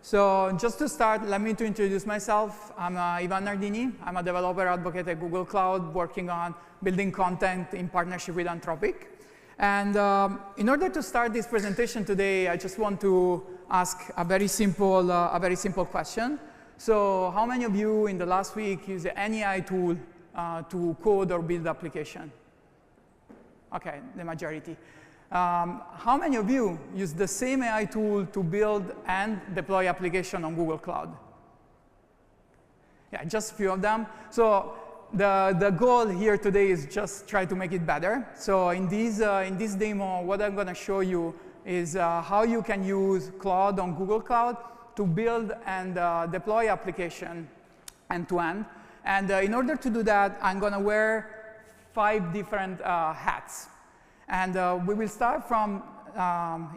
So just to start, let me introduce myself. I'm Ivan Nardini. I'm a developer advocate at Google Cloud, working on building content in partnership with Anthropic. And in order to start this presentation today, I just want to ask a very simple question. So how many of you in the last week used any AI tool to code or build application? Okay, the majority. How many of you use the same AI tool to build and deploy application on Google Cloud? Yeah, just a few of them. So the goal here today is just try to make it better. So in this demo, what I'm going to show you is how you can use Claude on Google Cloud to build and deploy application end-to-end. And in order to do that, I'm going to wear 5 different hats. And we will start from,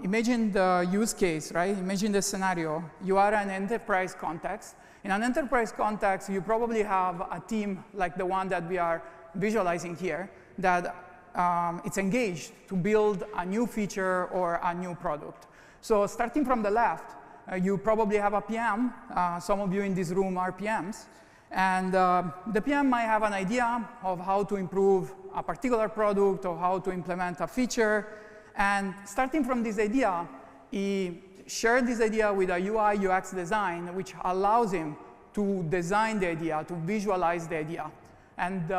imagine the use case, right? Imagine the scenario. You are in an enterprise context. In an enterprise context, you probably have a team like the one that we are visualizing here that it's engaged to build a new feature or a new product. So starting from the left, you probably have a PM. Some of you in this room are PMs. And the PM might have an idea of how to improve a particular product or how to implement a feature. And starting from this idea, he shared this idea with a UI UX design, which allows him to design the idea, to visualize the idea. And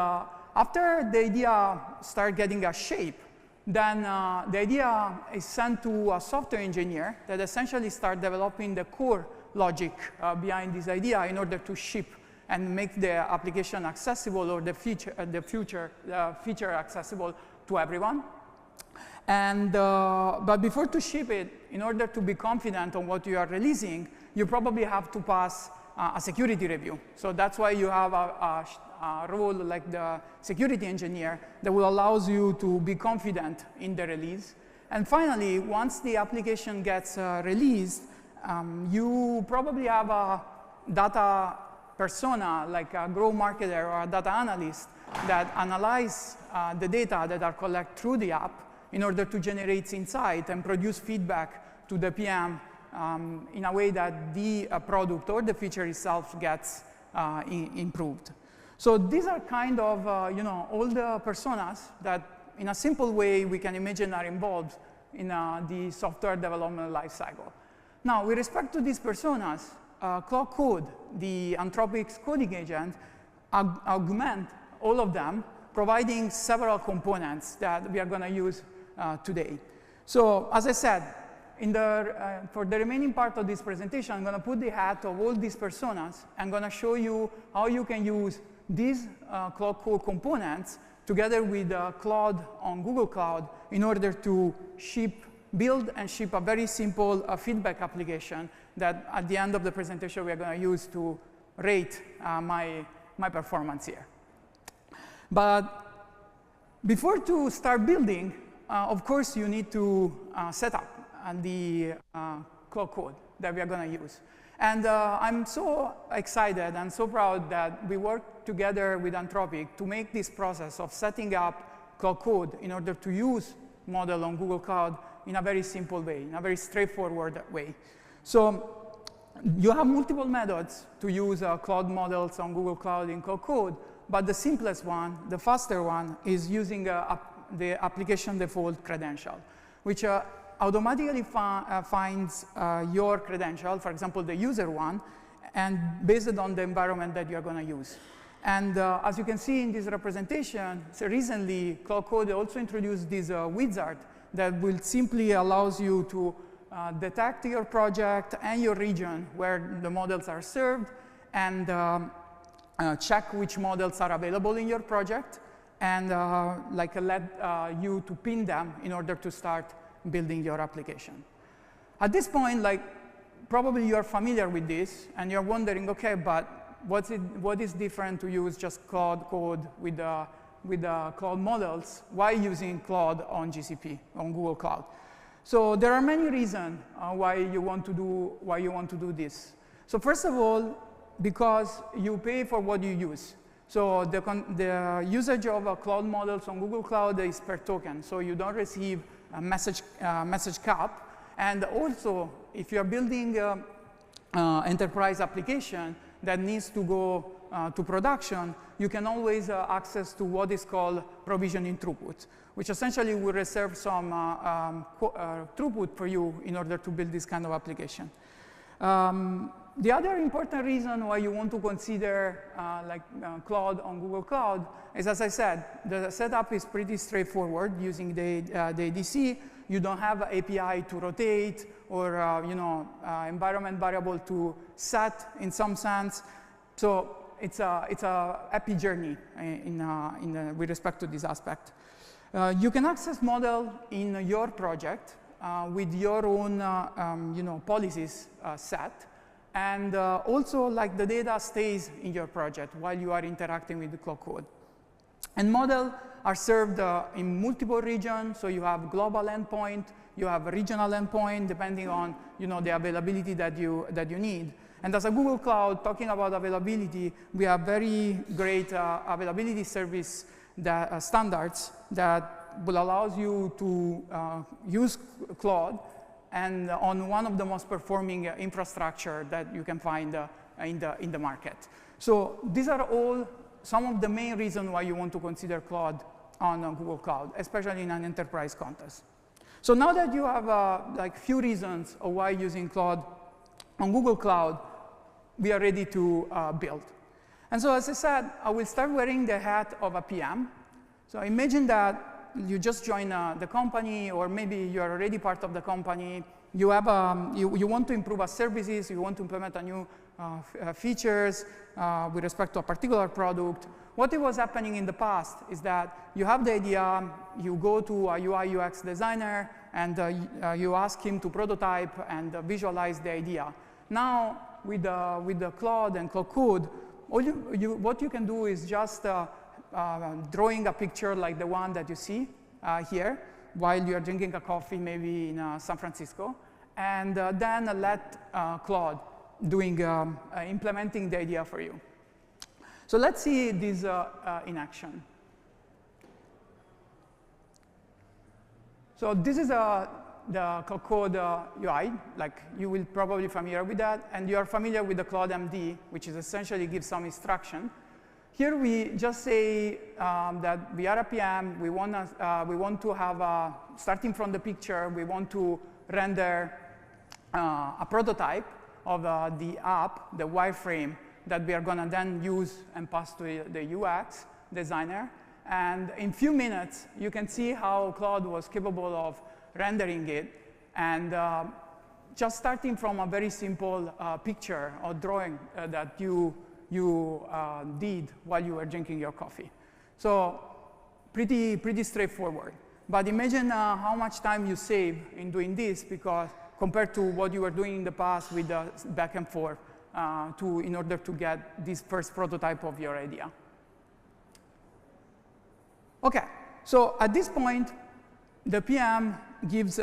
after the idea starts getting a shape, then the idea is sent to a software engineer that essentially starts developing the core logic behind this idea in order to ship and make the application accessible or the feature accessible to everyone. And, but before to ship it, in order to be confident on what you are releasing, you probably have to pass a security review. So that's why you have a role like the security engineer that will allow you to be confident in the release. And finally, once the application gets released, you probably have a data persona, like a growth marketer or a data analyst, that analyze the data that are collected through the app in order to generate insight and produce feedback to the PM in a way that the product or the feature itself gets improved. So these are kind of all the personas that in a simple way we can imagine are involved in the software development lifecycle. Now, with respect to these personas, Cloud Code, the Anthropic's coding agent, augment all of them, providing several components that we are going to use today. So as I said, for the remaining part of this presentation, I'm going to put the hat of all these personas. I'm going to show you how you can use these Cloud Code components together with Claude on Google Cloud in order to build and ship a very simple feedback application that at the end of the presentation we are going to use to rate my performance here. But before to start building, of course you need to set up the Cloud Code that we are going to use. And I'm so excited and so proud that we worked together with Anthropic to make this process of setting up Cloud Code in order to use model on Google Cloud in a very simple way, in a very straightforward way. So you have multiple methods to use cloud models on Google Cloud in Cloud Code, but the simplest one, the faster one, is using the application default credential, which automatically finds your credential, for example, the user one, and based on the environment that you're going to use. And as you can see in this representation, so recently Cloud Code also introduced this wizard that will simply allows you to detect your project and your region where the models are served and check which models are available in your project and let you to pin them in order to start building your application. At this point, probably you're familiar with this and you're wondering, okay, but what is different to use just Cloud Code with cloud models? Why using Cloud on GCP, on Google Cloud? So there are many reasons why you want to do this. So first of all, because you pay for what you use. So the usage of cloud models on Google Cloud is per token. So you don't receive a message cap. And also, if you're building enterprise application that needs to go to production, you can always access to what is called provisioning throughput, which essentially will reserve some throughput for you in order to build this kind of application. The other important reason why you want to consider Claude on Google Cloud is, as I said, the setup is pretty straightforward using the ADC. You don't have an API to rotate or environment variable to set in some sense. So it's a happy journey with respect to this aspect. You can access model in your project with your own policies set. And also, like, the data stays in your project while you are interacting with the Claude Code. And models are served in multiple regions. So you have global endpoint, you have a regional endpoint, depending on the availability that you need. And as a Google Cloud, talking about availability, we have very great availability service standards that will allow you to use Claude and on one of the most performing infrastructure that you can find in the market. So these are all some of the main reasons why you want to consider Claude on Google Cloud, especially in an enterprise context. So now that you have few reasons of why using Claude on Google Cloud, we are ready to build. And so, as I said, I will start wearing the hat of a PM. So imagine that you just join the company, or maybe you're already part of the company. You have you want to improve our services. You want to implement a new features with respect to a particular product. What was happening in the past is that you have the idea, you go to a UI UX designer, and you ask him to prototype and visualize the idea. Now, with the Claude and Claude Code, what you can do is just drawing a picture like the one that you see here while you're drinking a coffee maybe in San Francisco, and then let Claude implementing the idea for you. So let's see this in action. So this is the Claude Code UI, like you will probably be familiar with that, and you are familiar with the Claude MD, which is essentially gives some instruction. Here we just say that we are a PM, we want to have, starting from the picture, we want to render a prototype of the app, the wireframe, that we are going to then use and pass to the UX designer. And in few minutes, you can see how Claude was capable of rendering it, and just starting from a very simple picture or drawing that you did while you were drinking your coffee. So pretty straightforward. But imagine how much time you save in doing this, because compared to what you were doing in the past with the back and forth in order to get this first prototype of your idea. Okay, so at this point, the PM gives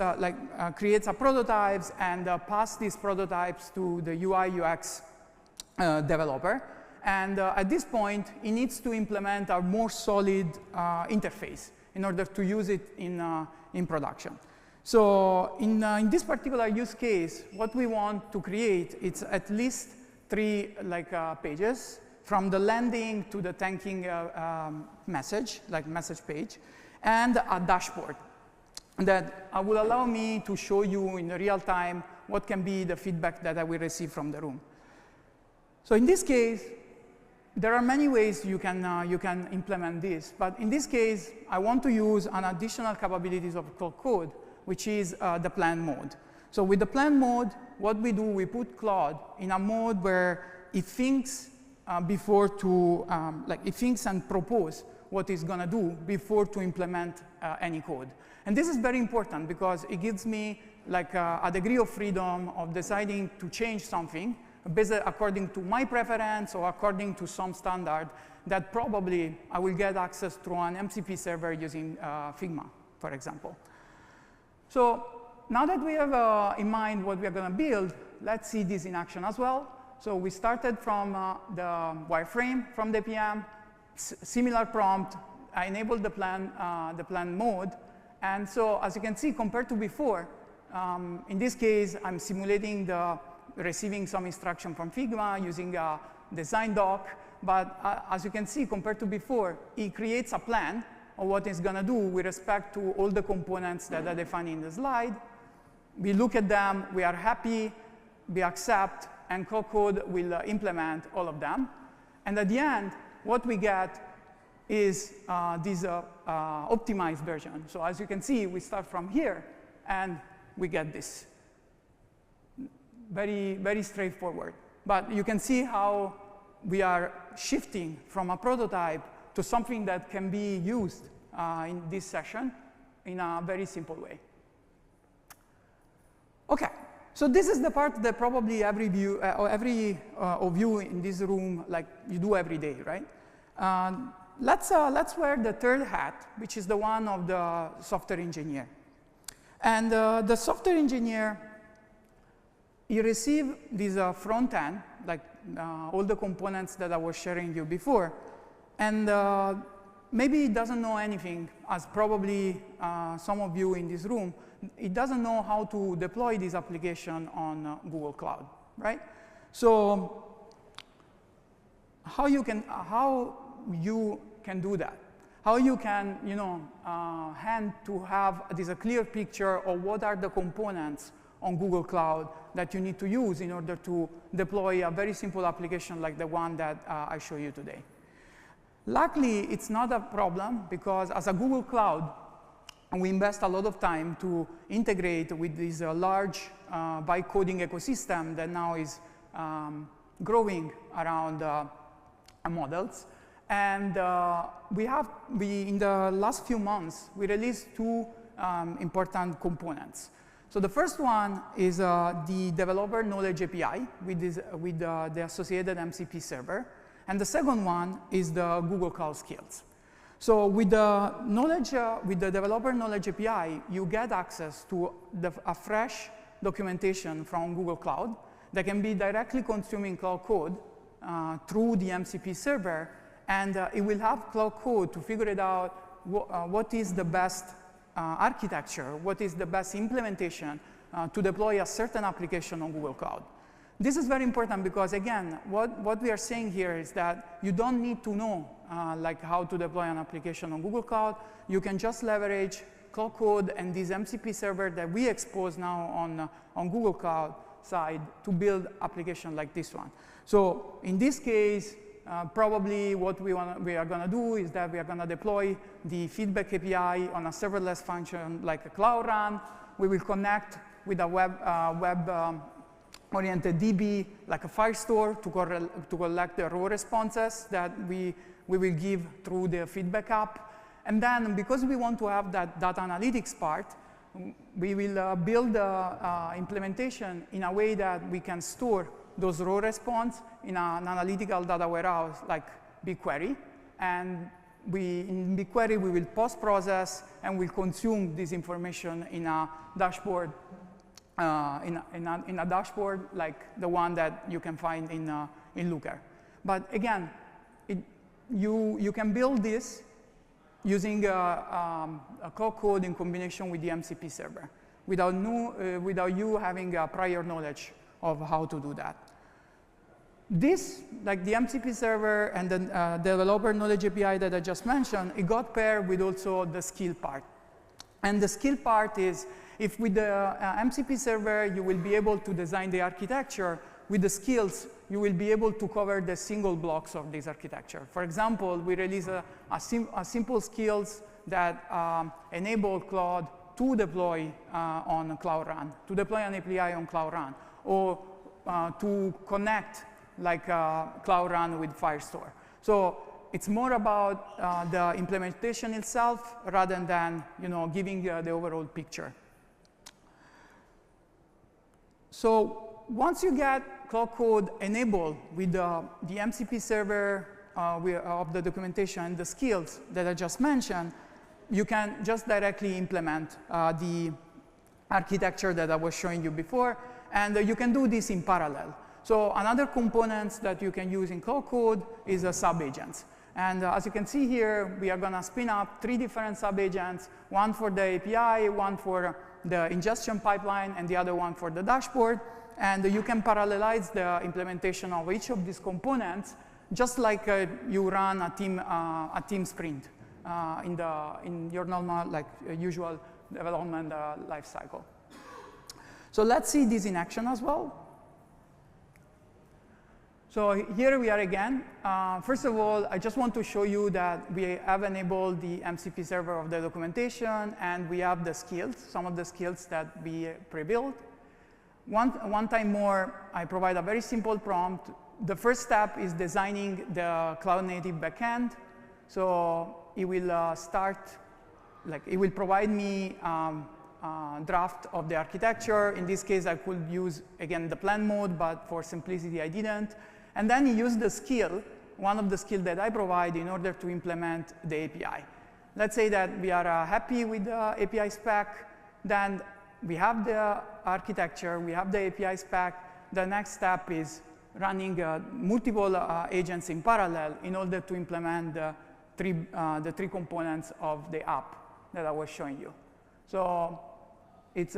creates a prototypes and pass these prototypes to the UI UX developer. And at this point, he needs to implement a more solid interface in order to use it in production. So in this particular use case, what we want to create, it's at least 3 pages, from the landing to the thanking message, like message page, and a dashboard that will allow me to show you in real time what can be the feedback that I will receive from the room. So in this case, there are many ways you can implement this, but in this case, I want to use an additional capabilities of Claude Code, which is the plan mode. So with the plan mode, what we do, we put Claude in a mode where it thinks it thinks and propose what it's going to do before to implement any code. And this is very important because it gives me a degree of freedom of deciding to change something based according to my preference or according to some standard that probably I will get access through an MCP server using Figma, for example. So now that we have in mind what we are going to build, let's see this in action as well. So we started from the wireframe from the PM, similar prompt. I enabled the plan mode. And so as you can see, compared to before, in this case, I'm simulating receiving some instruction from Figma using a design doc. But as you can see, compared to before, it creates a plan of what it's going to do with respect to all the components that are defined in the slide. We look at them, we are happy, we accept, and Cloud Code will implement all of them. And at the end, what we get is this optimized version. So as you can see, we start from here, and we get this. Very, very straightforward. But you can see how we are shifting from a prototype to something that can be used in this session in a very simple way. OK, so this is the part that probably every of you in this room, like you do every day, right? Let's wear the third hat, which is the one of the software engineer. And the software engineer, he received this front end, like all the components that I was sharing you before, and maybe he doesn't know anything, as probably some of you in this room, he doesn't know how to deploy this application on Google Cloud, right? So how you can do that? How you can, have this a clear picture of what are the components on Google Cloud that you need to use in order to deploy a very simple application like the one that I show you today. Luckily, it's not a problem, because as a Google Cloud, we invest a lot of time to integrate with this large byte coding ecosystem that now is growing around models. And in the last few months, we released two important components. So the first one is the Developer Knowledge API with the associated MCP server. And the second one is the Google Cloud Skills. So with the Developer Knowledge API, you get access to a fresh documentation from Google Cloud that can be directly consuming Cloud Code through the MCP server. And it will have Cloud Code to figure it out what is the best architecture, what is the best implementation to deploy a certain application on Google Cloud. This is very important because, again, what we are saying here is that you don't need to know like how to deploy an application on Google Cloud. You can just leverage Cloud Code and this MCP server that we expose now on Google Cloud side to build application like this one. So in this case, probably what we are going to do is that we are going to deploy the feedback API on a serverless function like a Cloud Run. We will connect with a web-oriented DB like a Firestore to collect the raw responses that we will give through the feedback app. And then, because we want to have that data analytics part, we will build the implementation in a way that we can store those raw response in an analytical data warehouse like BigQuery. And in BigQuery, we will post-process and we'll consume this information in a dashboard, in a dashboard like the one that you can find in Looker. But again, you can build this using a Cloud Code in combination with the MCP server without you having a prior knowledge of how to do that. This, like the MCP server and the Developer Knowledge API that I just mentioned, it got paired with also the skill part. And the skill part is, if with the MCP server, you will be able to design the architecture, with the skills, you will be able to cover the single blocks of this architecture. For example, we release a simple skills that enable Claude to deploy on Cloud Run, to deploy an API on Cloud Run, or to connect like Cloud Run with Firestore. So it's more about the implementation itself rather than giving the overall picture. So once you get Cloud Code enabled with the MCP server of the documentation and the skills that I just mentioned, you can just directly implement the architecture that I was showing you before, and you can do this in parallel. So another component that you can use in Cloud Code is a sub-agents. And as you can see here, we are going to spin up 3 different sub-agents, one for the API, one for the ingestion pipeline, and the other one for the dashboard. And you can parallelize the implementation of each of these components, just like you run a team sprint in your normal, usual development lifecycle. So let's see this in action as well. So here we are again. First of all, I just want to show you that we have enabled the MCP server of the documentation, and we have the skills, some of the skills that we pre-built. One time more, I provide a very simple prompt. The first step is designing the cloud-native backend. So it will it will provide me draft of the architecture. In this case, I could use, again, the plan mode, but for simplicity, I didn't. And then use the skill, one of the skills that I provide in order to implement the API. Let's say that we are happy with the API spec, then we have the architecture, we have the API spec. The next step is running multiple agents in parallel in order to implement the three components of the app that I was showing you. So it's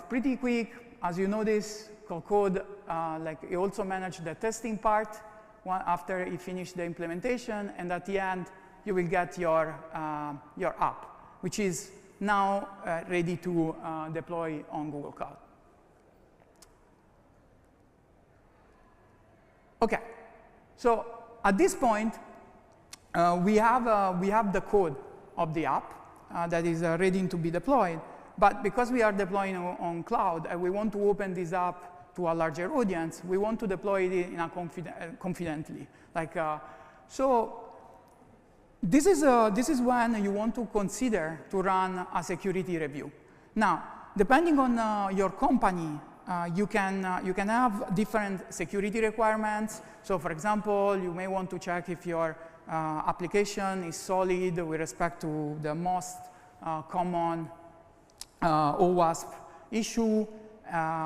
pretty quick. As you notice, code it also managed the testing part after you finish the implementation, and at the end you will get your app, which is now ready to deploy on Google Cloud. Okay, so at this point we have the code of the app that is ready to be deployed. But because we are deploying on cloud and we want to open this up to a larger audience, we want to deploy it in a confidently. So this is when you want to consider to run a security review. Now, depending on your company, you can have different security requirements. So, for example, you may want to check if your application is solid with respect to the most common OWASP issue,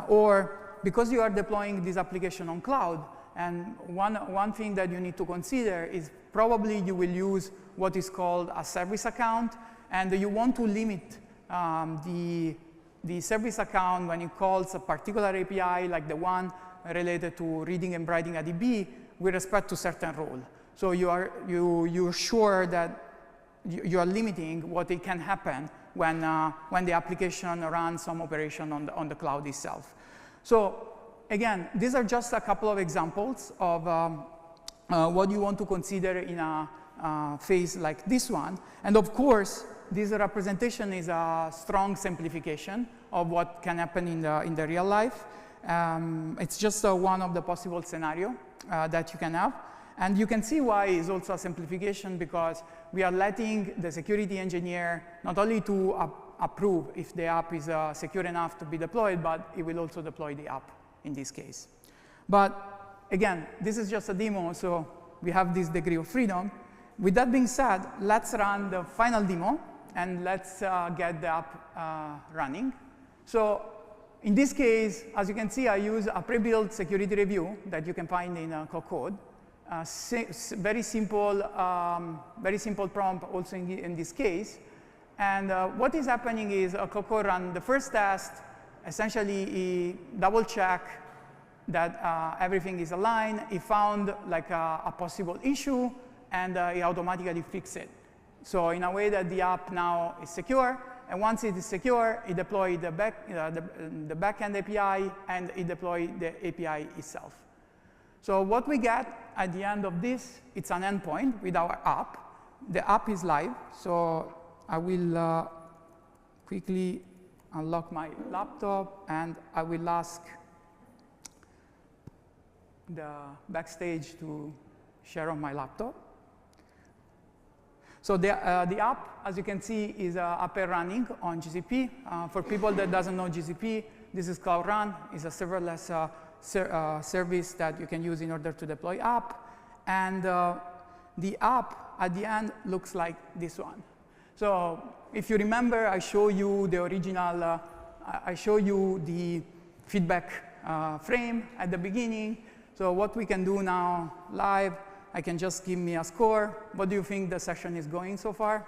or because you are deploying this application on cloud, and one thing that you need to consider is probably you will use what is called a service account, and you want to limit the service account when it calls a particular API, like the one related to reading and writing a DB, with respect to certain role. So you're sure that you are limiting what it can happen when the application runs some operation on the cloud itself. So again, these are just a couple of examples of what you want to consider in a phase like this one. And of course, this representation is a strong simplification of what can happen in the real life. It's just one of the possible scenarios that you can have. And you can see why it's also a simplification, because we are letting the security engineer not only to approve if the app is secure enough to be deployed, but it will also deploy the app in this case. But again, this is just a demo, so we have this degree of freedom. With that being said, let's run the final demo, and let's get the app running. So in this case, as you can see, I use a pre-built security review that you can find in code. Very simple prompt also in this case. And what is happening is Coco ran the first test. Essentially, he double check that everything is aligned. He found like a possible issue, and he automatically fixed it. So in a way that the app now is secure. And once it is secure, it deployed the backend API, and it deployed the API itself. So what we get at the end of this, it's an endpoint with our app. The app is live, so I will quickly unlock my laptop, and I will ask the backstage to share on my laptop. So the app, as you can see, is up and running on GCP. For people that doesn't know GCP, this is Cloud Run. It's a serverless service that you can use in order to deploy app. And the app at the end looks like this one. So if you remember, I show you the original, I show you the feedback frame at the beginning. So what we can do now live, I can just give me a score. What do you think the session is going so far?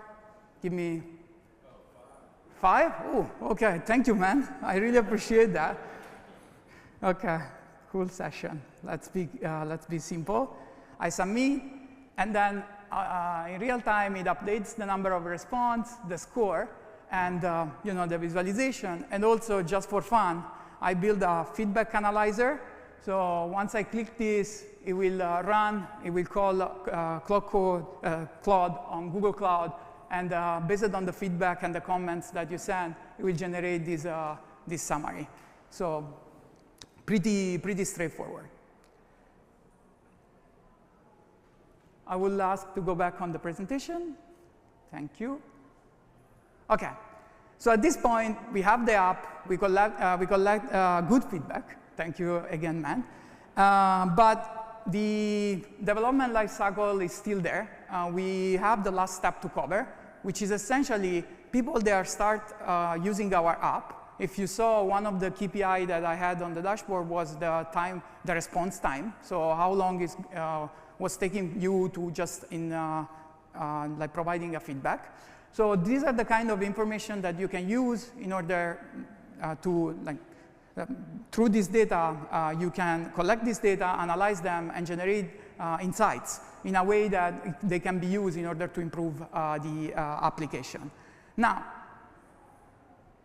Give me 5? Oh, okay, thank you, man. I really appreciate that. Okay, cool session. Let's be simple. I submit, and then in real time, it updates the number of response, the score, and the visualization. And also, just for fun, I build a feedback analyzer. So once I click this, it will run. It will call Claude on Google Cloud. And based on the feedback and the comments that you send, it will generate this summary. So pretty straightforward. I will ask to go back on the presentation. Thank you. OK. So at this point, we have the app. We collect good feedback. Thank you again, man. But the development lifecycle is still there. We have the last step to cover, which is essentially people that start using our app. If you saw, one of the KPI that I had on the dashboard was the response time. So how long is was taking you to just like providing a feedback. So these are the kind of information that you can use in order to, like, through this data, you can collect this data, analyze them, and generate insights in a way that they can be used in order to improve the application. Now,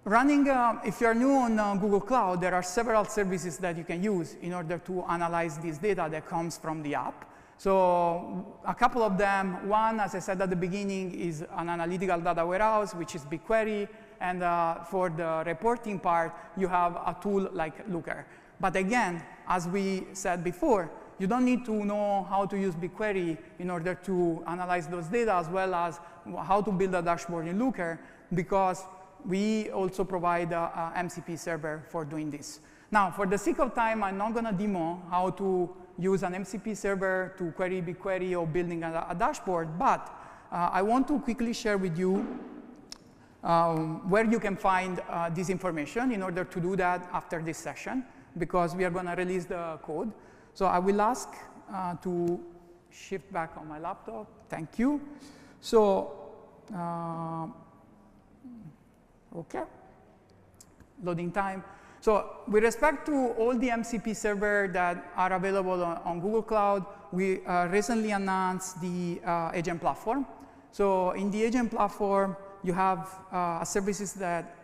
running, if you're new on Google Cloud, there are several services that you can use in order to analyze this data that comes from the app. So a couple of them, one, as I said at the beginning, is an analytical data warehouse, which is BigQuery. And for the reporting part, you have a tool like Looker. But again, as we said before, you don't need to know how to use BigQuery in order to analyze those data, as well as how to build a dashboard in Looker, because we also provide a MCP server for doing this. Now, for the sake of time, I'm not going to demo how to use an MCP server to query BigQuery or building a dashboard, but I want to quickly share with you where you can find this information in order to do that after this session, because we are going to release the code. So I will ask to shift back on my laptop. Thank you. So, OK. Loading time. So with respect to all the MCP servers that are available on Google Cloud, we recently announced the agent platform. So in the agent platform, you have services that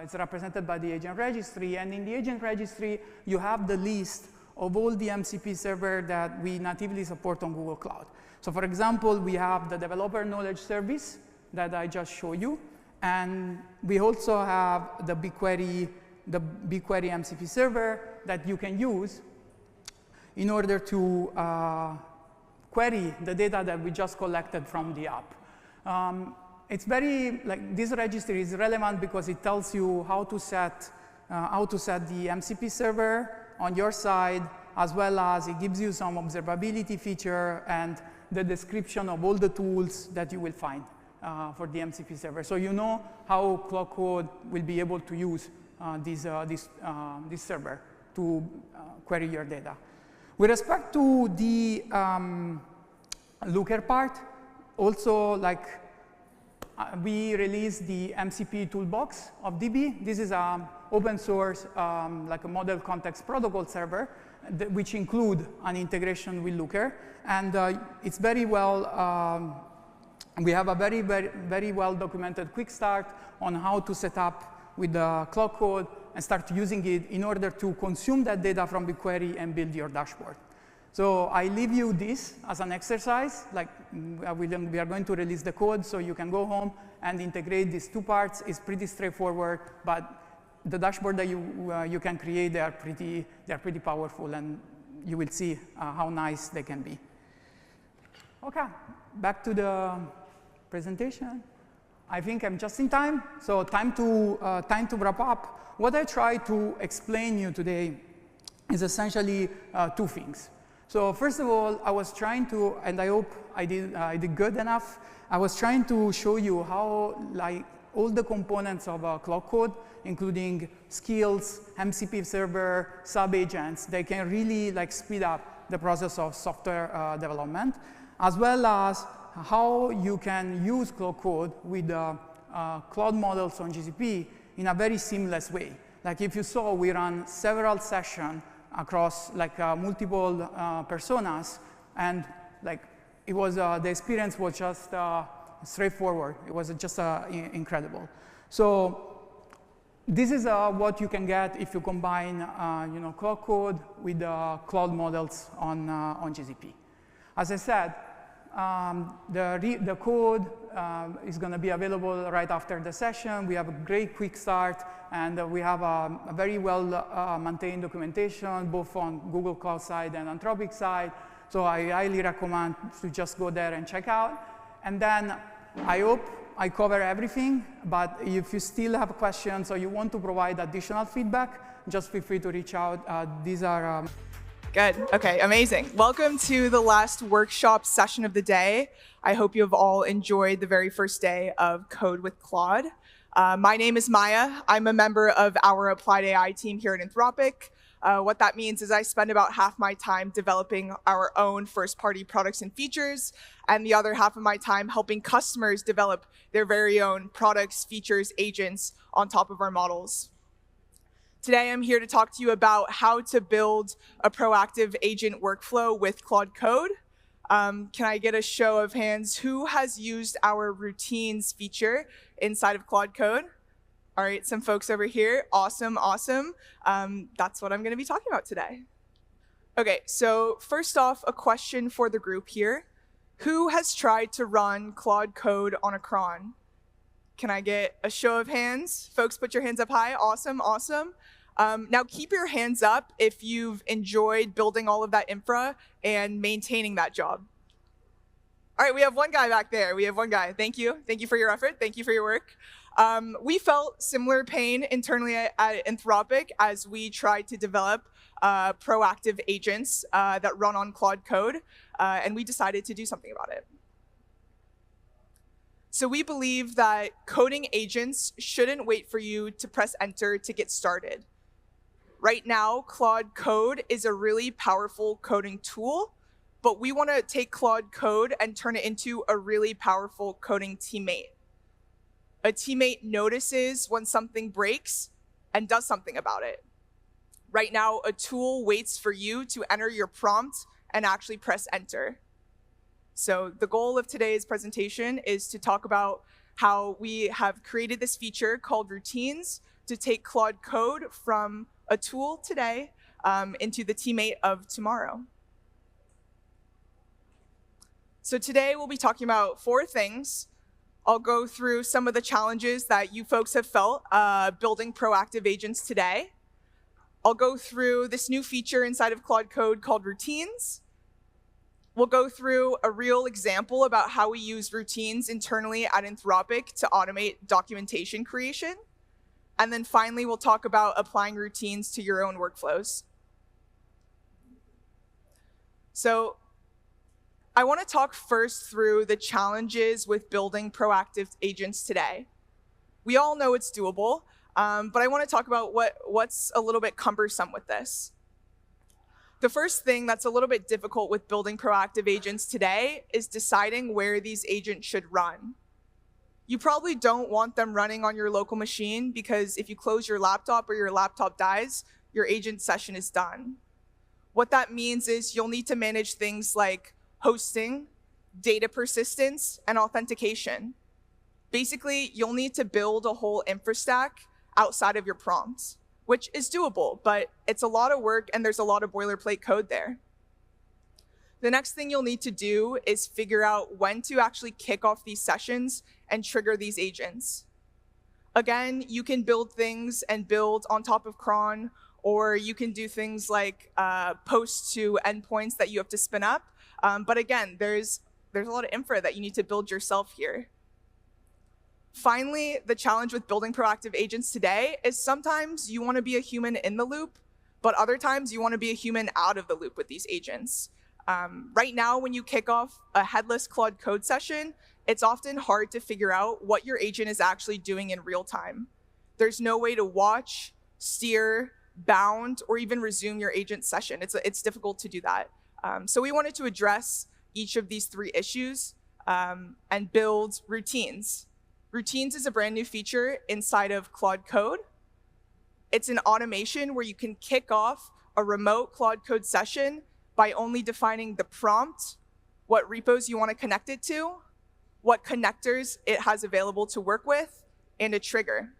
is represented by the agent registry. And in the agent registry, you have the list of all the MCP servers that we natively support on Google Cloud. So for example, we have the developer knowledge service that I just showed you. And we also have the BigQuery MCP server that you can use in order to query the data that we just collected from the app. It's very, like, this registry is relevant because it tells you how to set the MCP server on your side, as well as it gives you some observability feature and the description of all the tools that you will find for the MCP server. So you know how Cloud Code will be able to use this server to query your data. With respect to the Looker part, also, like, we released the MCP toolbox of DB. This is an open source, like a model context protocol server, which include an integration with Looker. And it's very well, we have a very well documented quick start on how to set up with the Cloud Code and start using it in order to consume that data from BigQuery and build your dashboard. So I leave you this as an exercise. Like, we are going to release the code, so you can go home and integrate these two parts. It's pretty straightforward, but the dashboard that you can create, they are pretty powerful, and you will see how nice they can be. OK, back to the presentation. I think I'm just in time, so time to wrap up. What I try to explain you today is essentially two things. So first of all, I was trying to, and I hope I did good enough. I was trying to show you how, like, all the components of Cloud Code, including skills, MCP server, sub-agents, they can really, like, speed up the process of software development, as well as how you can use Cloud Code with cloud models on GCP in a very seamless way. Like, if you saw, we ran several sessions across, like, multiple personas, and, like, it was the experience was just straightforward. It was just incredible. So this is what you can get if you combine Cloud Code with cloud models on GCP. As I said, the code is going to be available right after the session. We have a great quick start, and we have a very well maintained documentation, both on Google Cloud side and Anthropic side. So I highly recommend to just go there and check out. And then I hope I cover everything, but if you still have questions or you want to provide additional feedback, just feel free to reach out. These are... Good. OK, amazing. Welcome to the last workshop session of the day. I hope you have all enjoyed the very first day of Code with Claude. My name is Maya. I'm a member of our Applied AI team here at Anthropic. What that means is I spend about half my time developing our own first-party products and features, and the other half of my time helping customers develop their very own products, features, agents on top of our models. Today, I'm here to talk to you about how to build a proactive agent workflow with Claude Code. Can I get a show of hands? Who has used our routines feature inside of Claude Code? All right, some folks over here. Awesome, awesome. That's what I'm going to be talking about today. OK, so first off, a question for the group here. Who has tried to run Claude Code on a cron? Can I get a show of hands? Folks, put your hands up high. Awesome, awesome. Now, keep your hands up if you've enjoyed building all of that infra and maintaining that job. All right, we have one guy back there. We have one guy. Thank you. Thank you for your effort. Thank you for your work. We felt similar pain internally at Anthropic as we tried to develop proactive agents that run on Claude Code, and we decided to do something about it. So we believe that coding agents shouldn't wait for you to press enter to get started. Right now, Claude Code is a really powerful coding tool, but we want to take Claude Code and turn it into a really powerful coding teammate. A teammate notices when something breaks and does something about it. Right now, a tool waits for you to enter your prompt and actually press enter. So the goal of today's presentation is to talk about how we have created this feature called routines to take Claude Code from a tool today into the teammate of tomorrow. So today we'll be talking about 4 things. I'll go through some of the challenges that you folks have felt building proactive agents today. I'll go through this new feature inside of Claude Code called routines. We'll go through a real example about how we use routines internally at Anthropic to automate documentation creation. And then finally, we'll talk about applying routines to your own workflows. So I want to talk first through the challenges with building proactive agents today. We all know it's doable, but I want to talk about what's a little bit cumbersome with this. The first thing that's a little bit difficult with building proactive agents today is deciding where these agents should run. You probably don't want them running on your local machine because if you close your laptop or your laptop dies, your agent session is done. What that means is you'll need to manage things like hosting, data persistence, and authentication. Basically, you'll need to build a whole infra stack outside of your prompts, which is doable, but it's a lot of work and there's a lot of boilerplate code there. The next thing you'll need to do is figure out when to actually kick off these sessions and trigger these agents. Again, you can build things and build on top of cron, or you can do things like post to endpoints that you have to spin up. But again, there's a lot of infra that you need to build yourself here. Finally, the challenge with building proactive agents today is sometimes you want to be a human in the loop, but other times you want to be a human out of the loop with these agents. Right now, when you kick off a headless Claude Code session, it's often hard to figure out what your agent is actually doing in real time. There's no way to watch, steer, bound, or even resume your agent session. It's difficult to do that. So we wanted to address each of these 3 issues and build routines. Routines is a brand new feature inside of Claude Code. It's an automation where you can kick off a remote Claude Code session by only defining the prompt, what repos you want to connect it to, what connectors it has available to work with, and a trigger.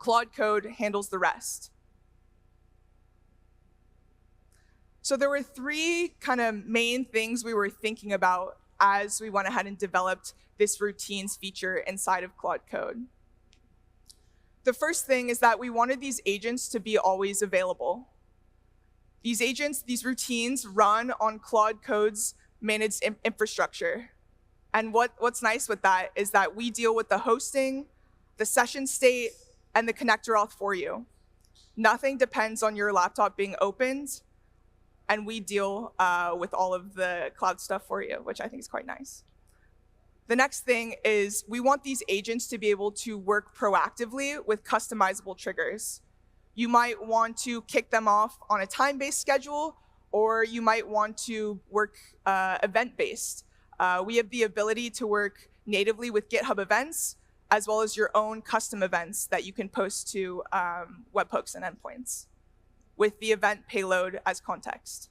Claude Code handles the rest. So there were three kind of main things we were thinking about as we went ahead and developed this routines feature inside of Claude Code. The first thing is that we wanted these agents to be always available. These agents, these routines run on Claude Code's managed infrastructure. And what's nice with that is that we deal with the hosting, the session state, and the connector auth for you. Nothing depends on your laptop being opened, and we deal with all of the cloud stuff for you, which I think is quite nice. The next thing is we want these agents to be able to work proactively with customizable triggers. You might want to kick them off on a time-based schedule, or you might want to work event-based. We have the ability to work natively with GitHub events, as well as your own custom events that you can post to webhooks and endpoints, with the event payload as context.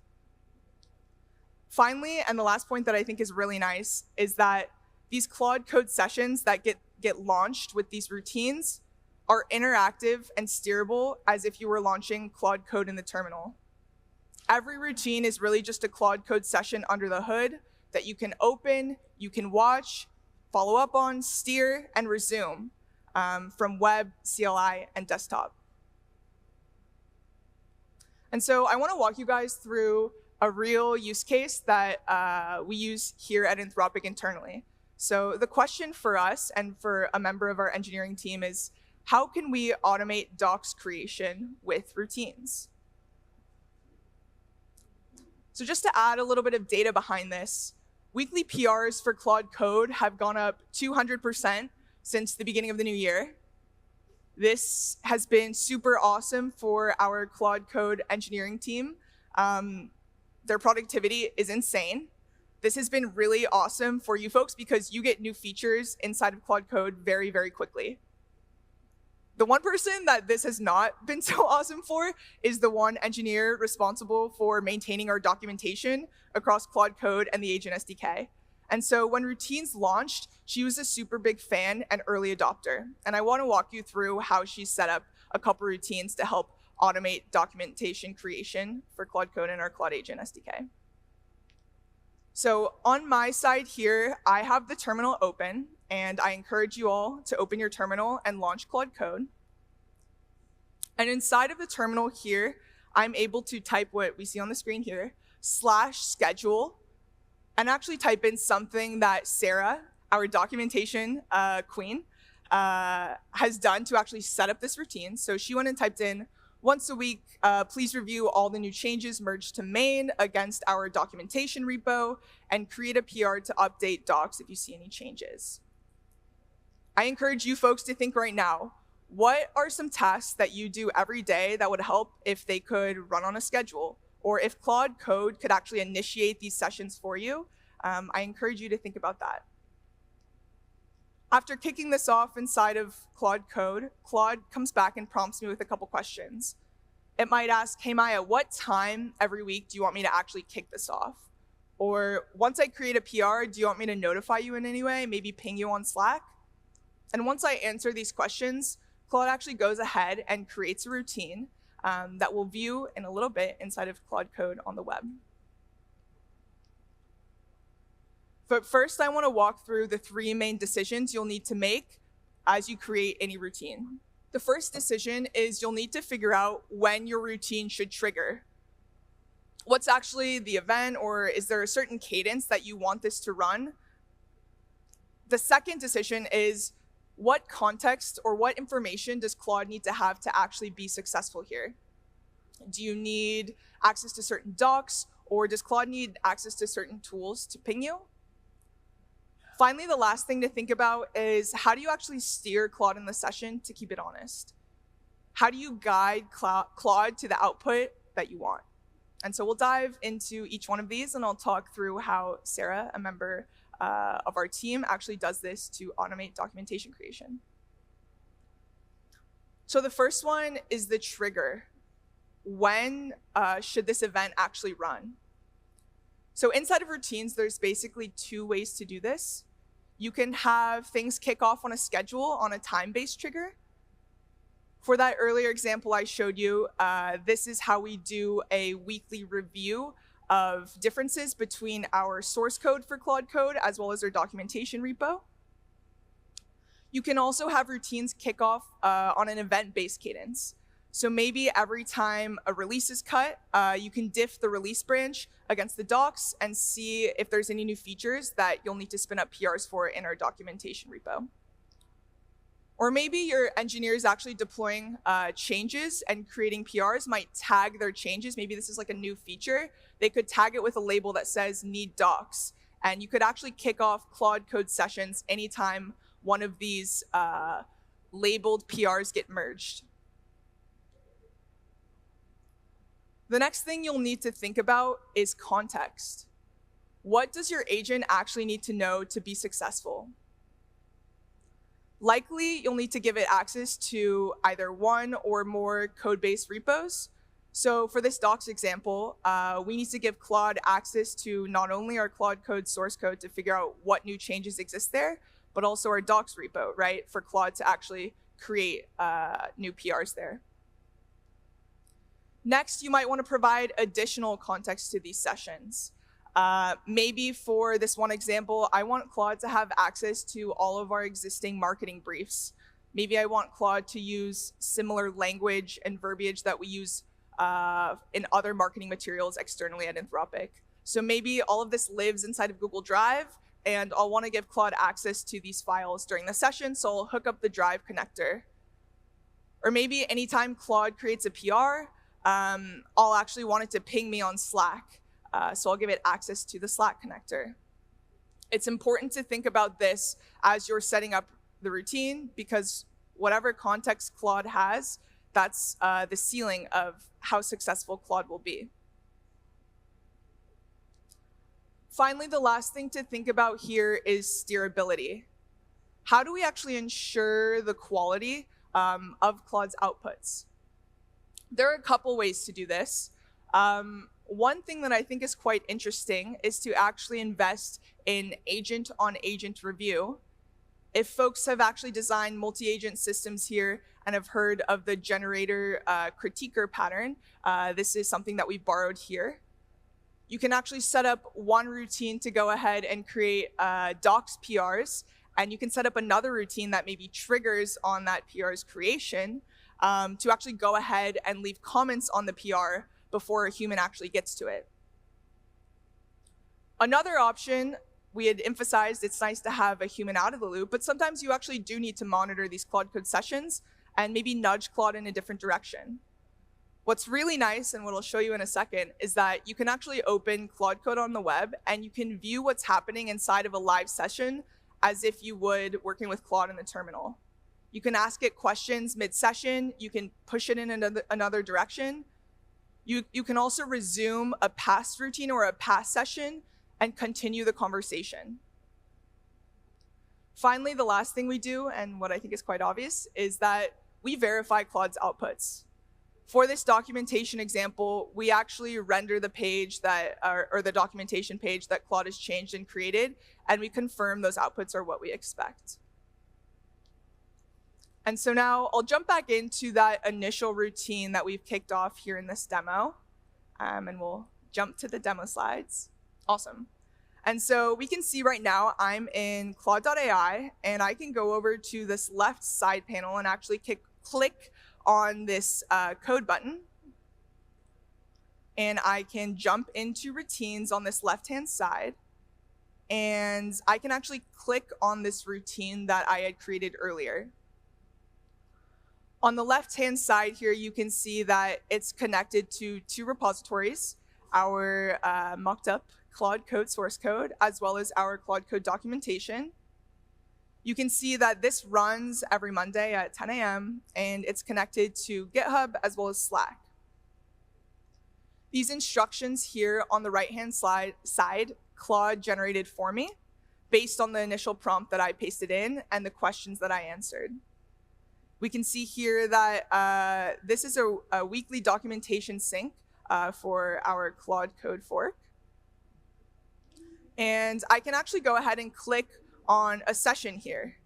Finally, and the last point that I think is really nice, is that these Claude Code sessions that get launched with these routines are interactive and steerable as if you were launching Claude Code in the terminal. Every routine is really just a Claude Code session under the hood that you can open, you can watch, follow up on, steer, and resume from web, CLI, and desktop. And so I want to walk you guys through a real use case that we use here at Anthropic internally. So the question for us and for a member of our engineering team is, how can we automate docs creation with routines? So just to add a little bit of data behind this, weekly PRs for Claude Code have gone up 200% since the beginning of the new year. This has been super awesome for our Claude Code engineering team. Their productivity is insane. This has been really awesome for you folks because you get new features inside of Claude Code very, very quickly. The one person that this has not been so awesome for is the one engineer responsible for maintaining our documentation across Claude Code and the Agent SDK. And so when routines launched, she was a super big fan and early adopter. And I want to walk you through how she set up a couple routines to help automate documentation creation for Claude Code and our Claude Agent SDK. So on my side here, I have the terminal open, and I encourage you all to open your terminal and launch Claude Code. And inside of the terminal here, I'm able to type what we see on the screen here, /schedule, and actually type in something that Sarah, our documentation queen, has done to actually set up this routine. So she went and typed in, once a week, please review all the new changes merged to main against our documentation repo and create a PR to update docs if you see any changes. I encourage you folks to think right now, what are some tasks that you do every day that would help if they could run on a schedule? Or if Claude Code could actually initiate these sessions for you? I encourage you to think about that. After kicking this off inside of Claude Code, Claude comes back and prompts me with a couple questions. It might ask, hey Maya, what time every week do you want me to actually kick this off? Or once I create a PR, do you want me to notify you in any way, maybe ping you on Slack? And once I answer these questions, Claude actually goes ahead and creates a routine that we'll view in a little bit inside of Claude Code on the web. But first, I want to walk through the three main decisions you'll need to make as you create any routine. The first decision is you'll need to figure out when your routine should trigger. What's actually the event, or is there a certain cadence that you want this to run? The second decision is what context or what information does Claude need to have to actually be successful here? Do you need access to certain docs, or does Claude need access to certain tools to ping you? Finally, the last thing to think about is how do you actually steer Claude in the session to keep it honest? How do you guide Claude to the output that you want? And so we'll dive into each one of these, and I'll talk through how Sarah, a member of our team, actually does this to automate documentation creation. So the first one is the trigger. When should this event actually run? So inside of routines, there's basically two ways to do this. You can have things kick off on a schedule on a time-based trigger, For that earlier example I showed you, this is how we do a weekly review of differences between our source code for Claude Code as well as our documentation repo. You can also have routines kick off on an event-based cadence. So maybe every time a release is cut, you can diff the release branch against the docs and see if there's any new features that you'll need to spin up PRs for in our documentation repo. Or maybe your engineers actually deploying changes and creating PRs might tag their changes. Maybe this is like a new feature. They could tag it with a label that says need docs. And you could actually kick off Claude Code sessions anytime one of these labeled PRs get merged. The next thing you'll need to think about is context. What does your agent actually need to know to be successful? Likely, you'll need to give it access to either one or more code-based repos. So for this docs example, we need to give Claude access to not only our Claude Code source code to figure out what new changes exist there, but also our docs repo, right, for Claude to actually create new PRs there. Next, you might want to provide additional context to these sessions. Maybe for this one example, I want Claude to have access to all of our existing marketing briefs. Maybe I want Claude to use similar language and verbiage that we use in other marketing materials externally at Anthropic. So maybe all of this lives inside of Google Drive, and I'll want to give Claude access to these files during the session, so I'll hook up the Drive connector. Or maybe anytime Claude creates a PR, I'll actually want it to ping me on Slack. So I'll give it access to the Slack connector. It's important to think about this as you're setting up the routine, because whatever context Claude has, that's the ceiling of how successful Claude will be. Finally, the last thing to think about here is steerability. How do we actually ensure the quality of Claude's outputs? There are a couple ways to do this. One thing that I think is quite interesting is to actually invest in agent-on-agent review. If folks have actually designed multi-agent systems here and have heard of the generator critiquer pattern, this is something that we borrowed here. You can actually set up one routine to go ahead and create docs PRs, and you can set up another routine that maybe triggers on that PR's creation to actually go ahead and leave comments on the PR before a human actually gets to it. Another option, we had emphasized it's nice to have a human out of the loop, but sometimes you actually do need to monitor these Claude Code sessions and maybe nudge Claude in a different direction. What's really nice, and what I'll show you in a second, is that you can actually open Claude Code on the web and you can view what's happening inside of a live session as if you would working with Claude in the terminal. You can ask it questions mid-session, you can push it in another direction. You can also resume a past routine or a past session and continue the conversation. Finally, the last thing we do, and what I think is quite obvious, is that we verify Claude's outputs. For this documentation example, we actually render the page that, or the documentation page that Claude has changed and created, and we confirm those outputs are what we expect. And so now I'll jump back into that initial routine that we've kicked off here in this demo, and we'll jump to the demo slides. Awesome. And so we can see right now I'm in Claude.ai, and I can go over to this left side panel and actually click on this code button. And I can jump into routines on this left-hand side. And I can actually click on this routine that I had created earlier. On the left-hand side here, you can see that it's connected to two repositories, our mocked up Claude Code source code, as well as our Claude Code documentation. You can see that this runs every Monday at 10 a.m., and it's connected to GitHub as well as Slack. These instructions here on the right-hand side, Claude generated for me based on the initial prompt that I pasted in and the questions that I answered. We can see here that this is a weekly documentation sync for our Claude Code fork. And I can actually go ahead and click on a session here.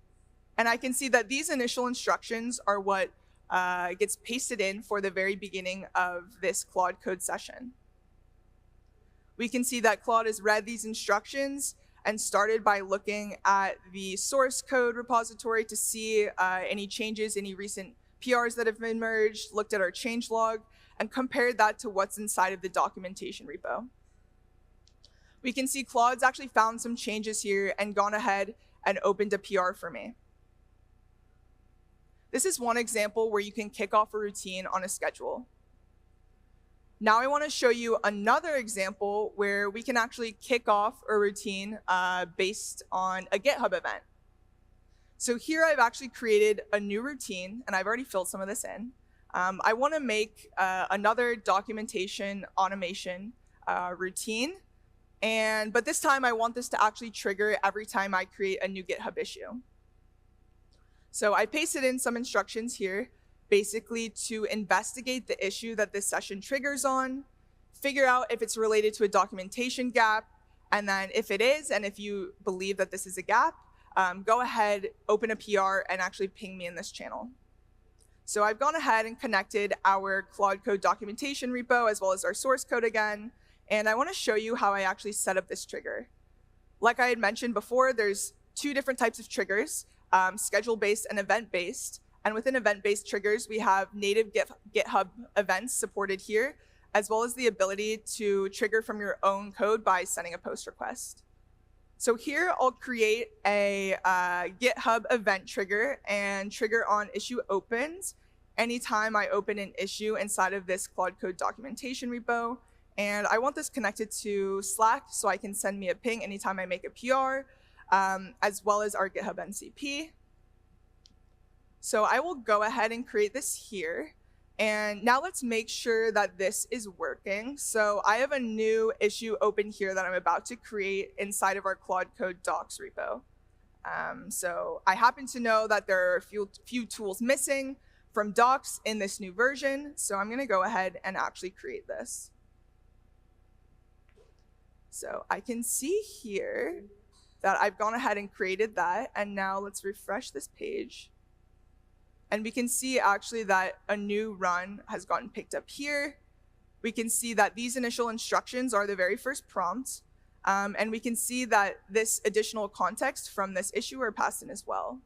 And I can see that these initial instructions are what gets pasted in for the very beginning of this Claude code session. We can see that Claude has read these instructions and started by looking at the source code repository to see any changes, any recent PRs that have been merged, looked at our changelog, and compared that to what's inside of the documentation repo. We can see Claude's actually found some changes here and gone ahead and opened a PR for me. This is one example where you can kick off a routine on a schedule. Now I want to show you another example where we can actually kick off a routine based on a GitHub event. So here I've actually created a new routine, and I've already filled some of this in. I want to make another documentation automation routine, but this time I want this to actually trigger every time I create a new GitHub issue. So I pasted in some instructions here, basically to investigate the issue that this session triggers on, figure out if it's related to a documentation gap, and then if it is, and if you believe that this is a gap, go ahead, open a PR, and actually ping me in this channel. So I've gone ahead and connected our Claude Code documentation repo as well as our source code again, and I want to show you how I actually set up this trigger. Like I had mentioned before, there's two different types of triggers, schedule-based and event-based. And within event-based triggers, we have native GitHub events supported here, as well as the ability to trigger from your own code by sending a post request. So here I'll create a GitHub event trigger and trigger on issue opens anytime I open an issue inside of this Claude Code documentation repo. And I want this connected to Slack so I can send me a ping anytime I make a PR, as well as our GitHub NCP. So I will go ahead and create this here. And now let's make sure that this is working. So I have a new issue open here that I'm about to create inside of our Claude Code docs repo. So I happen to know that there are a few tools missing from docs in this new version. So I'm going to go ahead and actually create this. So I can see here that I've gone ahead and created that. And now let's refresh this page. And we can see actually that a new run has gotten picked up here. We can see that these initial instructions are the very first prompt. And we can see that this additional context from this issue are passed in as well.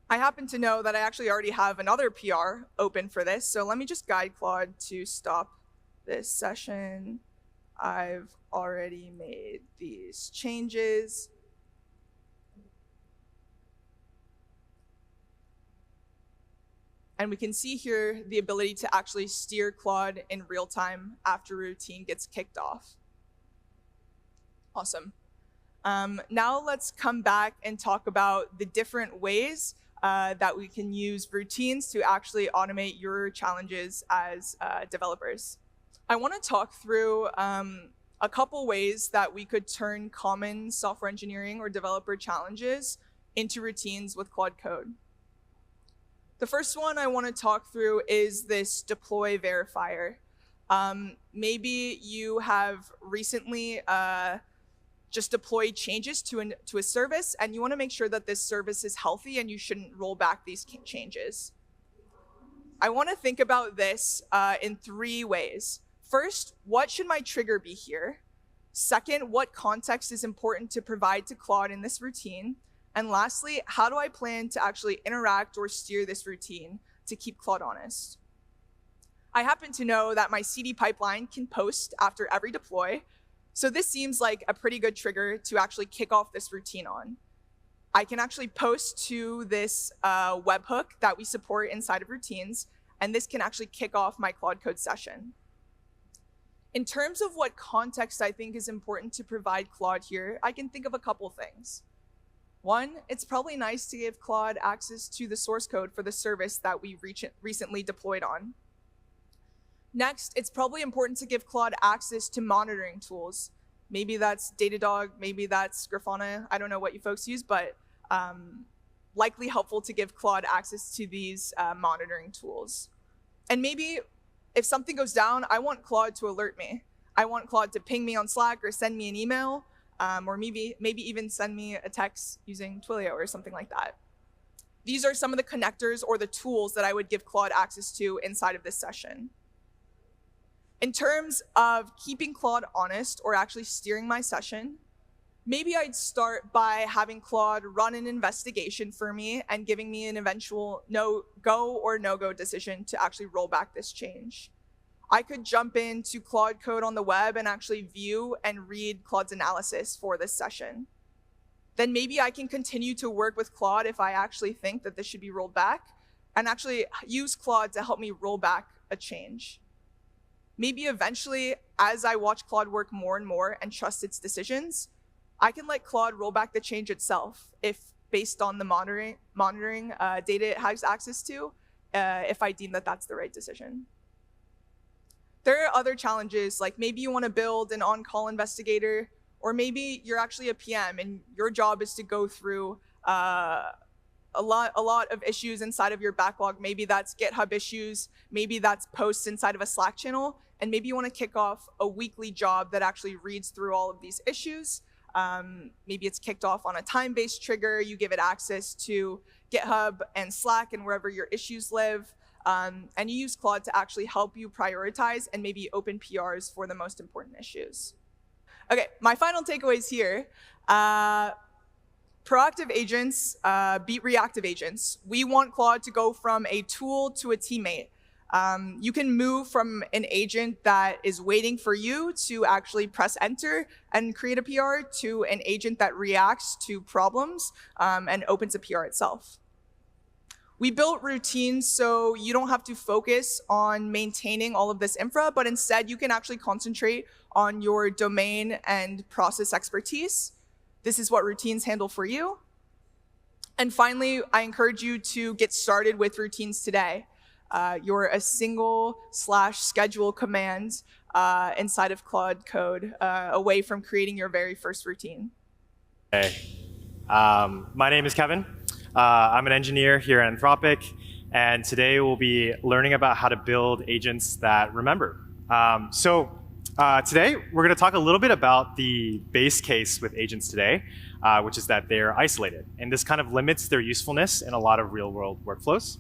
I happen to know that I actually already have another PR open for this. So let me just guide Claude to stop this session. I've already made these changes. And we can see here the ability to actually steer Claude in real time after a routine gets kicked off. Awesome. Now let's come back and talk about the different ways that we can use routines to actually automate your challenges as developers. I want to talk through a couple ways that we could turn common software engineering or developer challenges into routines with Claude Code. The first one I want to talk through is this deploy verifier. Maybe you have recently just deployed changes to a service, and you want to make sure that this service is healthy and you shouldn't roll back these changes. I want to think about this in three ways. First, what should my trigger be here? Second, what context is important to provide to Claude in this routine? And lastly, how do I plan to actually interact or steer this routine to keep Claude honest? I happen to know that my CD pipeline can post after every deploy, so this seems like a pretty good trigger to actually kick off this routine on. I can actually post to this webhook that we support inside of routines, and this can actually kick off my Claude Code session. In terms of what context I think is important to provide Claude here, I can think of a couple things. One, it's probably nice to give Claude access to the source code for the service that we recently deployed on. Next, it's probably important to give Claude access to monitoring tools. Maybe that's Datadog, maybe that's Grafana. I don't know what you folks use, but likely helpful to give Claude access to these monitoring tools. And maybe if something goes down, I want Claude to alert me. I want Claude to ping me on Slack or send me an email. Or maybe even send me a text using Twilio or something like that. These are some of the connectors or the tools that I would give Claude access to inside of this session. In terms of keeping Claude honest or actually steering my session, maybe I'd start by having Claude run an investigation for me and giving me an eventual no-go or no-go decision to actually roll back this change. I could jump into Claude code on the web and actually view and read Claude's analysis for this session. Then maybe I can continue to work with Claude if I actually think that this should be rolled back, and actually use Claude to help me roll back a change. Maybe eventually, as I watch Claude work more and more and trust its decisions, I can let Claude roll back the change itself if based on the monitoring data it has access to, if I deem that that's the right decision. There are other challenges, like maybe you want to build an on-call investigator, or maybe you're actually a PM and your job is to go through a lot of issues inside of your backlog. Maybe that's GitHub issues, maybe that's posts inside of a Slack channel, and maybe you want to kick off a weekly job that actually reads through all of these issues. Maybe it's kicked off on a time-based trigger, you give it access to GitHub and Slack and wherever your issues live, and you use Claude to actually help you prioritize and maybe open PRs for the most important issues. Okay, my final takeaways here. Proactive agents beat reactive agents. We want Claude to go from a tool to a teammate. You can move from an agent that is waiting for you to actually press enter and create a PR to an agent that reacts to problems and opens a PR itself. We built routines so you don't have to focus on maintaining all of this infra, but instead you can actually concentrate on your domain and process expertise. This is what routines handle for you. And finally, I encourage you to get started with routines today. You're a single/schedule command inside of Claude Code away from creating your very first routine. Hey, my name is Kevin. I'm an engineer here at Anthropic, and today we'll be learning about how to build agents that remember. Today we're going to talk a little bit about the base case with agents today, which is that they're isolated, and this kind of limits their usefulness in a lot of real-world workflows.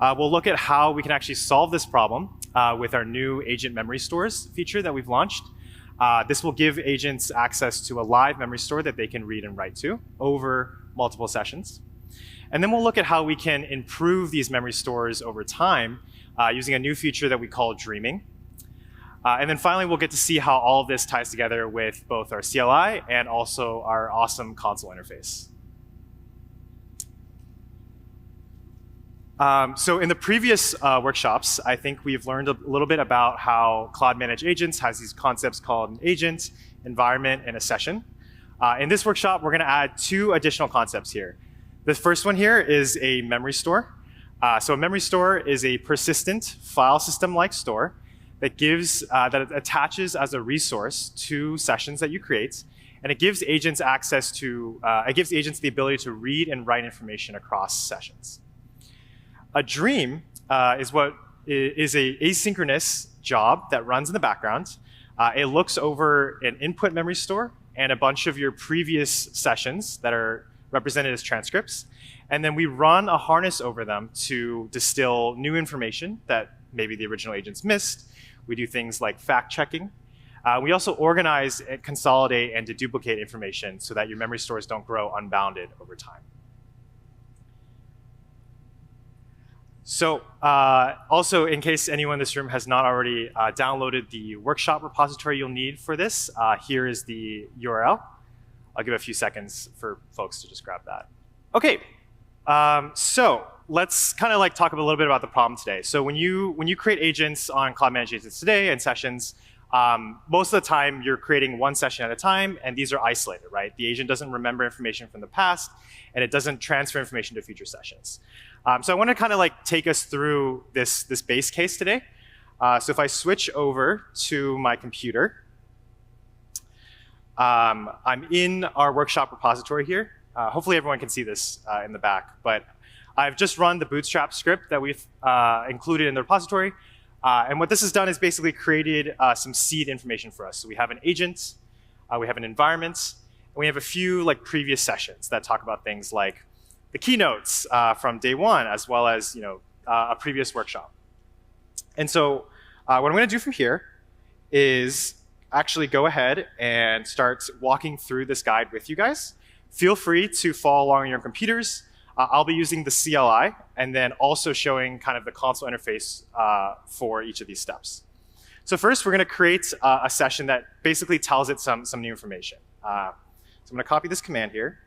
We'll look at how we can actually solve this problem with our new agent memory stores feature that we've launched. This will give agents access to a live memory store that they can read and write to over multiple sessions. And then we'll look at how we can improve these memory stores over time using a new feature that we call dreaming. And then finally, we'll get to see how all of this ties together with both our CLI and also our awesome console interface. So in the previous workshops, I think we've learned a little bit about how Claude Managed Agents has these concepts called an agent, environment, and a session. In this workshop, we're going to add 2 additional concepts here. The first one here is a memory store. So a memory store is a persistent file system-like store that that attaches as a resource to sessions that you create, and it gives agents access to, it gives agents the ability to read and write information across sessions. A dream is an asynchronous job that runs in the background. It looks over an input memory store and a bunch of your previous sessions that are represented as transcripts. And then we run a harness over them to distill new information that maybe the original agents missed. We do things like fact checking. We also organize, consolidate, and deduplicate information so that your memory stores don't grow unbounded over time. So also, in case anyone in this room has not already downloaded the workshop repository you'll need for this, here is the URL. I'll give a few seconds for folks to just grab that. Okay, so let's kind of like talk a little bit about the problem today. So when you create agents on Claude Managed Agents today and sessions, most of the time you're creating one session at a time, and these are isolated, right? The agent doesn't remember information from the past, and it doesn't transfer information to future sessions. So I want to kind of like take us through this base case today. So if I switch over to my computer, I'm in our workshop repository here. Hopefully everyone can see this in the back, but I've just run the Bootstrap script that we've included in the repository. And what this has done is basically created some seed information for us. So we have an agent, we have an environment, and we have a few like previous sessions that talk about things like the keynotes from day one, as well as a previous workshop. And so what I'm going to do from here is actually go ahead and start walking through this guide with you guys. Feel free to follow along on your computers. I'll be using the CLI and then also showing kind of the console interface for each of these steps. So first, we're going to create a session that basically tells it some new information. So I'm going to copy this command here.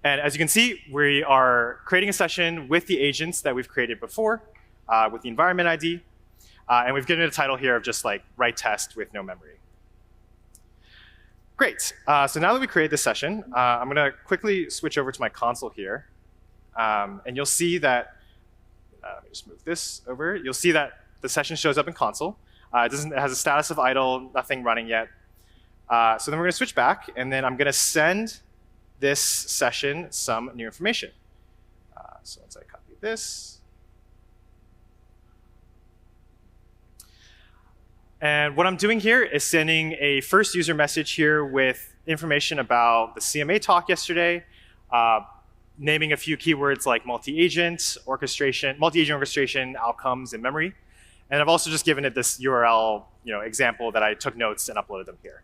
And as you can see, we are creating a session with the agents that we've created before, with the environment ID. And we've given it a title here of just like write test with no memory. Great. So now that we created this session, I'm going to quickly switch over to my console here. And you'll see that, let me just move this over. You'll see that the session shows up in console. It has a status of idle, nothing running yet. So then we're going to switch back, and then I'm going to send this session some new information. So once I copy this. And what I'm doing here is sending a first user message here with information about the CMA talk yesterday, naming a few keywords like multi-agent orchestration, outcomes, and memory. And I've also just given it this URL example that I took notes and uploaded them here.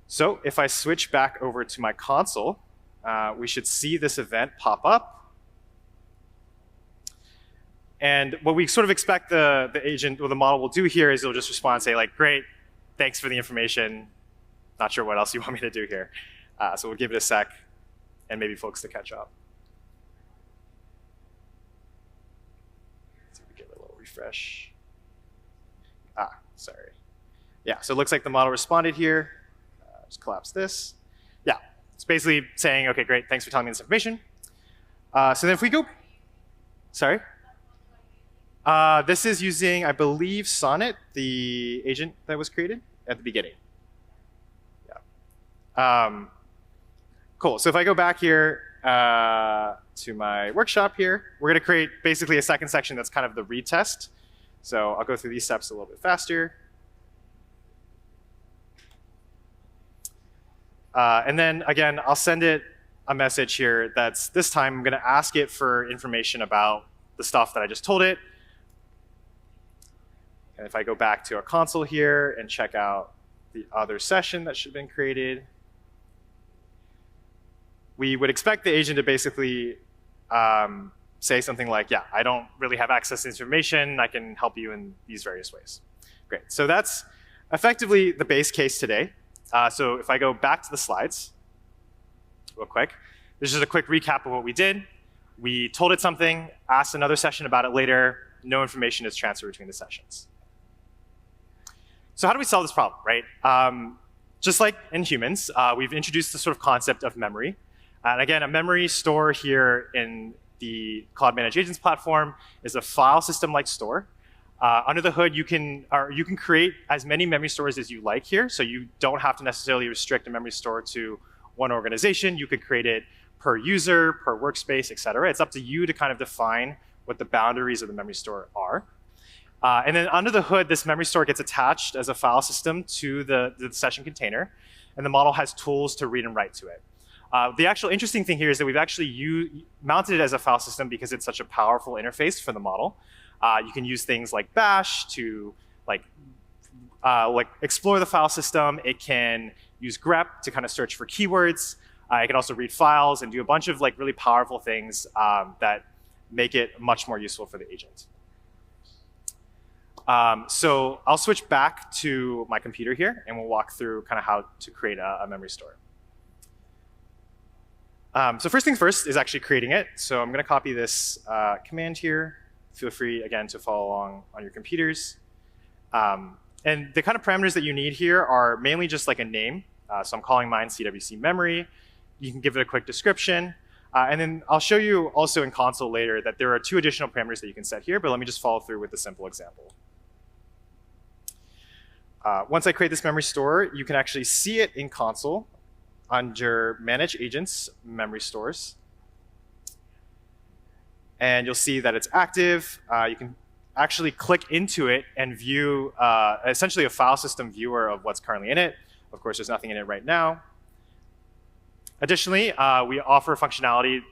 So if I switch back over to my console, we should see this event pop up. And what we sort of expect the agent or the model will do here is it'll just respond and say, like, great, thanks for the information. Not sure what else you want me to do here. So we'll give it a sec and maybe folks to catch up. Let's see if we give it a little refresh. Sorry. Yeah, so it looks like the model responded here. Just collapse this. Yeah, it's basically saying, OK, great, thanks for telling me this information. So then if we go, sorry. This is using, I believe, Sonnet, the agent that was created at the beginning. Yeah. Cool. So if I go back here to my workshop here, we're going to create basically a second section that's kind of the retest. So I'll go through these steps a little bit faster. And then, again, I'll send it a message here that's this time I'm going to ask it for information about the stuff that I just told it. And if I go back to our console here and check out the other session that should have been created, we would expect the agent to basically say something like, yeah, I don't really have access to information. I can help you in these various ways. Great. So that's effectively the base case today. So if I go back to the slides real quick, this is just a quick recap of what we did. We told it something, asked another session about it later. No information is transferred between the sessions. So how do we solve this problem, right? Just like in humans, we've introduced the sort of concept of memory. And again, a memory store here in the Cloud Managed Agents platform is a file system-like store. Under the hood, you can create as many memory stores as you like here. So you don't have to necessarily restrict a memory store to one organization. You could create it per user, per workspace, et cetera. It's up to you to kind of define what the boundaries of the memory store are. And then under the hood, this memory store gets attached as a file system to the session container. And the model has tools to read and write to it. The actual interesting thing here is that we've actually mounted it as a file system because it's such a powerful interface for the model. You can use things like bash to like explore the file system. It can use grep to kind of search for keywords. It can also read files and do a bunch of like really powerful things that make it much more useful for the agent. So I'll switch back to my computer here, and we'll walk through kind of how to create a memory store. So first things first is actually creating it. So I'm going to copy this command here. Feel free, again, to follow along on your computers. And the kind of parameters that you need here are mainly just like a name. So I'm calling mine CWC memory. You can give it a quick description. And then I'll show you also in console later that there are 2 additional parameters that you can set here, but let me just follow through with a simple example. Once I create this memory store, you can actually see it in console under Manage Agents, Memory Stores. And you'll see that it's active. You can actually click into it and view essentially a file system viewer of what's currently in it. Of course, there's nothing in it right now. Additionally, we offer functionality.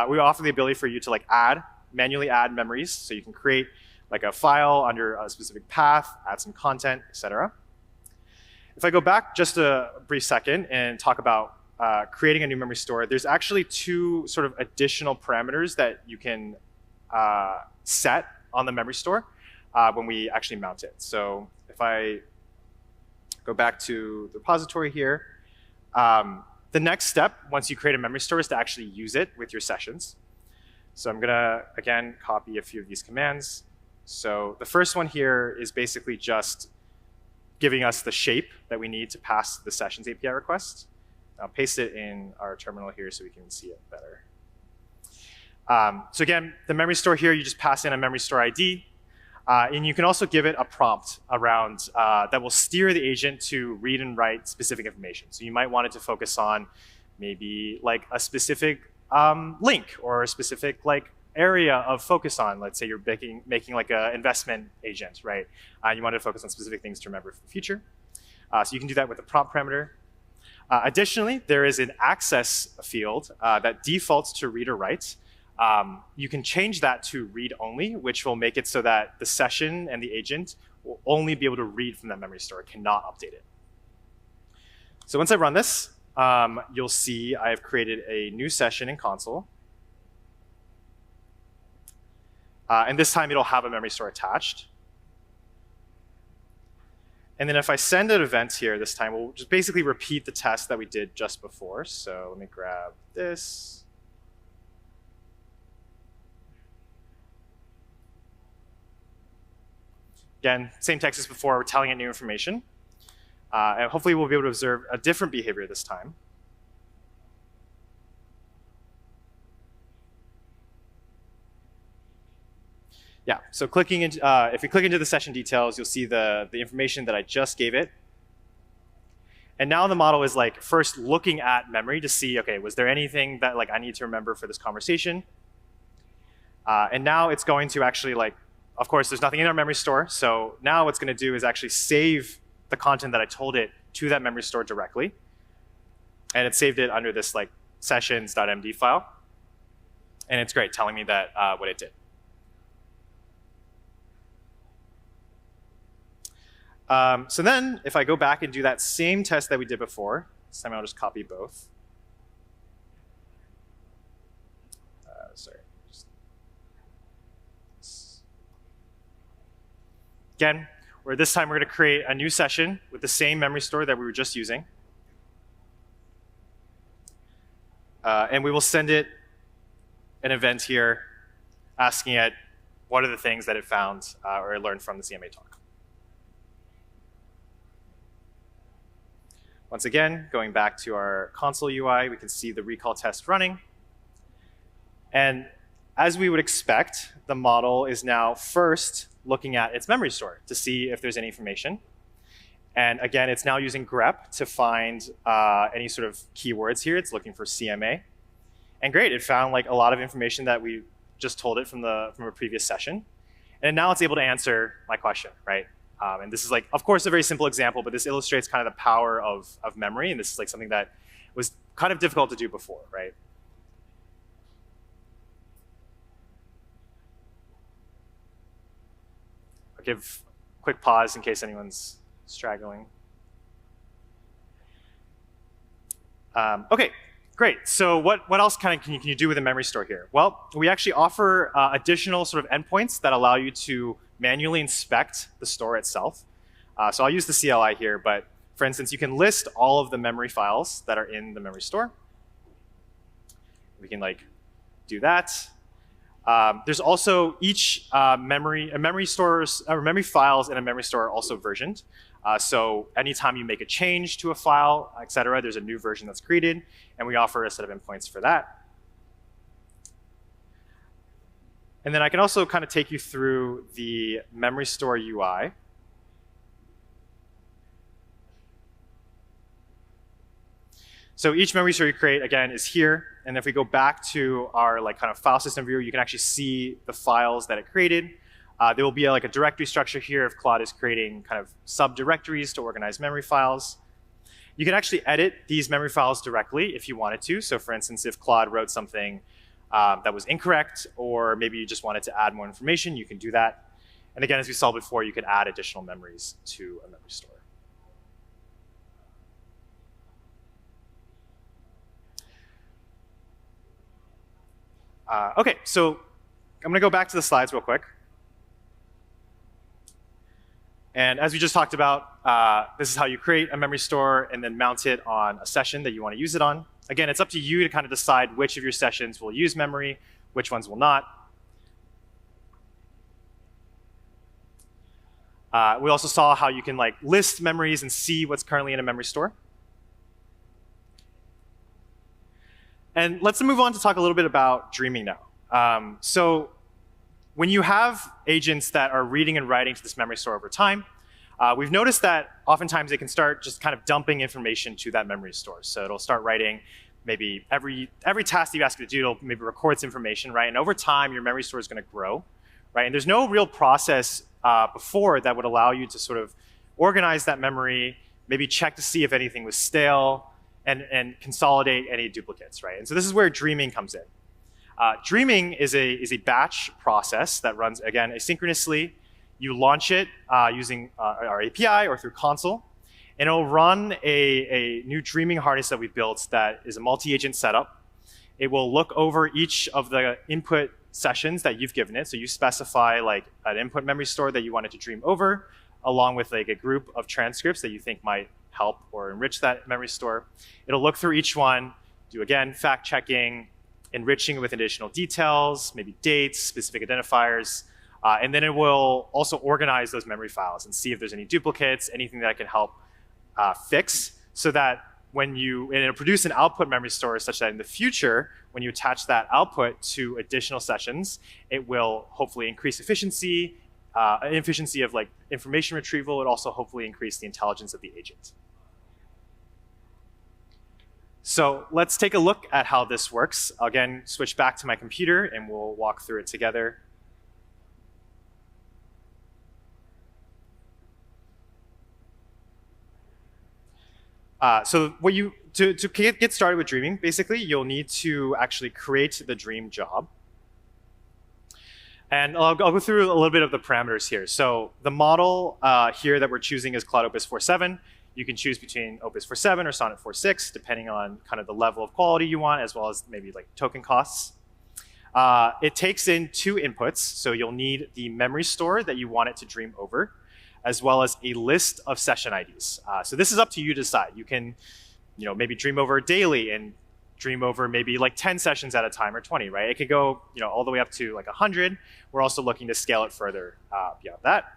We offer the ability for you to manually add memories. So you can create like a file under a specific path, add some content, etc. If I go back just a brief second and talk about creating a new memory store, there's actually two sort of additional parameters that you can set on the memory store when we actually mount it. So if I go back to the repository here, the next step once you create a memory store is to actually use it with your sessions. So I'm going to, again, copy a few of these commands. So the first one here is basically just giving us the shape that we need to pass the sessions API request. I'll paste it in our terminal here so we can see it better. So again, the memory store here, you just pass in a memory store ID. And you can also give it a prompt around that will steer the agent to read and write specific information. So you might want it to focus on maybe like a specific link or a specific like area of focus on. Let's say you're making like an investment agent, right? You want to focus on specific things to remember for the future. So you can do that with a prompt parameter. Additionally, there is an access field that defaults to read or write. You can change that to read only, which will make it so that the session and the agent will only be able to read from that memory store, cannot update it. So once I run this, you'll see I have created a new session in console. And this time it'll have a memory store attached. And then if I send an event here this time, we'll just basically repeat the test that we did just before. So let me grab this. Again, same text as before, we're telling it new information. And hopefully we'll be able to observe a different behavior this time. Yeah, so if we click into the session details, you'll see the information that I just gave it. And now the model is like first looking at memory to see, okay, was there anything that like I need to remember for this conversation? And now it's going to actually like, of course, there's nothing in our memory store. So now what's going to do is actually save the content that I told it to that memory store directly. And it saved it under this like sessions.md file. And it's great, telling me that what it did. So then if I go back and do that same test that we did before, this time I'll just copy both. Sorry. Again, where this time we're going to create a new session with the same memory store that we were just using. And we will send it an event here asking it what are the things that it found or it learned from the CMA talk. Once again, going back to our console UI, we can see the recall test running. And as we would expect, the model is now first looking at its memory store to see if there's any information. And again, it's now using grep to find any sort of keywords here. It's looking for CMA. And great, it found like a lot of information that we just told it from a previous session. And now it's able to answer my question, right? And this is like, of course, a very simple example, but this illustrates kind of the power of memory. And this is like something that was kind of difficult to do before, right? I'll give a quick pause in case anyone's straggling. OK, great. So what else can you do with a memory store here? Well, we actually offer additional sort of endpoints that allow you to manually inspect the store itself. So I'll use the CLI here, but for instance, you can list all of the memory files that are in the memory store. We can like do that. There's also each memory files in a memory store are also versioned. So anytime you make a change to a file, et cetera, there's a new version that's created, and we offer a set of endpoints for that. And then I can also kind of take you through the memory store UI. So each memory store you create, again, is here. And if we go back to our like kind of file system view, you can actually see the files that it created. There will be like a directory structure here if Claude is creating kind of subdirectories to organize memory files. You can actually edit these memory files directly if you wanted to. So for instance, if Claude wrote something that was incorrect, or maybe you just wanted to add more information, you can do that. And again, as we saw before, you can add additional memories to a memory store. OK, so I'm going to go back to the slides real quick. And as we just talked about, this is how you create a memory store and then mount it on a session that you want to use it on. Again, it's up to you to kind of decide which of your sessions will use memory, which ones will not. We also saw how you can list memories and see what's currently in a memory store. And let's move on to talk a little bit about dreaming now. So when you have agents that are reading and writing to this memory store over time, we've noticed that oftentimes they can start just kind of dumping information to that memory store. So it'll start writing maybe every task that you ask it to do, it'll maybe records information, right? And over time, your memory store is going to grow, right? And there's no real process before that would allow you to sort of organize that memory, maybe check to see if anything was stale, and consolidate any duplicates, right? And so this is where dreaming comes in. Dreaming is a batch process that runs, again, asynchronously. You launch it using our API or through console, and it'll run a new dreaming harness that we built that is a multi-agent setup. It will look over each of the input sessions that you've given it. So you specify an input memory store that you want it to dream over, along with a group of transcripts that you think might help or enrich that memory store. It'll look through each one, do again fact-checking, enriching with additional details, maybe dates, specific identifiers, and then it will also organize those memory files and see if there's any duplicates, anything that can help fix, so that and it'll produce an output memory store such that in the future, when you attach that output to additional sessions, it will hopefully increase efficiency of information retrieval. It also hopefully increase the intelligence of the agent. So let's take a look at how this works. I'll again switch back to my computer and we'll walk through it together. So to get started with dreaming, basically, you'll need to actually create the dream job. And I'll go through a little bit of the parameters here. So the model here that we're choosing is Claude Opus 4.7. You can choose between Opus 4.7 or Sonnet 4.6, depending on kind of the level of quality you want, as well as maybe token costs. It takes in 2 inputs. So you'll need the memory store that you want it to dream over, as well as a list of session IDs. So this is up to you to decide. You can maybe dream over daily and dream over maybe 10 sessions at a time or 20, right? It could go all the way up to 100. We're also looking to scale it further beyond that.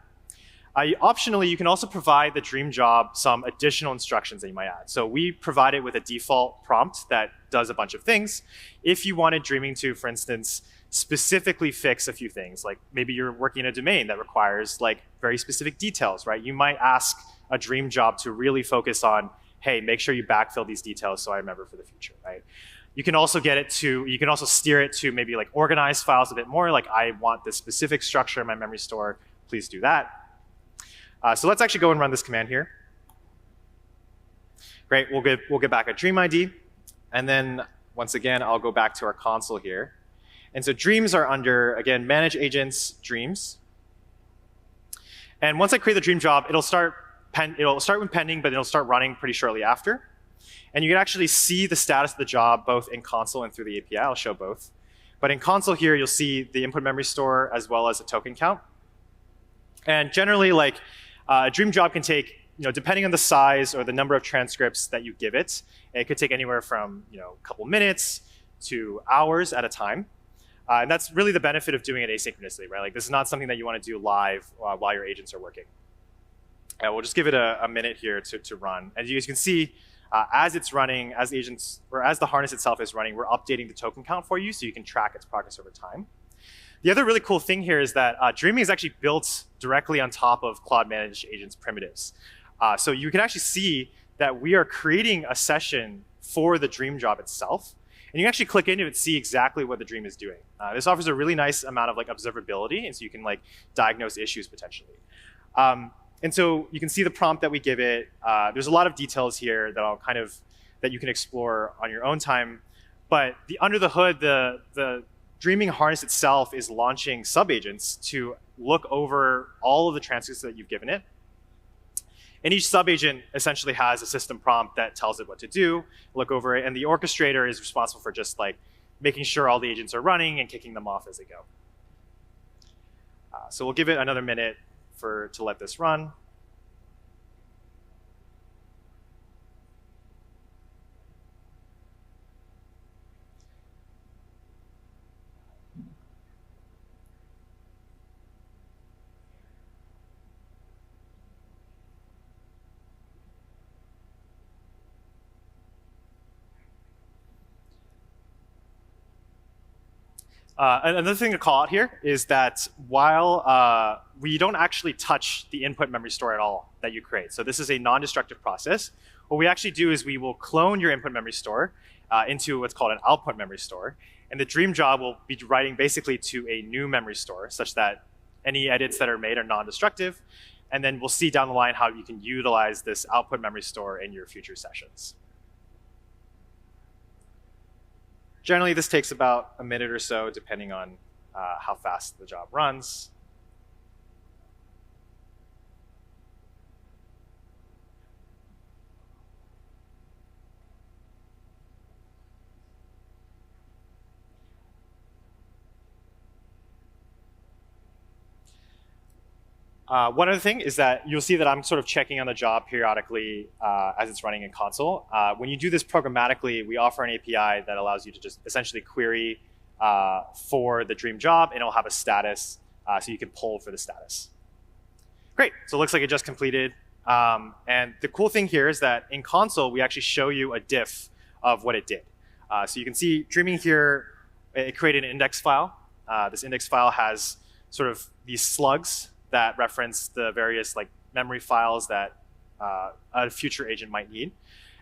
Optionally, you can also provide the dream job some additional instructions that you might add. So we provide it with a default prompt that does a bunch of things. If you wanted dreaming to, for instance, specifically fix a few things, like maybe you're working in a domain that requires very specific details, right? You might ask a dream job to really focus on, hey, make sure you backfill these details so I remember for the future, right? You can also you can also steer it to maybe organize files a bit more, I want this specific structure in my memory store, please do that. So let's actually go and run this command here. Great, we'll get back a dream ID. And then once again, I'll go back to our console here. And so dreams are under, again, manage agents, dreams. And once I create the dream job, it'll start with pending, but it'll start running pretty shortly after. And you can actually see the status of the job both in console and through the API. I'll show both. But in console here, you'll see the input memory store as well as a token count. And generally, a dream job can take, depending on the size or the number of transcripts that you give it, it could take anywhere from a couple minutes to hours at a time. And that's really the benefit of doing it asynchronously, right? This is not something that you want to do live while your agents are working. And we'll just give it a minute here to run. As you can see, as it's running, as the harness itself is running, we're updating the token count for you so you can track its progress over time. The other really cool thing here is that dreaming is actually built directly on top of Claude Managed Agents primitives. So you can actually see that we are creating a session for the dream job itself. And you can actually click into it and see exactly what the dream is doing. This offers a really nice amount of observability, and so you can diagnose issues potentially. And so you can see the prompt that we give it. There's a lot of details here that you can explore on your own time. But under the hood, the Dreaming harness itself is launching subagents to look over all of the transcripts that you've given it. And each subagent essentially has a system prompt that tells it what to do, look over it, and the orchestrator is responsible for just like making sure all the agents are running and kicking them off as they go. So we'll give it another minute to let this run. Another thing to call out here is that while we don't actually touch the input memory store at all that you create, so this is a non-destructive process, what we actually do is we will clone your input memory store into what's called an output memory store. And the Dream job will be writing basically to a new memory store such that any edits that are made are non-destructive. And then we'll see down the line how you can utilize this output memory store in your future sessions. Generally, this takes about a minute or so, depending on how fast the job runs. One other thing is that you'll see that I'm sort of checking on the job periodically as it's running in console. When you do this programmatically, we offer an API that allows you to just essentially query for the Dream job, and it'll have a status, so you can pull for the status. Great, so it looks like it just completed. And the cool thing here is that in console, we actually show you a diff of what it did. So you can see Dreaming here, it created an index file. This index file has sort of these slugs that reference the various memory files that a future agent might need.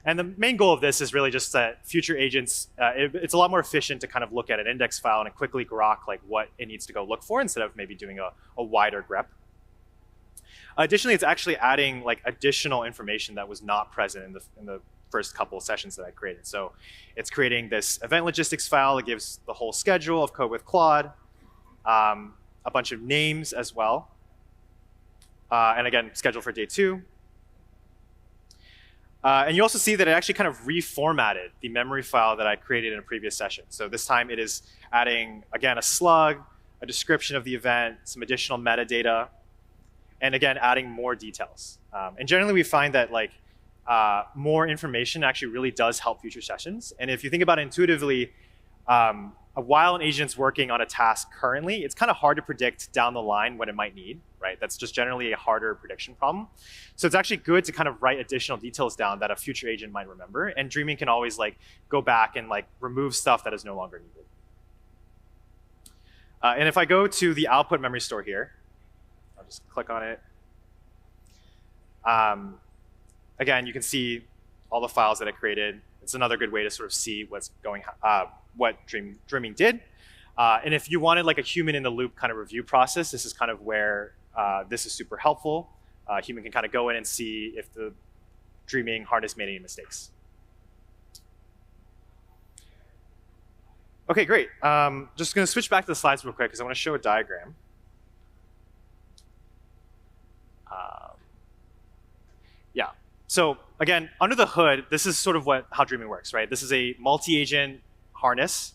And the main goal of this is really just that future agents, it's a lot more efficient to kind of look at an index file and quickly grok what it needs to go look for instead of maybe doing a wider grep. Additionally, it's actually adding additional information that was not present in the first couple of sessions that I created. So it's creating this event logistics file that gives the whole schedule of Code with Claude, a bunch of names as well. And again, schedule for day 2. And you also see that it actually kind of reformatted the memory file that I created in a previous session. So this time it is adding, again, a slug, a description of the event, some additional metadata, and again, adding more details. And generally, we find that more information actually really does help future sessions. And if you think about it intuitively, while an agent's working on a task currently, it's kind of hard to predict down the line what it might need, right? That's just generally a harder prediction problem. So it's actually good to kind of write additional details down that a future agent might remember. And Dreaming can always go back and remove stuff that is no longer needed. And if I go to the output memory store here, I'll just click on it. Again, you can see all the files that I created. It's another good way to sort of see what's going what Dreaming did. And if you wanted a human in the loop kind of review process, this is kind of where this is super helpful. Human can kind of go in and see if the Dreaming harness made any mistakes. Okay, great. Just going to switch back to the slides real quick because I want to show a diagram. Yeah. So again, under the hood, this is sort of how Dreaming works, right? This is a multi-agent harness.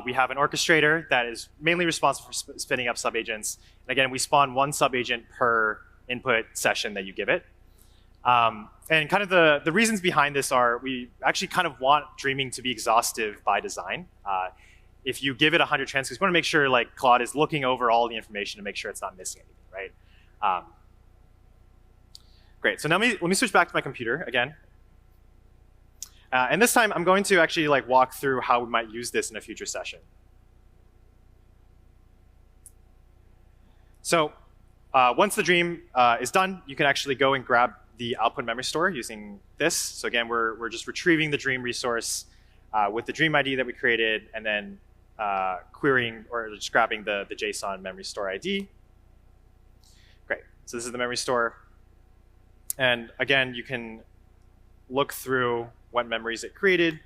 We have an orchestrator that is mainly responsible for spinning up subagents. And again, we spawn one subagent per input session that you give it. And kind of the reasons behind this are we actually kind of want Dreaming to be exhaustive by design. If you give it 100 transcripts, you want to make sure Claude is looking over all the information to make sure it's not missing anything, right? Great, so now let me switch back to my computer again. And this time, I'm going to actually walk through how we might use this in a future session. So once the Dream is done, you can actually go and grab the output memory store using this. So again, we're just retrieving the Dream resource with the Dream ID that we created, and then querying or just grabbing the JSON memory store ID. Great, so this is the memory store. And again, you can look through what memories it created.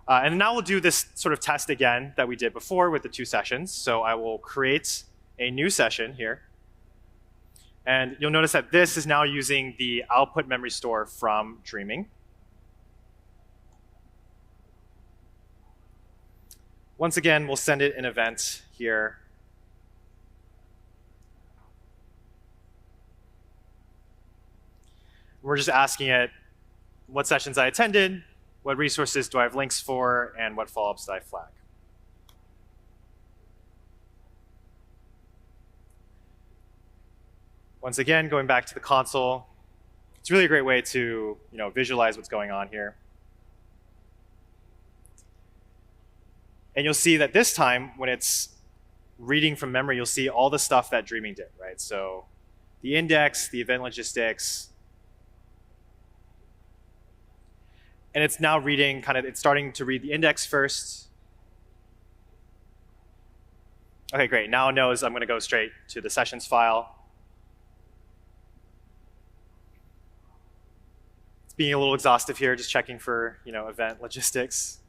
And now we'll do this sort of test again that we did before with the 2 sessions. So I will create a new session here. And you'll notice that this is now using the output memory store from Dreaming. Once again, we'll send it an event here. We're just asking it what sessions I attended, what resources do I have links for, and what follow-ups do I flag. Once again, going back to the console, it's really a great way to visualize what's going on here. And you'll see that this time, when it's reading from memory, you'll see all the stuff that Dreaming did, right? So the index, the event logistics, and it's now reading it's starting to read the index first. OK, great. Now it knows I'm going to go straight to the sessions file. It's being a little exhaustive here, just checking for event logistics.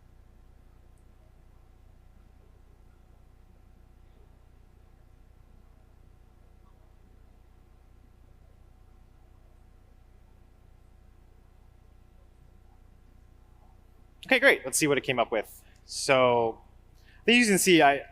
OK, great. Let's see what it came up with. So I think you can see I'd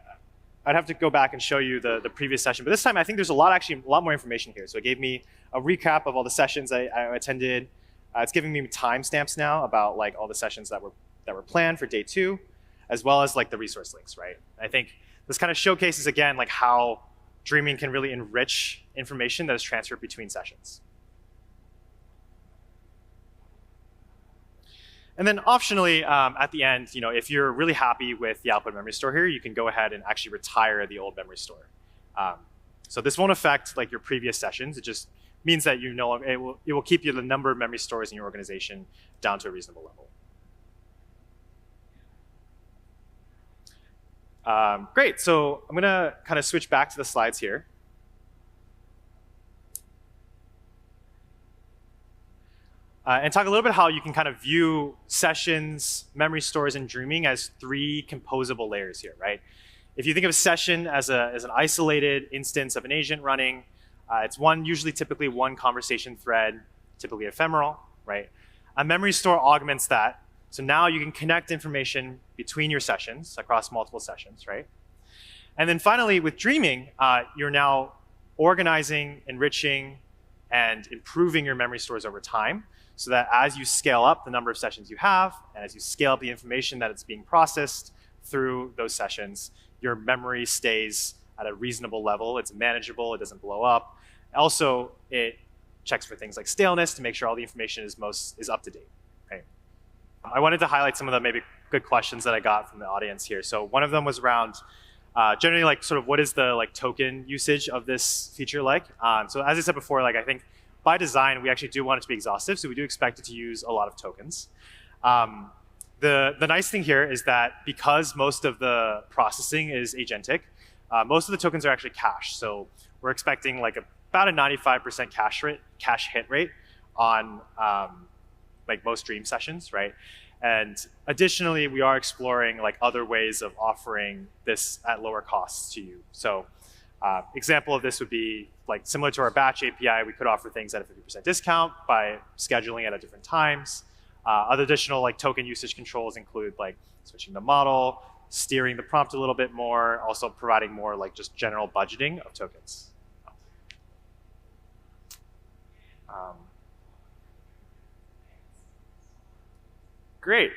have to go back and show you the previous session. But this time, I think there's actually a lot more information here. So it gave me a recap of all the sessions I attended. It's giving me timestamps now about all the sessions that were planned for day 2, as well as the resource links, right? I think this kind of showcases, again, how Dreaming can really enrich information that is transferred between sessions. And then optionally, at the end, if you're really happy with the output memory store here, you can go ahead and actually retire the old memory store. So this won't affect your previous sessions. It just means that it will keep the number of memory stores in your organization down to a reasonable level. Great. So I'm going to kind of switch back to the slides here. And talk a little bit how you can kind of view sessions, memory stores, and Dreaming as 3 composable layers here, right? If you think of a session as an isolated instance of an agent running, it's usually typically one conversation thread, typically ephemeral, right? A memory store augments that. So now you can connect information between your sessions across multiple sessions, right? And then finally, with Dreaming, you're now organizing, enriching, and improving your memory stores over time, so that as you scale up the number of sessions you have, and as you scale up the information that it's being processed through those sessions, your memory stays at a reasonable level. It's manageable. It doesn't blow up. Also, it checks for things like staleness to make sure all the information is up to date. Right? I wanted to highlight some of the maybe good questions that I got from the audience here. So one of them was around generally sort of what is the token usage of this feature like? So as I said before, I think by design, we actually do want it to be exhaustive, so we do expect it to use a lot of tokens. The nice thing here is that because most of the processing is agentic, most of the tokens are actually cached. So we're expecting about a 95% cache hit rate on most Dream sessions, right? And additionally, we are exploring other ways of offering this at lower costs to you. So example of this would be similar to our batch API, we could offer things at a 50% discount by scheduling it at different times. Other additional token usage controls include switching the model, steering the prompt a little bit more, also providing more just general budgeting of tokens. Great.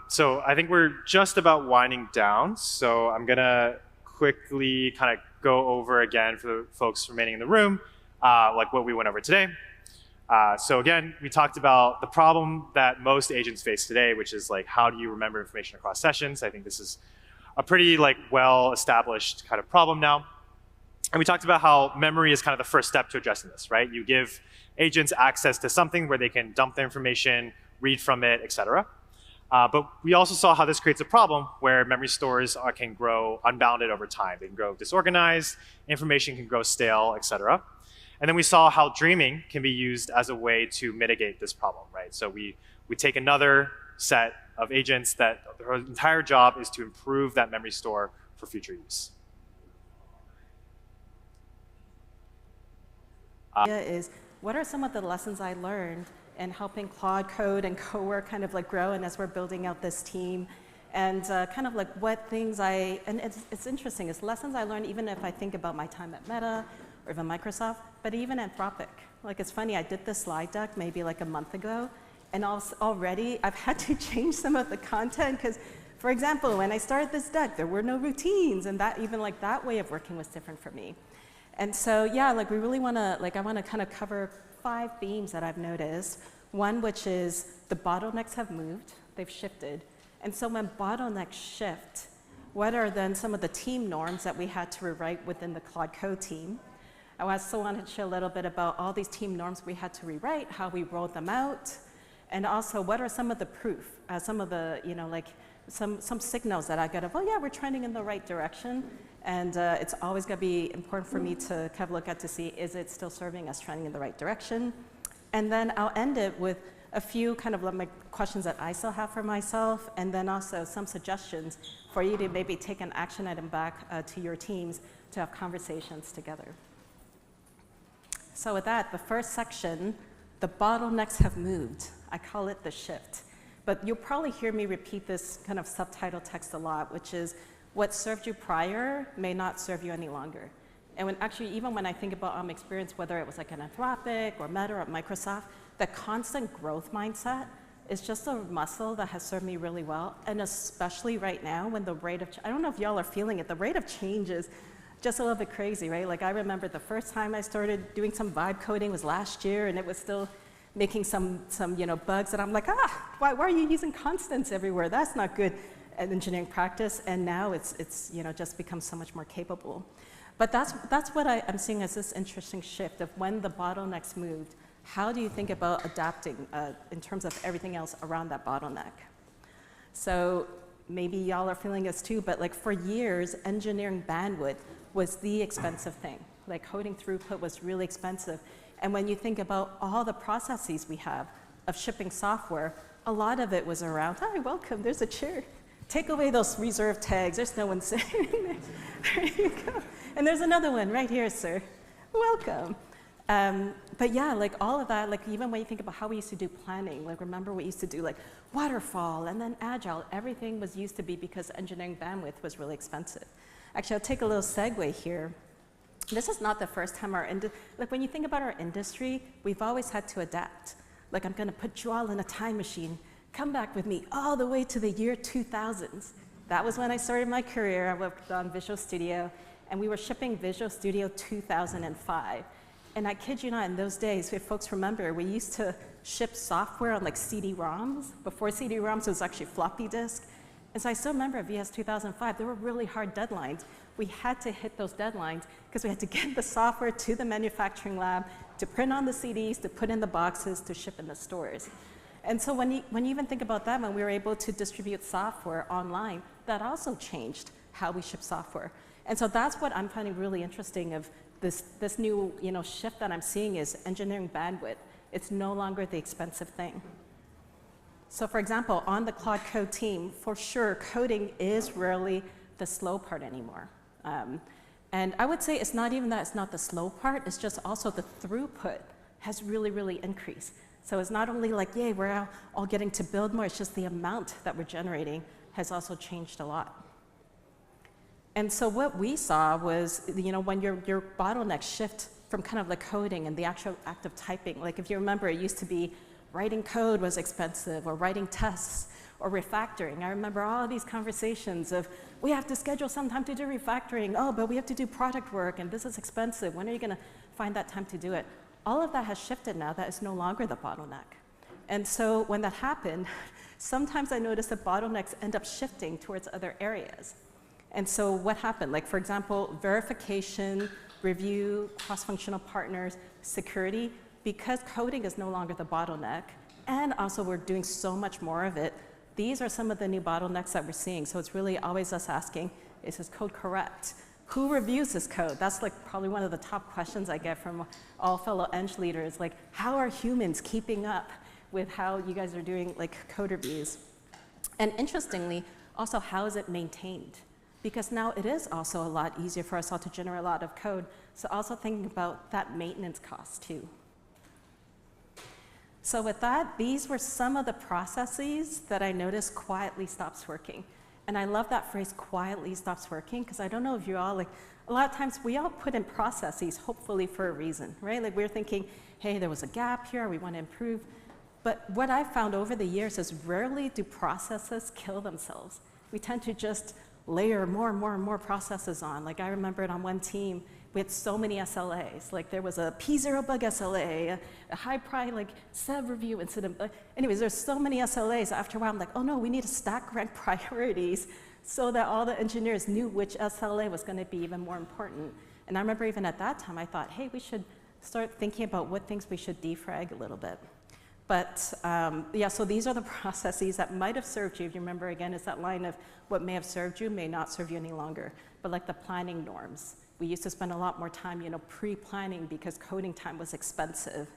So I think we're just about winding down. So I'm going to quickly kind of go over again for the folks remaining in the room, what we went over today. So again, we talked about the problem that most agents face today, which is how do you remember information across sessions? I think this is a pretty well-established kind of problem now. And we talked about how memory is kind of the first step to addressing this, right? You give agents access to something where they can dump their information, read from it, et cetera. But we also saw how this creates a problem where memory stores can grow unbounded over time. They can grow disorganized, information can grow stale, et cetera. And then we saw how dreaming can be used as a way to mitigate this problem, right? So we take another set of agents that their entire job is to improve that memory store for future use. Is what are some of the lessons I learned in helping Claude Code and CoWork kind of like grow, and as we're building out this team, and kind of like what things and it's interesting, it's lessons I learned even if I think about my time at Meta or even Microsoft, but even Anthropic. Like it's funny, I did this slide deck maybe like a month ago, and already I've had to change some of the content because, for example, when I started this deck, there were no routines, and that even like that way of working was different for me. And so yeah, like we really want to, like I want to kind of cover 5 themes that I've noticed. One, which is the bottlenecks have moved, they've shifted. And so when bottlenecks shift, what are then some of the team norms that we had to rewrite within the Claude Code team? I also wanted to share a little bit about all these team norms we had to rewrite, how we rolled them out, and also what are some of the proof, some of the, you know, like some signals that I got of, oh yeah, we're trending in the right direction. And it's always going to be important for me to kind of look at to see, is it still serving us trending in the right direction? And then I'll end it with a few kind of like questions that I still have for myself, and then also some suggestions for you to maybe take an action item back to your teams to have conversations together. So with that, the first section, the bottlenecks have moved. I call it the shift. But you'll probably hear me repeat this kind of subtitle text a lot, which is, what served you prior may not serve you any longer. And when actually, even when I think about experience, whether it was like an Anthropic or Meta or Microsoft, the constant growth mindset is just a muscle that has served me really well. And especially right now when the rate of, I don't know if y'all are feeling it, the rate of change is just a little bit crazy, right? Like I remember the first time I started doing some vibe coding was last year, and it was still making some you know, bugs, and I'm like, why are you using constants everywhere? That's not good engineering practice, and now it's you know, just become so much more capable. But that's what I'm seeing as this interesting shift of when the bottlenecks moved. How do you think about adapting in terms of everything else around that bottleneck? So maybe y'all are feeling this too, but like for years, engineering bandwidth was the expensive thing. Like coding throughput was really expensive. And when you think about all the processes we have of shipping software, a lot of it was around, hi, welcome, there's a chair. Take away those reserve tags. There's no one sitting there. There you go. And there's another one right here, sir. Welcome. But yeah, like all of that, like even when you think about how we used to do planning, like remember we used to do like waterfall and then agile. Everything was used to be because engineering bandwidth was really expensive. Actually, I'll take a little segue here. This is not the first time like when you think about our industry, we've always had to adapt. Like I'm going to put you all in a time machine. Come back with me all the way to the year 2000s. That was when I started my career. I worked on Visual Studio, and we were shipping Visual Studio 2005. And I kid you not, in those days, if folks remember, we used to ship software on like CD-ROMs. Before CD-ROMs, it was actually floppy disk. And so I still remember at VS 2005, there were really hard deadlines. We had to hit those deadlines because we had to get the software to the manufacturing lab, to print on the CDs, to put in the boxes, to ship in the stores. And so when you even think about that, when we were able to distribute software online, that also changed how we ship software. And so that's what I'm finding really interesting of this new shift that I'm seeing is engineering bandwidth. It's no longer the expensive thing. So for example, on the Claude Code team, for sure, coding is rarely the slow part anymore. And I would say it's not even that it's not the slow part, it's just also the throughput has really, really increased. So it's not only like, yay, we're all getting to build more, it's just the amount that we're generating has also changed a lot. And so what we saw was, when your bottlenecks shift from kind of the coding and the actual act of typing, like if you remember, it used to be writing code was expensive, or writing tests, or refactoring. I remember all of these conversations of, we have to schedule some time to do refactoring, oh, but we have to do product work, and this is expensive, when are you gonna find that time to do it? All of that has shifted now. That is no longer the bottleneck. And so when that happened, sometimes I noticed that bottlenecks end up shifting towards other areas. And so what happened? Like for example, verification, review, cross-functional partners, security, because coding is no longer the bottleneck, and also we're doing so much more of it, these are some of the new bottlenecks that we're seeing. So it's really always us asking, is this code correct? Who reviews this code? That's like probably one of the top questions I get from all fellow eng leaders. Like, how are humans keeping up with how you guys are doing like code reviews? And interestingly, also, how is it maintained? Because now it is also a lot easier for us all to generate a lot of code. So also thinking about that maintenance cost too. So with that, these were some of the processes that I noticed quietly stops working. And I love that phrase, quietly stops working, because I don't know if you all, like, a lot of times we all put in processes, hopefully for a reason, right? Like we're thinking, hey, there was a gap here, we want to improve. But what I've found over the years is rarely do processes kill themselves. We tend to just layer more and more and more processes on. Like I remember it on one team, we had so many SLAs. Like there was a P0 bug SLA, a high priority like SEV review incident. Anyways, there's so many SLAs. After a while, I'm like, oh no, we need to stack rank priorities so that all the engineers knew which SLA was going to be even more important. And I remember even at that time, I thought, hey, we should start thinking about what things we should defrag a little bit. But yeah, so these are the processes that might have served you. If you remember, again, it's that line of what may have served you may not serve you any longer. But like the planning norms. We used to spend a lot more time, pre-planning because coding time was expensive.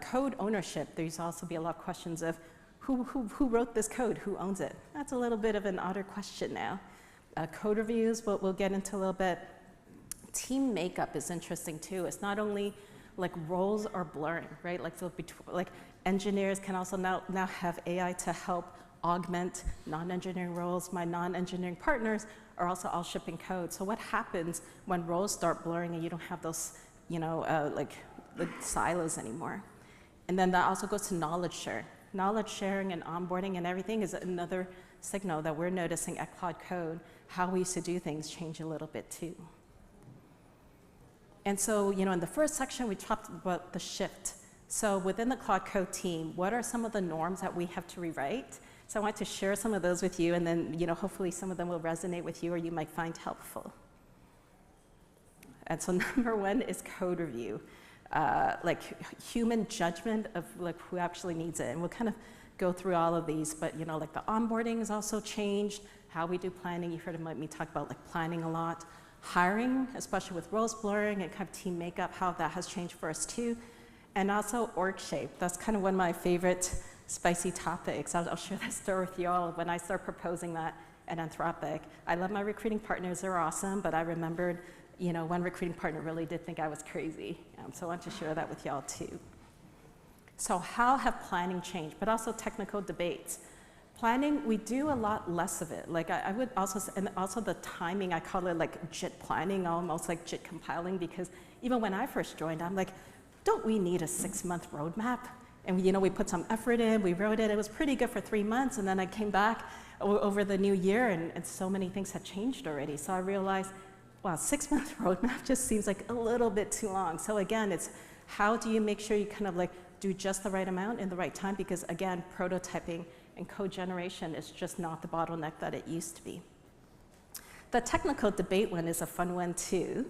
Code ownership, there used to also be a lot of questions of who wrote this code, who owns it? That's a little bit of an odder question now. Code reviews, we'll get into a little bit. Team makeup is interesting too. It's not only like roles are blurring, right? Like, so like engineers can also now have AI to help augment non-engineering roles. My non-engineering partners are also all shipping code. So what happens when roles start blurring and you don't have those, like the silos anymore? And then that also goes to knowledge share. Knowledge sharing and onboarding and everything is another signal that we're noticing at Claude Code. How we used to do things change a little bit too. And so, in the first section, we talked about the shift. So within the Claude Code team, what are some of the norms that we have to rewrite? So I want to share some of those with you, and then hopefully some of them will resonate with you or you might find helpful. And so number one is code review, like human judgment of like who actually needs it. And we'll kind of go through all of these, but like the onboarding has also changed, how we do planning. You've heard me talk about like planning a lot. Hiring, especially with roles blurring and kind of team makeup, how that has changed for us too. And also org shape. That's kind of one of my favorite spicy topics. I'll share that story with you all when I started proposing that at Anthropic. I love my recruiting partners, they're awesome, but I remembered, one recruiting partner really did think I was crazy. So I want to share that with y'all too. So how have planning changed, but also technical debates. Planning, we do a lot less of it. Like I would also, and also the timing, I call it like JIT planning, almost like JIT compiling, because even when I first joined, I'm like, don't we need a 6-month roadmap? And we put some effort in, we wrote it, it was pretty good for 3 months, and then I came back over the new year, and so many things had changed already. So I realized, wow, 6-month roadmap just seems like a little bit too long. So again, it's how do you make sure you kind of like do just the right amount in the right time? Because again, prototyping and code generation is just not the bottleneck that it used to be. The technical debate one is a fun one too.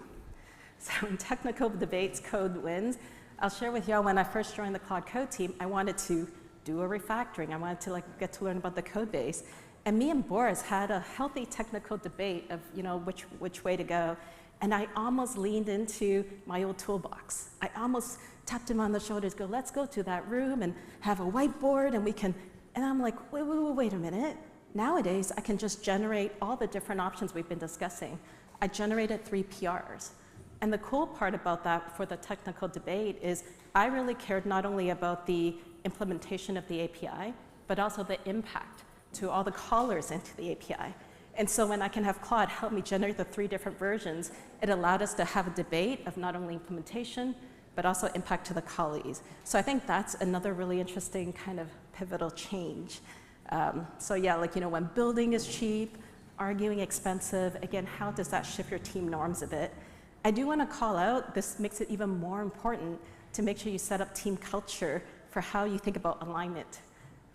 So in technical debates, code wins. I'll share with y'all when I first joined the Claude Code team, I wanted to do a refactoring. I wanted to get to learn about the code base. And me and Boris had a healthy technical debate of which way to go. And I almost leaned into my old toolbox. I almost tapped him on the shoulders, go, let's go to that room and have a whiteboard and we can, and I'm like, wait a minute. Nowadays, I can just generate all the different options we've been discussing. I generated 3 PRs. And the cool part about that for the technical debate is I really cared not only about the implementation of the API, but also the impact to all the callers into the API. And so when I can have Claude help me generate the 3 different versions, it allowed us to have a debate of not only implementation, but also impact to the colleagues. So I think that's another really interesting kind of pivotal change. So yeah, when building is cheap, arguing expensive, again, how does that shift your team norms a bit? I do want to call out, this makes it even more important to make sure you set up team culture for how you think about alignment.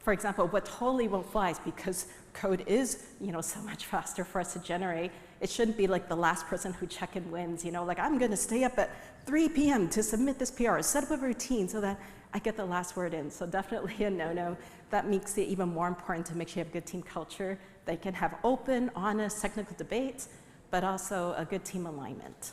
For example, what totally won't fly is because code is, so much faster for us to generate. It shouldn't be like the last person who check-in wins, like I'm going to stay up at 3 p.m. to submit this PR, set up a routine so that I get the last word in. So definitely a no-no. That makes it even more important to make sure you have a good team culture. They can have open, honest, technical debates, but also a good team alignment.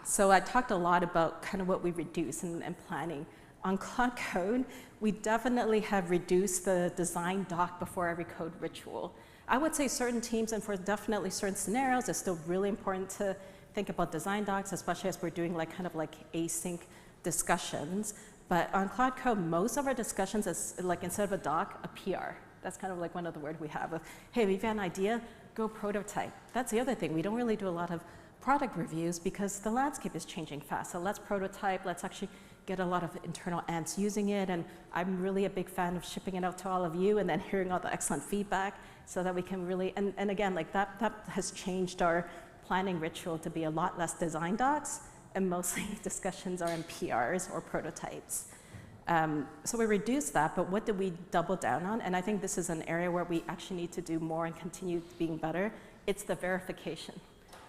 So I talked a lot about kind of what we reduce and planning. On Claude Code, we definitely have reduced the design doc before every code ritual. I would say certain teams and for definitely certain scenarios, it's still really important to think about design docs, especially as we're doing like kind of like async discussions. But on Claude Code, most of our discussions is like instead of a doc, a PR. That's kind of like one of the words we have of, hey, we've got an idea, go prototype. That's the other thing. We don't really do a lot of product reviews because the landscape is changing fast. So let's prototype, let's actually get a lot of internal ants using it. And I'm really a big fan of shipping it out to all of you and then hearing all the excellent feedback so that we can really, and again, like that has changed our planning ritual to be a lot less design docs and mostly discussions are in PRs or prototypes. So we reduced that, but what did we double down on? And I think this is an area where we actually need to do more and continue being better. It's the verification.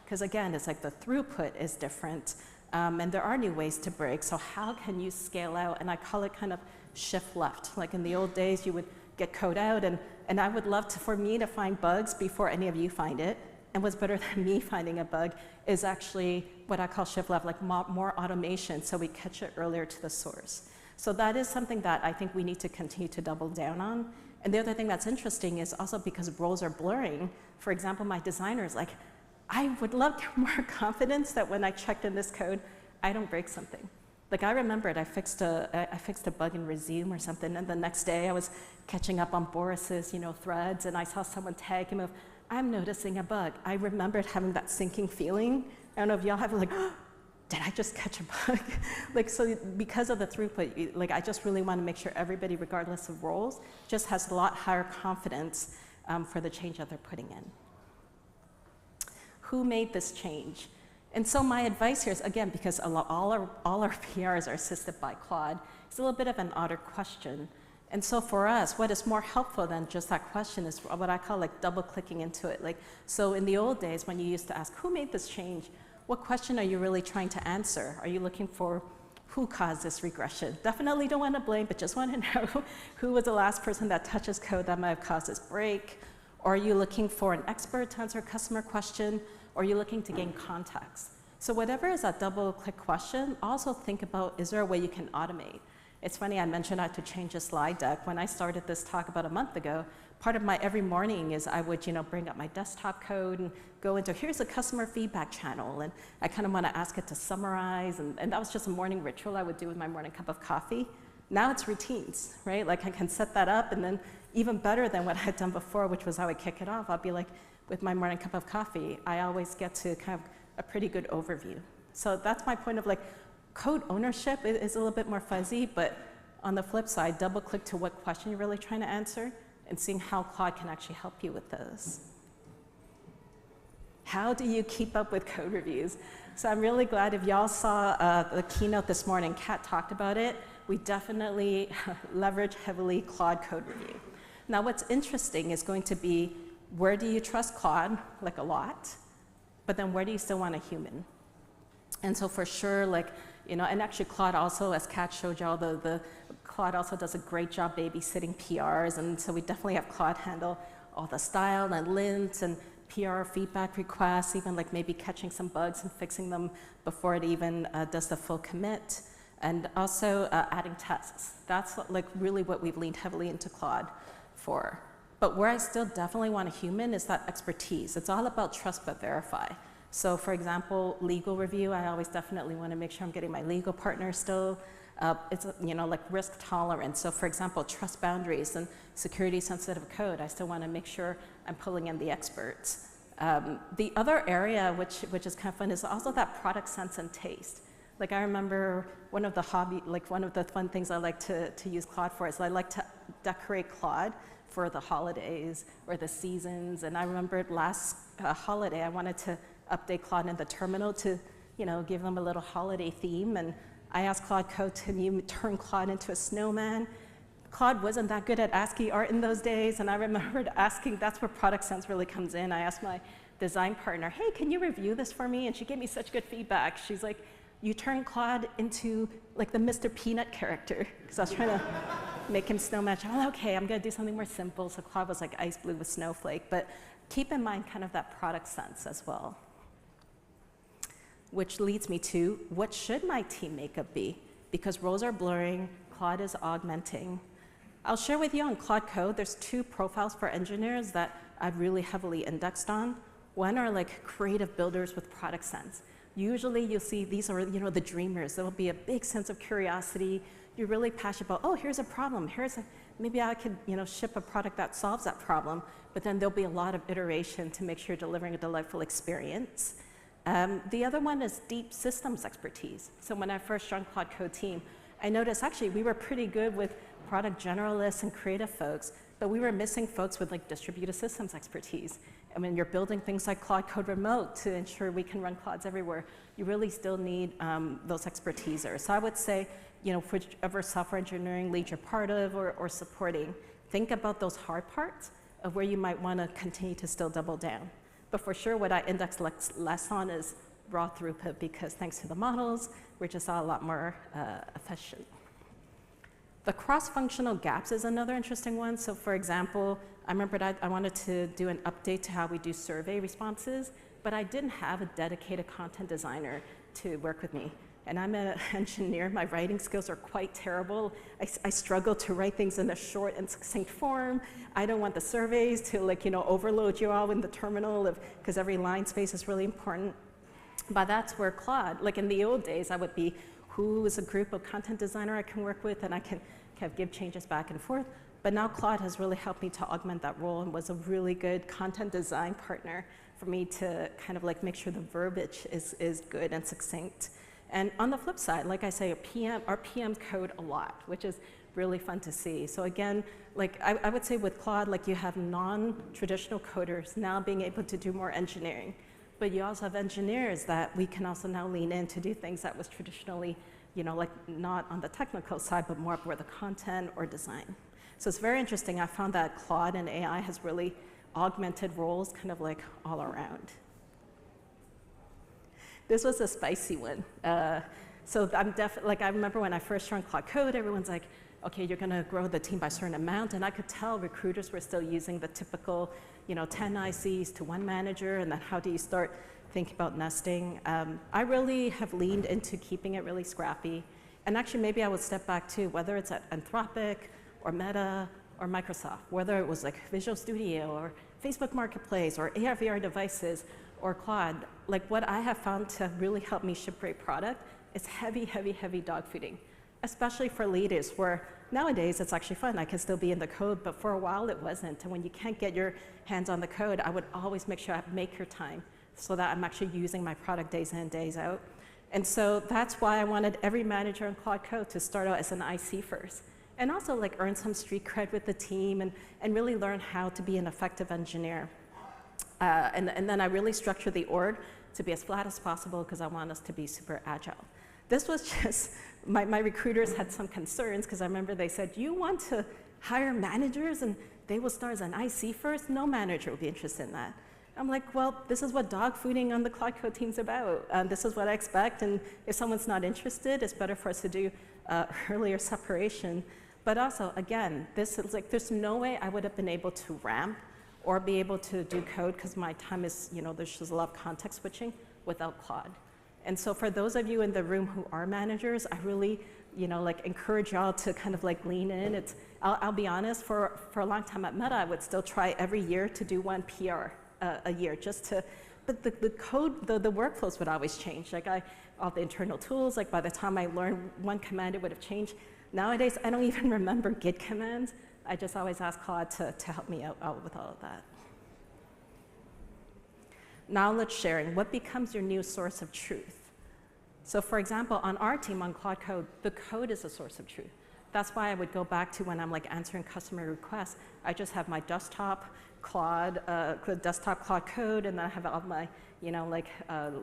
Because again, it's like the throughput is different, and there are new ways to break. So how can you scale out? And I call it kind of shift left. Like in the old days, you would get code out, and I would love for me to find bugs before any of you find it. And what's better than me finding a bug is actually what I call shift left, like more automation, so we catch it earlier to the source. So that is something that I think we need to continue to double down on. And the other thing that's interesting is also because roles are blurring. For example, my designers, like, I would love more confidence that when I checked in this code, I don't break something. Like I remembered I fixed a bug in Resume or something, and the next day I was catching up on Boris's threads, and I saw someone tag him of, I'm noticing a bug. I remembered having that sinking feeling. I don't know if y'all have like, oh, did I just catch a bug? Like, so because of the throughput, like I just really want to make sure everybody, regardless of roles, just has a lot higher confidence for the change that they're putting in. Who made this change? And so my advice here is, again, because all our PRs are assisted by Claude, it's a little bit of an odder question. And so for us, what is more helpful than just that question is what I call like double clicking into it. Like, so in the old days when you used to ask, who made this change? What question are you really trying to answer? Are you looking for who caused this regression? Definitely don't want to blame, but just want to know who was the last person that touches code that might have caused this break? Or are you looking for an expert to answer a customer question? Or are you looking to gain context? So whatever is that double click question, also think about, is there a way you can automate? It's funny, I mentioned I had to change a slide deck. When I started this talk about a month ago, part of my every morning is I would bring up my desktop code and go into, here's a customer feedback channel. And I kind of want to ask it to summarize. And that was just a morning ritual I would do with my morning cup of coffee. Now it's routines, right? Like I can set that up, and then even better than what I had done before, which was how I would kick it off. I'll be like, with my morning cup of coffee, I always get to kind of a pretty good overview. So that's my point of like, code ownership is a little bit more fuzzy, but on the flip side, double click to what question you're really trying to answer and seeing how Claude can actually help you with those. How do you keep up with code reviews? So I'm really glad if y'all saw the keynote this morning, Kat talked about it. We definitely leverage heavily Claude code review. Now what's interesting is going to be, where do you trust Claude? Like a lot. But then where do you still want a human? And so for sure, like, and actually Claude also, as Kat showed y'all, the Claude also does a great job babysitting PRs. And so we definitely have Claude handle all the style and lints and PR feedback requests, even like maybe catching some bugs and fixing them before it even does the full commit. And also adding tests. That's like really what we've leaned heavily into Claude for. But where I still definitely want a human is that expertise. It's all about trust but verify. So for example, legal review, I always definitely want to make sure I'm getting my legal partner still. It's like risk tolerance. So for example, trust boundaries and security sensitive code, I still want to make sure I'm pulling in the experts. The other area, which is kind of fun, is also that product sense and taste. Like I remember one of the fun things I like to use Claude for is I like to decorate Claude for the holidays or the seasons. And I remembered last holiday, I wanted to update Claude in the terminal to, give them a little holiday theme. And I asked Claude Code, can you turn Claude into a snowman? Claude wasn't that good at ASCII art in those days. And I remembered asking, that's where product sense really comes in. I asked my design partner, hey, can you review this for me? And she gave me such good feedback. She's like, you turn Claude into like the Mr. Peanut character, because I was trying to make him snow match. I'm like, okay, I'm gonna do something more simple. So Claude was like ice blue with snowflake, but keep in mind kind of that product sense as well. Which leads me to, what should my team makeup be? Because roles are blurring, Claude is augmenting. I'll share with you on Claude Code, there's 2 profiles for engineers that I've really heavily indexed on. One are like creative builders with product sense. Usually you'll see these are the dreamers. There will be a big sense of curiosity. You're really passionate about, oh, here's a problem. Maybe I could ship a product that solves that problem. But then there'll be a lot of iteration to make sure you're delivering a delightful experience. The other one is deep systems expertise. So when I first joined Claude Code team, I noticed actually we were pretty good with product generalists and creative folks, but we were missing folks with like distributed systems expertise. And when you're building things like Claude Code Remote to ensure we can run Claudes everywhere, you really still need those expertisers. So I would say, whichever software engineering lead you're part of or supporting, think about those hard parts of where you might want to continue to still double down. But for sure, what I index less on is raw throughput, because thanks to the models, we're just a lot more efficient. The cross-functional gaps is another interesting one. So for example, I remember that I wanted to do an update to how we do survey responses, but I didn't have a dedicated content designer to work with me. And I'm an engineer, my writing skills are quite terrible. I struggle to write things in a short and succinct form. I don't want the surveys to overload you all in the terminal, because every line space is really important. But that's where Claude, like in the old days, I would be, who is a group of content designer I can work with, and I can kind of give changes back and forth. But now Claude has really helped me to augment that role and was a really good content design partner for me to kind of like make sure the verbiage is good and succinct. And on the flip side, like I say, our PMs code a lot, which is really fun to see. So again, like I would say with Claude, like you have non-traditional coders now being able to do more engineering. But you also have engineers that we can also now lean in to do things that was traditionally, like not on the technical side, but more for the content or design. So it's very interesting. I found that Claude and AI has really augmented roles kind of like all around. This was a spicy one. So I'm definitely, like I remember when I first joined Claude Code, everyone's like, okay, you're gonna grow the team by a certain amount. And I could tell recruiters were still using the typical, 10 ICs to 1 manager, and then how do you start thinking about nesting? I really have leaned into keeping it really scrappy. And actually, maybe I would step back too, whether it's at Anthropic or Meta or Microsoft, whether it was like Visual Studio or Facebook Marketplace or AR, VR devices or Claude, like what I have found to really help me ship great product is heavy, heavy, heavy dog fooding, especially for leaders where nowadays it's actually fun. I can still be in the code, but for a while it wasn't. And when you can't get your hands on the code, I would always make sure I make your time so that I'm actually using my product days in, days out. And so that's why I wanted every manager in Claude Code to start out as an IC first. And also like earn some street cred with the team and really learn how to be an effective engineer. And then I really structured the org to be as flat as possible because I want us to be super agile. This was just, my recruiters had some concerns because I remember they said, you want to hire managers and they will start as an IC first? No manager will be interested in that. I'm like, well, this is what dog fooding on the Claude Code team's about. This is what I expect, and if someone's not interested, it's better for us to do earlier separation. But also, again, this is like, there's no way I would have been able to ramp or be able to do code because my time is, there's just a lot of context switching without Claude. And so for those of you in the room who are managers, I really, like encourage y'all to kind of like lean in. I'll be honest, for a long time at Meta, I would still try every year to do 1 PR a year just to, but the code, the workflows would always change. Like all the internal tools, like by the time I learned 1 command, it would have changed. Nowadays, I don't even remember Git commands. I just always ask Claude to help me out with all of that. Knowledge sharing, what becomes your new source of truth? So for example, on our team on Claude Code, the code is a source of truth. That's why I would go back to when I'm like answering customer requests, I just have my desktop Claude, desktop Claude Code, and then I have all my,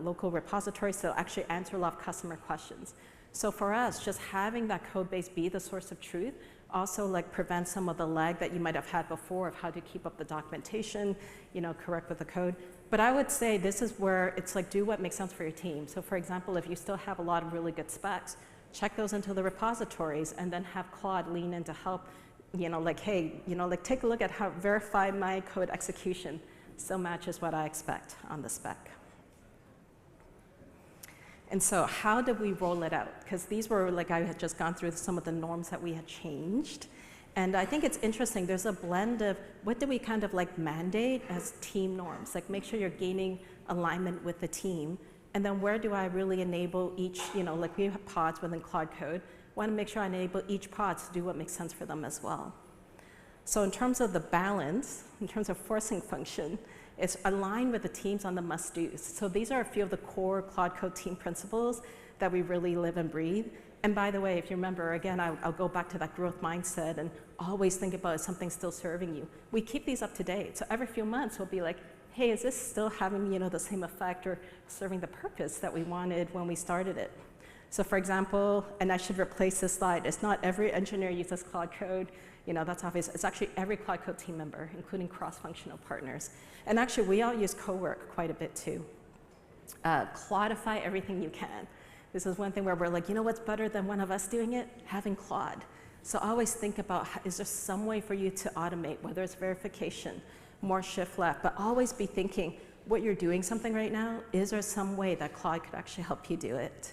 local repositories to actually answer a lot of customer questions. So for us, just having that code base be the source of truth also like prevents some of the lag that you might have had before of how to keep up the documentation, correct with the code. But I would say this is where it's like, do what makes sense for your team. So for example, if you still have a lot of really good specs, check those into the repositories and then have Claude lean in to help, like, hey, like take a look at how verify my code execution still matches what I expect on the spec. And so how did we roll it out? Because these were, like, I had just gone through some of the norms that we had changed. And I think it's interesting, there's a blend of what do we kind of like mandate as team norms, like make sure you're gaining alignment with the team. And then where do I really enable each, like we have pods within Claude Code, want to make sure I enable each pod to do what makes sense for them as well. So in terms of the balance, in terms of forcing function, it's aligned with the teams on the must-dos. So these are a few of the core Claude Code team principles that we really live and breathe. And by the way, if you remember, again, I'll go back to that growth mindset and always think about is something still serving you. We keep these up to date. So every few months, we'll be like, hey, is this still having the same effect or serving the purpose that we wanted when we started it? So for example, and I should replace this slide, it's not every engineer uses Claude Code. That's obvious. It's actually every Claude Code team member, including cross-functional partners. And actually, we all use co-work quite a bit too. Claudify everything you can. This is one thing where we're like, what's better than one of us doing it? Having Claude. So always think about, is there some way for you to automate, whether it's verification, more shift left, but always be thinking, what you're doing something right now, is there some way that Claude could actually help you do it?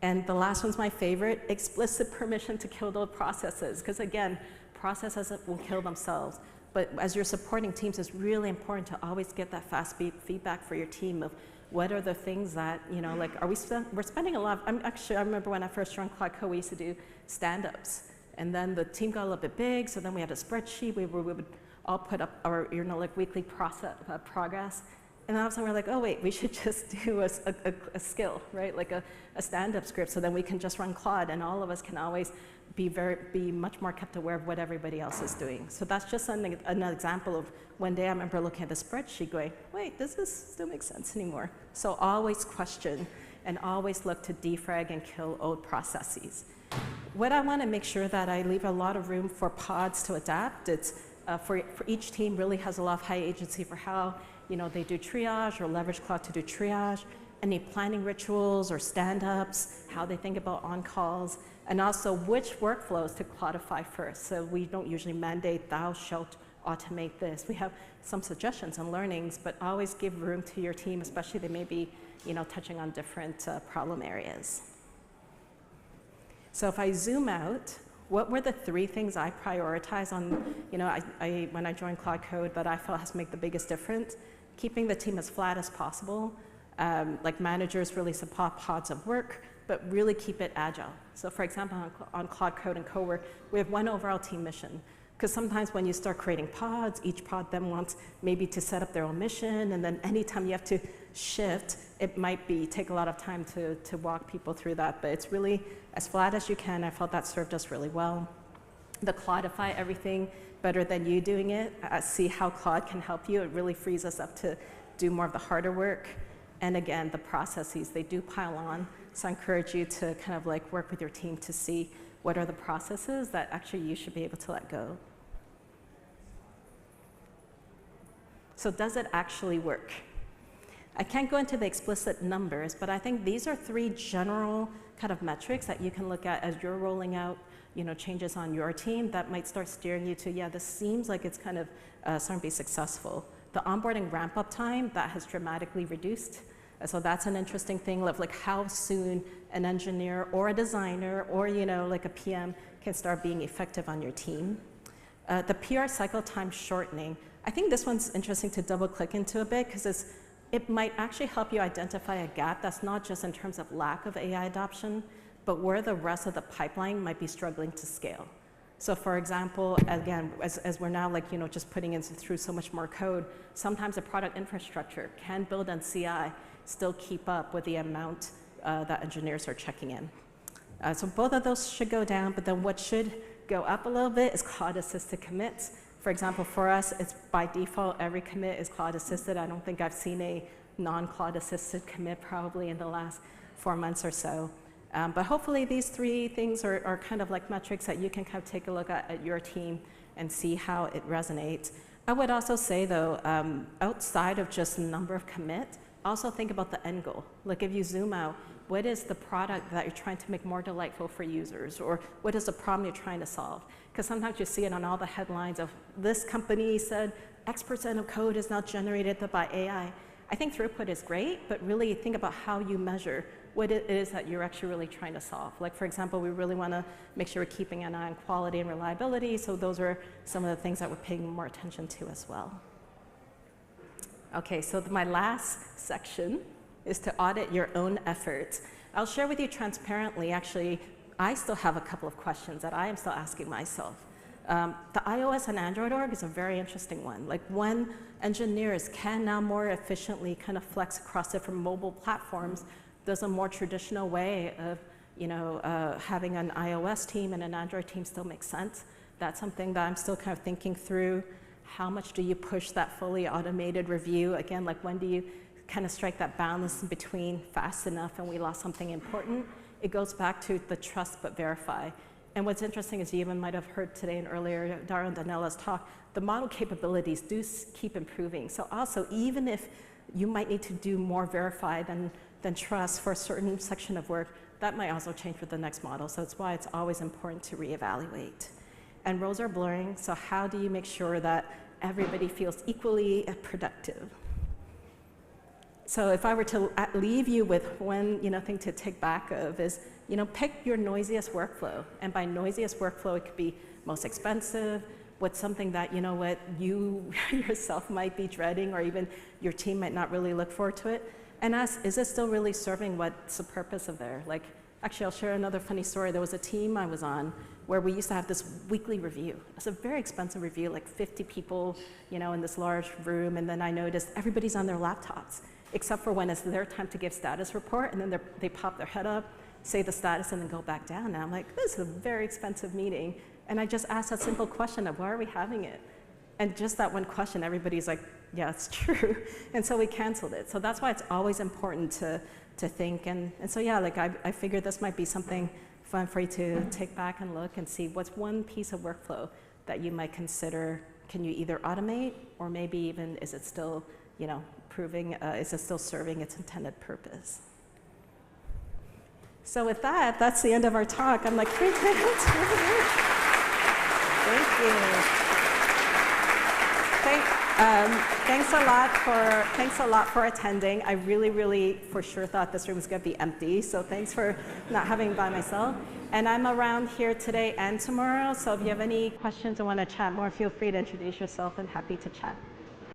And the last one's my favorite, explicit permission to kill those processes. Because again, processes will kill themselves. But as you're supporting teams, it's really important to always get that fast feedback for your team of what are the things that, like, we're spending a lot of, I remember when I first joined Claude Code, we used to do stand-ups. And then the team got a little bit big, so then we had a spreadsheet. We would all put up our, like weekly progress. And then all of a sudden we're like, oh wait, we should just do a skill, right? Like a stand-up script, so then we can just run Claude, and all of us can always be much more kept aware of what everybody else is doing. So that's just an example of one day I remember looking at the spreadsheet going, wait, does this still make sense anymore? So always question and always look to defrag and kill old processes. What I want to make sure that I leave a lot of room for pods to adapt. It's for each team really has a lot of high agency for how they do triage or leverage Claude to do triage, any planning rituals or stand-ups, how they think about on-calls, and also which workflows to Claudify first. So we don't usually mandate thou shalt automate this. We have some suggestions and learnings, but always give room to your team, especially they may be touching on different problem areas. So if I zoom out, what were the 3 things I prioritized on, when I joined Claude Code that I felt has made the biggest difference? Keeping the team as flat as possible. Like managers really support pods of work, but really keep it agile. So for example, on Claude Code and Cowork, we have one overall team mission. Because sometimes when you start creating pods, each pod then wants maybe to set up their own mission, and then anytime you have to shift, it might take a lot of time to walk people through that. But it's really as flat as you can. I felt that served us really well. The Claudify everything better than you doing it. See how Claude can help you. It really frees us up to do more of the harder work. And again, the processes, they do pile on. So I encourage you to kind of like work with your team to see what are the processes that actually you should be able to let go. So does it actually work? I can't go into the explicit numbers, but I think these are 3 general kind of metrics that you can look at as you're rolling out changes on your team that might start steering you to, yeah, this seems like it's kind of starting to be successful. The onboarding ramp-up time, that has dramatically reduced. So that's an interesting thing of like how soon an engineer or a designer or like a PM can start being effective on your team. The PR cycle time shortening. I think this one's interesting to double click into a bit because it might actually help you identify a gap that's not just in terms of lack of AI adoption, but where the rest of the pipeline might be struggling to scale. So for example, again, as we're now like, just putting in through so much more code, sometimes the product infrastructure can build on CI, still keep up with the amount that engineers are checking in. So both of those should go down, but then what should go up a little bit is Claude assisted commits. For example, for us, it's by default, every commit is Claude assisted. I don't think I've seen a non-Claude assisted commit probably in the last 4 months or so. But hopefully these 3 things are kind of like metrics that you can kind of take a look at your team and see how it resonates. I would also say, though, outside of just number of commits, also think about the end goal. Like if you zoom out, what is the product that you're trying to make more delightful for users? Or what is the problem you're trying to solve? Because sometimes you see it on all the headlines of this company said X% of code is now generated by AI. I think throughput is great, but really think about how you measure what it is that you're actually really trying to solve. Like, for example, we really want to make sure we're keeping an eye on quality and reliability, so those are some of the things that we're paying more attention to as well. Okay, so my last section is to audit your own efforts. I'll share with you transparently, actually, I still have a couple of questions that I am still asking myself. The iOS and Android org is a very interesting one. Like when engineers can now more efficiently kind of flex across different mobile platforms, does a more traditional way of having an iOS team and an Android team still make sense? That's something that I'm still kind of thinking through. How much do you push that fully automated review? Again, like when do you kind of strike that balance between fast enough and we lost something important? It goes back to the trust but verify. And what's interesting is you even might have heard today and earlier Dara and Danella's talk, the model capabilities do keep improving. So also, even if you might need to do more verify than trust for a certain section of work, that might also change with the next model. So it's why it's always important to reevaluate. And roles are blurring, so how do you make sure that everybody feels equally productive? So if I were to leave you with one thing to take back of is, pick your noisiest workflow. And by noisiest workflow, it could be most expensive, what's something that, you yourself might be dreading, or even your team might not really look forward to it. And ask, is it still really serving what's the purpose of there? Like, actually, I'll share another funny story. There was a team I was on where we used to have this weekly review. It's a very expensive review, like 50 people, in this large room. And then I noticed everybody's on their laptops, except for when it's their time to give status report. And then they pop their head up, say the status, and then go back down. And I'm like, this is a very expensive meeting. And I just asked that simple question of, why are we having it? And just that one question, everybody's like, yeah, it's true. And so we canceled it. So that's why it's always important to think. And so yeah, like I figured this might be something fun for you to take back and look and see what's one piece of workflow that you might consider, can you either automate, or maybe even is it still, is it still serving its intended purpose? So with that, that's the end of our talk. I'm like, 3 minutes. Thank you. Thanks a lot for attending. I really for sure thought this room was going to be empty, so thanks for not having me by myself. And I'm around here today and tomorrow, so if you have any questions or want to chat more, feel free to introduce yourself and happy to chat.